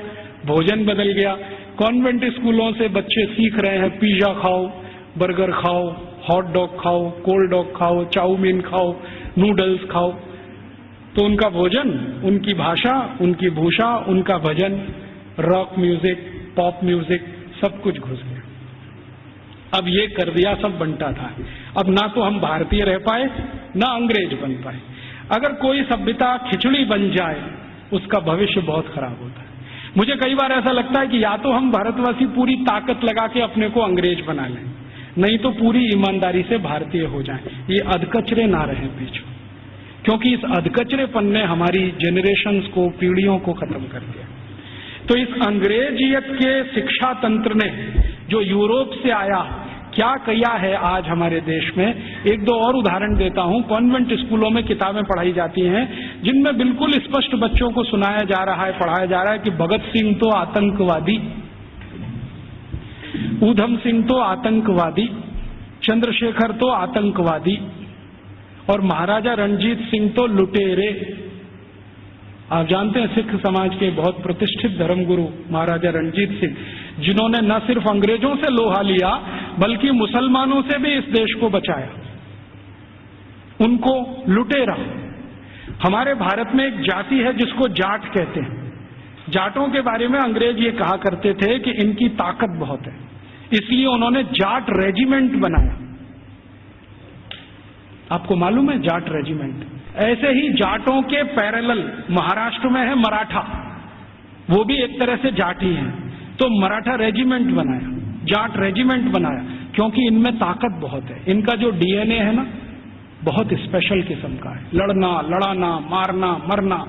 भोजन बदल गया। कॉन्वेंट स्कूलों से बच्चे सीख रहे हैं पिज्जा खाओ, बर्गर खाओ, हॉट डॉग खाओ, कोल्ड डॉग खाओ, चाउमीन खाओ, नूडल्स खाओ। तो उनका भोजन, उनकी भाषा, उनकी भूषा, उनका भजन, रॉक म्यूजिक, पॉप म्यूजिक, सब कुछ घुस गया। अब ये कर दिया सब बंटा था। अब ना तो हम भारतीय रह पाए, ना अंग्रेज बन पाए। अगर कोई सभ्यता खिचड़ी बन जाए, उसका भविष्य बहुत खराब होता है। मुझे कई बार ऐसा लगता है कि या तो हम भारतवासी पूरी ताकत लगा के अपने को अंग्रेज बना लें, नहीं तो पूरी ईमानदारी से भारतीय हो जाएं। ये अधकचरे ना रहे पीछे, क्योंकि इस अधकचरेपन ने हमारी जेनरेशंस को, पीढ़ियों को खत्म कर दिया। तो इस अंग्रेजियत के शिक्षा तंत्र ने जो यूरोप से आया, क्या किया है आज हमारे देश में। एक दो और उदाहरण देता हूं। कॉन्वेंट स्कूलों में किताबें पढ़ाई जाती हैं जिनमें बिल्कुल स्पष्ट बच्चों को सुनाया जा रहा है, पढ़ाया जा रहा है कि भगत सिंह तो आतंकवादी, ऊधम सिंह तो आतंकवादी, चंद्रशेखर तो आतंकवादी, और महाराजा रणजीत सिंह तो लुटेरे। आप जानते हैं सिख समाज के बहुत प्रतिष्ठित धर्मगुरु महाराजा रणजीत सिंह, जिन्होंने न सिर्फ अंग्रेजों से लोहा लिया बल्कि मुसलमानों से भी इस देश को बचाया, उनको लुटेरा। हमारे भारत में एक जाति है जिसको जाट कहते हैं। जाटों के बारे में अंग्रेज ये कहा करते थे कि इनकी ताकत बहुत है, इसलिए उन्होंने जाट रेजिमेंट बनाया। आपको मालूम है जाट रेजिमेंट? ऐसे ही जाटों के पैरेलल महाराष्ट्र में है मराठा, वो भी एक तरह से जाट ही है। तो मराठा रेजिमेंट बनाया, जाट रेजिमेंट बनाया, क्योंकि इनमें ताकत बहुत है। इनका जो डीएनए है ना, बहुत स्पेशल किस्म का है। लड़ना, लड़ाना, मारना, मरना,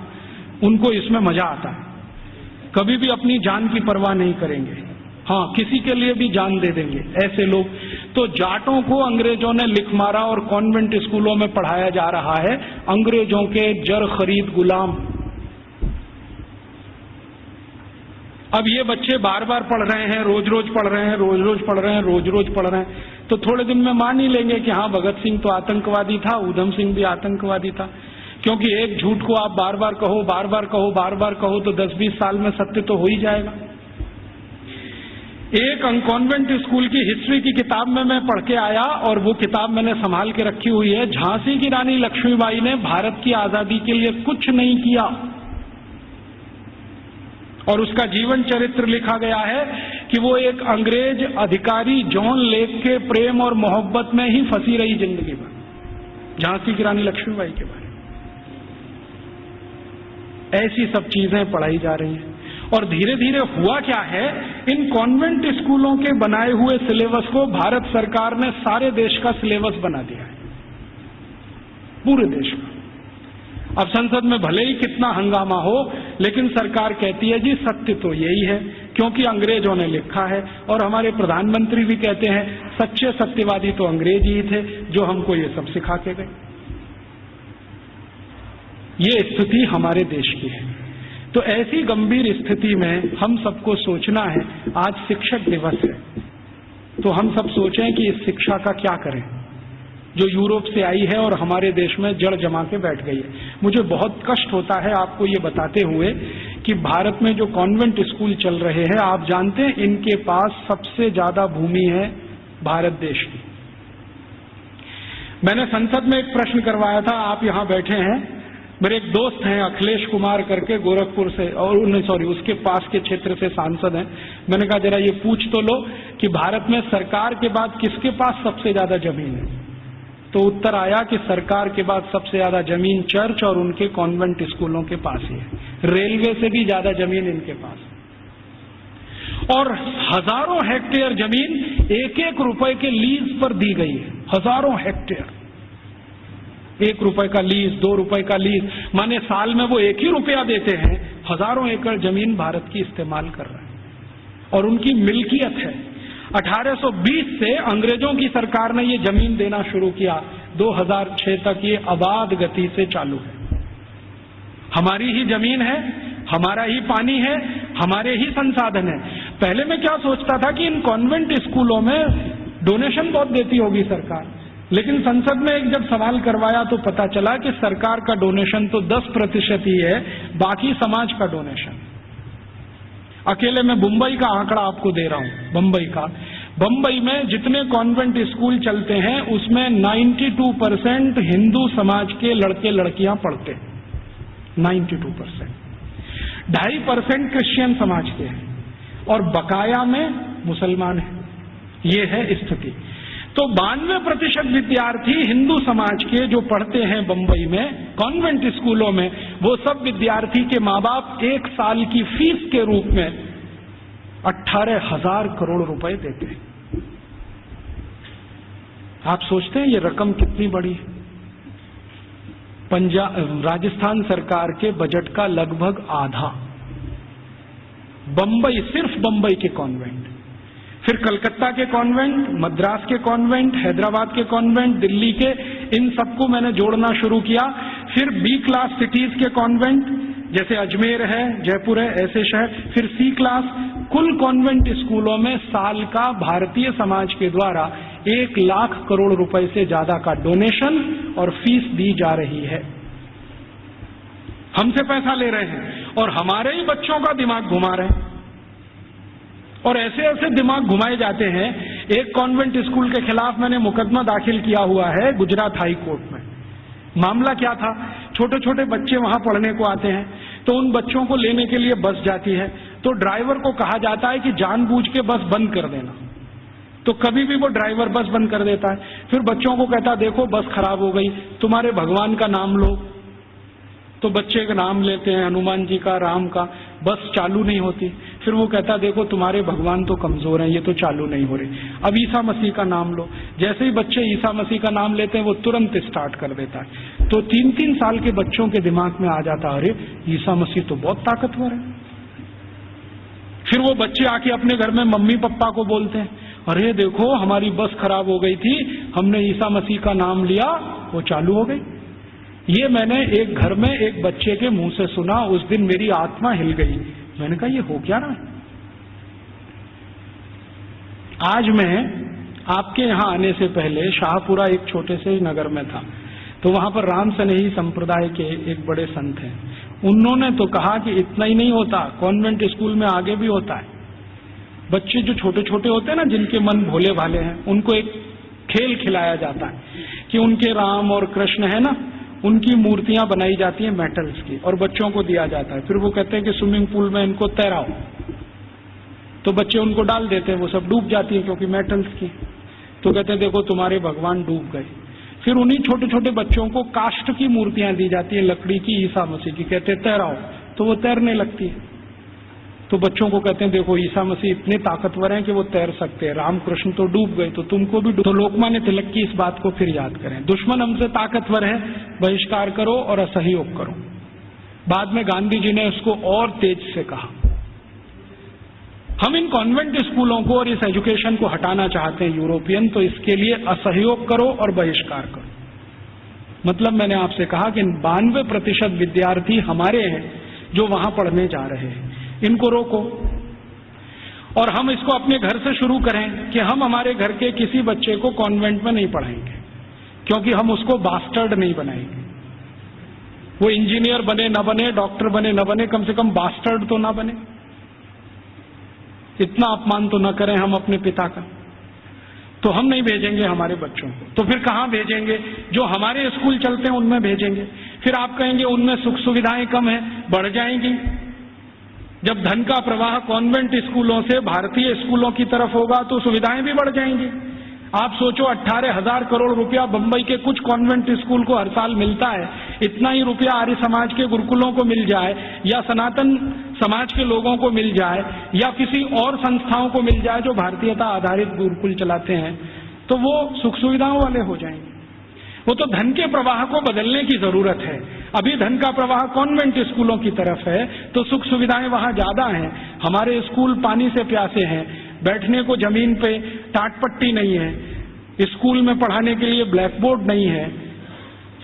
उनको इसमें मजा आता है। कभी भी अपनी जान की परवाह नहीं करेंगे, हाँ किसी के लिए भी जान दे देंगे, ऐसे लोग। तो जाटों को अंग्रेजों ने लिख मारा और कॉन्वेंट स्कूलों में पढ़ाया जा रहा है अंग्रेजों के जर खरीद गुलाम। अब ये बच्चे बार बार पढ़ रहे हैं, रोज रोज पढ़ रहे हैं, रोज रोज पढ़ रहे हैं, रोज रोज पढ़ रहे हैं, तो थोड़े दिन में मान ही लेंगे कि हाँ भगत सिंह तो आतंकवादी था, ऊधम सिंह भी आतंकवादी था। क्योंकि एक झूठ को आप बार बार कहो, बार बार कहो, बार बार कहो, तो 10-20 साल में सत्य तो हो ही जाएगा। एक कॉन्वेंट स्कूल की हिस्ट्री की किताब में मैं पढ़ के आया, और वो किताब मैंने संभाल के रखी हुई है। झांसी की रानी लक्ष्मीबाई ने भारत की आजादी के लिए कुछ नहीं किया, और उसका जीवन चरित्र लिखा गया है कि वो एक अंग्रेज अधिकारी जॉन लेक के प्रेम और मोहब्बत में ही फंसी रही जिंदगी भर। झांसी की रानी लक्ष्मीबाई के बारे में ऐसी सब चीजें पढ़ाई जा रही हैं। और धीरे धीरे हुआ क्या है, इन कॉन्वेंट स्कूलों के बनाए हुए सिलेबस को भारत सरकार ने सारे देश का सिलेबस बना दिया है, पूरे देश का। अब संसद में भले ही कितना हंगामा हो, लेकिन सरकार कहती है जी सत्य तो यही है, क्योंकि अंग्रेजों ने लिखा है। और हमारे प्रधानमंत्री भी कहते हैं सच्चे सत्यवादी तो अंग्रेज ही थे जो हमको ये सब सिखा के गए। ये स्थिति हमारे देश की है। तो ऐसी गंभीर स्थिति में हम सबको सोचना है, आज शिक्षक दिवस है, तो हम सब सोचें कि इस शिक्षा का क्या करें जो यूरोप से आई है और हमारे देश में जड़ जमा के बैठ गई है। मुझे बहुत कष्ट होता है आपको ये बताते हुए कि भारत में जो कॉन्वेंट स्कूल चल रहे हैं, आप जानते हैं इनके पास सबसे ज्यादा भूमि है भारत देश की। मैंने संसद में एक प्रश्न करवाया था, आप यहां बैठे हैं, मेरे एक दोस्त हैं अखिलेश कुमार करके गोरखपुर से, और उसके पास के क्षेत्र से सांसद हैं। मैंने कहा जरा ये पूछ तो लो कि भारत में सरकार के बाद किसके पास सबसे ज्यादा जमीन है। तो उत्तर आया कि सरकार के बाद सबसे ज्यादा जमीन चर्च और उनके कॉन्वेंट स्कूलों के पास ही है। रेलवे से भी ज्यादा जमीन इनके पास है। और हजारों हेक्टेयर जमीन 1-1 रुपए के लीज पर दी गई है। हजारों हेक्टेयर, 1 रुपए का लीज, 2 रुपए का लीज, माने साल में वो 1 ही रुपया देते हैं, हजारों एकड़ जमीन भारत की इस्तेमाल कर रहे हैं और उनकी मिल्कियत है। 1820 से अंग्रेजों की सरकार ने ये जमीन देना शुरू किया, 2006 तक ये अबाध गति से चालू है। हमारी ही जमीन है, हमारा ही पानी है, हमारे ही संसाधन है। पहले मैं क्या सोचता था कि इन कॉन्वेंट स्कूलों में डोनेशन बहुत देती होगी सरकार, लेकिन संसद में एक जब सवाल करवाया तो पता चला कि सरकार का डोनेशन तो 10% ही है, बाकी समाज का डोनेशन। अकेले मैं मुंबई का आंकड़ा आपको दे रहा हूं, बंबई में जितने कॉन्वेंट स्कूल चलते हैं उसमें 92% हिंदू समाज के लड़के लड़कियां पढ़ते हैं, 92%। 2.5% क्रिश्चियन समाज के हैं और बकाया में मुसलमान हैं। ये है स्थिति। तो 92% विद्यार्थी हिंदू समाज के जो पढ़ते हैं बंबई में कॉन्वेंट स्कूलों में, वो सब विद्यार्थी के माँ बाप 1 साल की फीस के रूप में 18,000 करोड़ रुपए देते हैं। आप सोचते हैं ये रकम कितनी बड़ी है? राजस्थान सरकार के बजट का लगभग आधा बंबई, सिर्फ बंबई के कॉन्वेंट, फिर कलकत्ता के कॉन्वेंट, मद्रास के कॉन्वेंट, हैदराबाद के कॉन्वेंट, दिल्ली के, इन सबको मैंने जोड़ना शुरू किया। फिर बी क्लास सिटीज के कॉन्वेंट जैसे अजमेर है, जयपुर है, ऐसे शहर, फिर सी क्लास। कुल कॉन्वेंट स्कूलों में साल का भारतीय समाज के द्वारा 1 लाख करोड़ रुपए से ज्यादा का डोनेशन और फीस दी जा रही है। हमसे पैसा ले रहे हैं और हमारे ही बच्चों का दिमाग घुमा रहे हैं और ऐसे ऐसे दिमाग घुमाए जाते हैं। एक कॉन्वेंट स्कूल के खिलाफ मैंने मुकदमा दाखिल किया हुआ है गुजरात हाई कोर्ट में। मामला क्या था, छोटे छोटे बच्चे वहां पढ़ने को आते हैं, तो उन बच्चों को लेने के लिए बस जाती है, तो ड्राइवर को कहा जाता है कि जानबूझ के बस बंद कर देना। तो कभी भी वो ड्राइवर बस बंद कर देता है। फिर बच्चों को कहता देखो बस खराब हो गई, तुम्हारे भगवान का नाम लो। तो बच्चे का नाम लेते हैं, हनुमान जी का, राम का, बस चालू नहीं होती। फिर वो कहता देखो तुम्हारे भगवान तो कमजोर हैं, ये तो चालू नहीं हो रही, अब ईसा मसीह का नाम लो। जैसे ही बच्चे ईसा मसीह का नाम लेते हैं वो तुरंत स्टार्ट कर देता है। तो 3-3 साल के बच्चों के दिमाग में आ जाता अरे ईसा मसीह तो बहुत ताकतवर है। फिर वो बच्चे आके अपने घर में मम्मी पापा को बोलते हैं अरे देखो हमारी बस खराब हो गई थी, हमने ईसा मसीह का नाम लिया, वो चालू हो गई। ये मैंने एक घर में एक बच्चे के मुंह से सुना, उस दिन मेरी आत्मा हिल गई। मैंने कहा ये हो क्या रहा है। आज मैं आपके यहां आने से पहले शाहपुरा एक छोटे से नगर में था, तो वहां पर राम सनेही संप्रदाय के एक बड़े संत हैं। उन्होंने तो कहा कि इतना ही नहीं होता, कॉन्वेंट स्कूल में आगे भी होता है। बच्चे जो छोटे छोटे होते हैं ना, जिनके मन भोले भाले हैं, उनको एक खेल खिलाया जाता है कि उनके राम और कृष्ण है ना, उनकी मूर्तियां बनाई जाती हैं मेटल्स की और बच्चों को दिया जाता है। फिर वो कहते हैं कि स्विमिंग पूल में इनको तैराओ, तो बच्चे उनको डाल देते हैं, वो सब डूब जाती है क्योंकि मेटल्स की। तो कहते हैं देखो तुम्हारे भगवान डूब गए। फिर उन्हीं छोटे छोटे बच्चों को काष्ठ की मूर्तियां दी जाती है, लकड़ी की, ईसा मसीह की, कहते हैं तैराओ, तो वो तैरने लगती है। तो बच्चों को कहते हैं देखो ईसा मसीह इतने ताकतवर हैं कि वो तैर सकते हैं, रामकृष्ण तो डूब गए तो तुमको भी। तो लोकमान्य तिलक की इस बात को फिर याद करें, दुश्मन हमसे ताकतवर है, बहिष्कार करो और असहयोग करो। बाद में गांधी जी ने उसको और तेज से कहा। हम इन कॉन्वेंट स्कूलों को और इस एजुकेशन को हटाना चाहते हैं यूरोपियन, तो इसके लिए असहयोग करो और बहिष्कार करो। मतलब मैंने आपसे कहा कि 92% विद्यार्थी हमारे हैं जो वहां पढ़ने जा रहे हैं, इनको रोको। और हम इसको अपने घर से शुरू करें कि हम हमारे घर के किसी बच्चे को कॉन्वेंट में नहीं पढ़ाएंगे, क्योंकि हम उसको बास्टर्ड नहीं बनाएंगे। वो इंजीनियर बने न बने, डॉक्टर बने न बने, कम से कम बास्टर्ड तो ना बने। इतना अपमान तो न करें हम अपने पिता का। तो हम नहीं भेजेंगे हमारे बच्चों को। तो फिर कहां भेजेंगे? जो हमारे स्कूल चलते हैं उनमें भेजेंगे। फिर आप कहेंगे उनमें सुख सुविधाएं कम है, बढ़ जाएंगी। जब धन का प्रवाह कॉन्वेंट स्कूलों से भारतीय स्कूलों की तरफ होगा तो सुविधाएं भी बढ़ जाएंगी। आप सोचो 18,000 करोड़ रुपया बंबई के कुछ कॉन्वेंट स्कूल को हर साल मिलता है, इतना ही रुपया आर्य समाज के गुरुकुलों को मिल जाए या सनातन समाज के लोगों को मिल जाए या किसी और संस्थाओं को मिल जाए जो भारतीयता आधारित गुरुकुल चलाते हैं, तो वो सुख सुविधाओं वाले हो जाएंगे। वो तो धन के प्रवाह को बदलने की जरूरत है। अभी धन का प्रवाह कॉन्वेंट स्कूलों की तरफ है तो सुख सुविधाएं वहां ज्यादा हैं। हमारे स्कूल पानी से प्यासे हैं, बैठने को जमीन पे टाटपट्टी नहीं है, स्कूल में पढ़ाने के लिए ब्लैक बोर्ड नहीं है,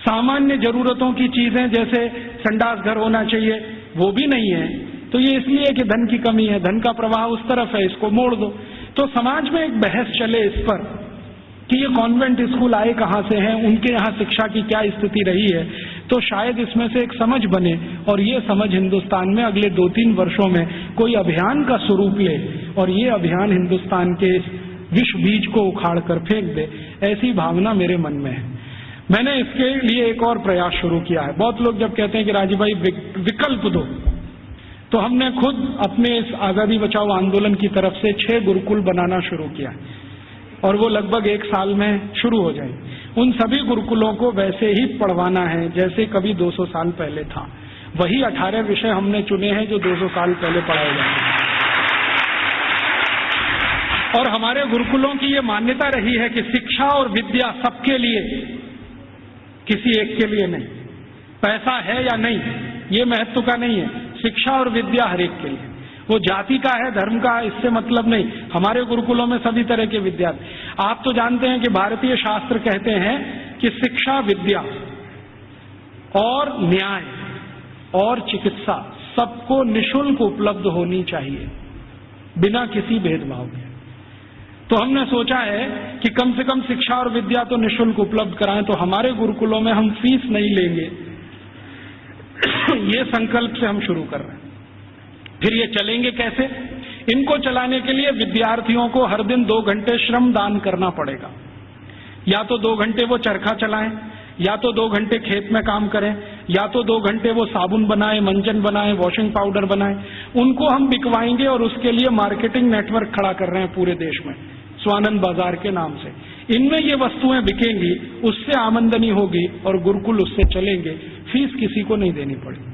सामान्य जरूरतों की चीजें जैसे संडास घर होना चाहिए वो भी नहीं है। तो ये इसलिए कि धन की कमी है, धन का प्रवाह उस तरफ है, इसको मोड़ दो। तो समाज में एक बहस चले इस पर कि ये कॉन्वेंट स्कूल आए कहां से हैं, उनके यहाँ शिक्षा की क्या स्थिति रही है, तो शायद इसमें से एक समझ बने और ये समझ हिंदुस्तान में अगले 2-3 वर्षों में कोई अभियान का स्वरूप ले और ये अभियान हिंदुस्तान के विश्व बीज को उखाड़ कर फेंक दे, ऐसी भावना मेरे मन में है। मैंने इसके लिए एक और प्रयास शुरू किया है। बहुत लोग जब कहते हैं कि राजीव भाई विकल्प दो, तो हमने खुद अपने इस आजादी बचाओ आंदोलन की तरफ से 6 गुरुकुल बनाना शुरू किया और वो लगभग 1 साल में शुरू हो जाएंगे। उन सभी गुरुकुलों को वैसे ही पढ़वाना है जैसे कभी 200 साल पहले था। वही 18 विषय हमने चुने हैं जो 200 साल पहले पढ़ाए जाते हैं। और हमारे गुरुकुलों की ये मान्यता रही है कि शिक्षा और विद्या सबके लिए, किसी एक के लिए नहीं। पैसा है या नहीं ये महत्व का नहीं है, शिक्षा और विद्या हर एक के लिए। वो जाति का है, धर्म का, इससे मतलब नहीं। हमारे गुरुकुलों में सभी तरह के विद्यार्थी। आप तो जानते हैं कि भारतीय शास्त्र कहते हैं कि शिक्षा, विद्या और न्याय और चिकित्सा सबको निःशुल्क उपलब्ध होनी चाहिए, बिना किसी भेदभाव के। तो हमने सोचा है कि कम से कम शिक्षा और विद्या तो निःशुल्क उपलब्ध कराएं। तो हमारे गुरुकुलों में हम फीस नहीं लेंगे, ये संकल्प से हम शुरू कर रहे हैं। फिर ये चलेंगे कैसे? इनको चलाने के लिए विद्यार्थियों को हर दिन 2 घंटे श्रम दान करना पड़ेगा। या तो 2 घंटे वो चरखा चलाएं, या तो 2 घंटे खेत में काम करें, या तो 2 घंटे वो साबुन बनाएं, मंजन बनाएं, वॉशिंग पाउडर बनाएं। उनको हम बिकवाएंगे और उसके लिए मार्केटिंग नेटवर्क खड़ा कर रहे हैं पूरे देश में, स्वानंद बाजार के नाम से। इनमें ये वस्तुएं बिकेंगी, उससे आमदनी होगी और गुरुकुल उससे चलेंगे, फीस किसी को नहीं देनी पड़ेगी।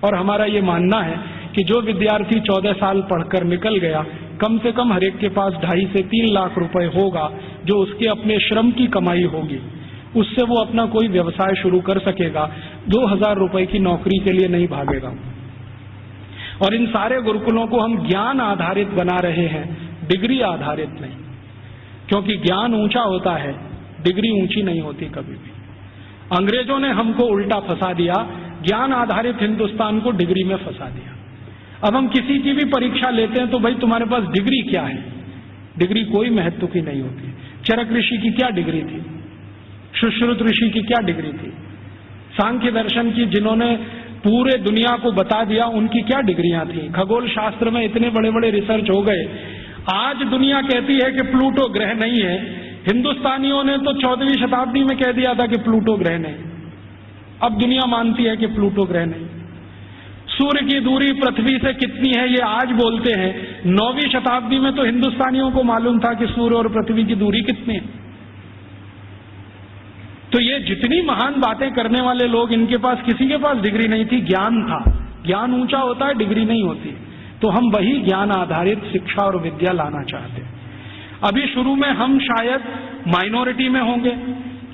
और हमारा ये मानना है कि जो विद्यार्थी 14 साल पढ़कर निकल गया, कम से कम हर एक के पास 2.5 से 3 लाख रुपए होगा जो उसके अपने श्रम की कमाई होगी, उससे वो अपना कोई व्यवसाय शुरू कर सकेगा। 2,000 रुपए की नौकरी के लिए नहीं भागेगा। और इन सारे गुरुकुलों को हम ज्ञान आधारित बना रहे हैं, डिग्री आधारित नहीं, क्योंकि ज्ञान ऊंचा होता है, डिग्री ऊंची नहीं होती कभी भी। अंग्रेजों ने हमको उल्टा फंसा दिया, ज्ञान आधारित हिंदुस्तान को डिग्री में फंसा दिया। अब हम किसी की भी परीक्षा लेते हैं तो भाई तुम्हारे पास डिग्री क्या है? डिग्री कोई महत्व की नहीं होती। चरक ऋषि की क्या डिग्री थी? सुश्रुत ऋषि की क्या डिग्री थी? सांख्य दर्शन की जिन्होंने पूरे दुनिया को बता दिया, उनकी क्या डिग्रियां थी? खगोल शास्त्र में इतने बड़े बड़े रिसर्च हो गए। आज दुनिया कहती है कि प्लूटो ग्रह नहीं है, हिंदुस्तानियों ने तो 14वीं शताब्दी में कह दिया था कि प्लूटो ग्रह नहीं। अब दुनिया मानती है कि प्लूटो ग्रह नहीं। सूर्य की दूरी पृथ्वी से कितनी है ये आज बोलते हैं, 9वीं शताब्दी में तो हिंदुस्तानियों को मालूम था कि सूर्य और पृथ्वी की दूरी कितनी है। तो ये जितनी महान बातें करने वाले लोग, इनके पास किसी के पास डिग्री नहीं थी, ज्ञान था। ज्ञान ऊंचा होता है, डिग्री नहीं होती। तो हम वही ज्ञान आधारित शिक्षा और विद्या लाना चाहते हैं। अभी शुरू में हम शायद माइनॉरिटी में होंगे,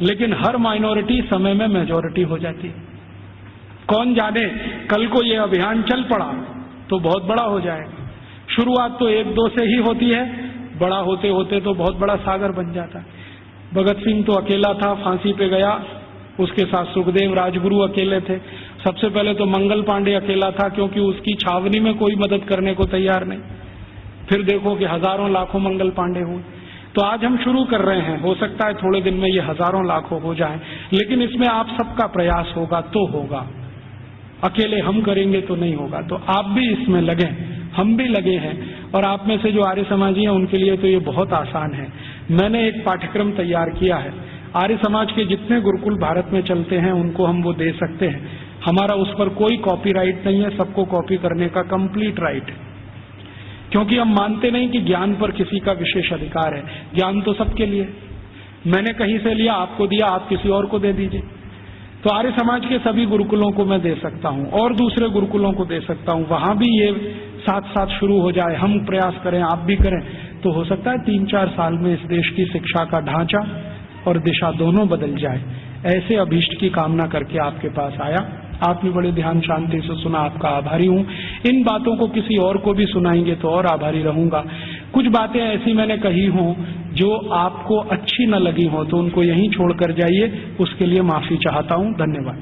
लेकिन हर माइनॉरिटी समय में मेजॉरिटी हो जाती है। कौन जाने कल को ये अभियान चल पड़ा तो बहुत बड़ा हो जाएगा। शुरुआत तो 1-2 से ही होती है, बड़ा होते होते तो बहुत बड़ा सागर बन जाता है। भगत सिंह तो अकेला था, फांसी पे गया, उसके साथ सुखदेव राजगुरु अकेले थे। सबसे पहले तो मंगल पांडे अकेला था, क्योंकि उसकी छावनी में कोई मदद करने को तैयार नहीं। फिर देखो कि हजारों लाखों मंगल पांडे हुए। तो आज हम शुरू कर रहे हैं, हो सकता है थोड़े दिन में ये हजारों लाखों हो जाएं, लेकिन इसमें आप सबका प्रयास होगा तो होगा। अकेले हम करेंगे तो नहीं होगा। तो आप भी इसमें लगे, हम भी लगे हैं, और आप में से जो आर्य समाजी हैं उनके लिए तो ये बहुत आसान है। मैंने एक पाठ्यक्रम तैयार किया है, आर्य समाज के जितने गुरुकुल भारत में चलते हैं उनको हम वो दे सकते हैं। हमारा उस पर कोई कॉपीराइट नहीं है, सबको कॉपी करने का कंप्लीट राइट है, क्योंकि हम मानते नहीं कि ज्ञान पर किसी का विशेष अधिकार है। ज्ञान तो सबके लिए, मैंने कहीं से लिया, आपको दिया, आप किसी और को दे दीजिए। तो आर्य समाज के सभी गुरुकुलों को मैं दे सकता हूं और दूसरे गुरुकुलों को दे सकता हूं। वहां भी ये साथ साथ शुरू हो जाए, हम प्रयास करें, आप भी करें, तो हो सकता है 3-4 साल में इस देश की शिक्षा का ढांचा और दिशा दोनों बदल जाए। ऐसे अभीष्ट की कामना करके आपके पास आया। आपने बड़े ध्यान शांति से सुना, आपका आभारी हूं। इन बातों को किसी और को भी सुनाएंगे तो और आभारी रहूंगा। कुछ बातें ऐसी मैंने कही हों जो आपको अच्छी न लगी हो तो उनको यहीं छोड़कर जाइए, उसके लिए माफी चाहता हूं। धन्यवाद।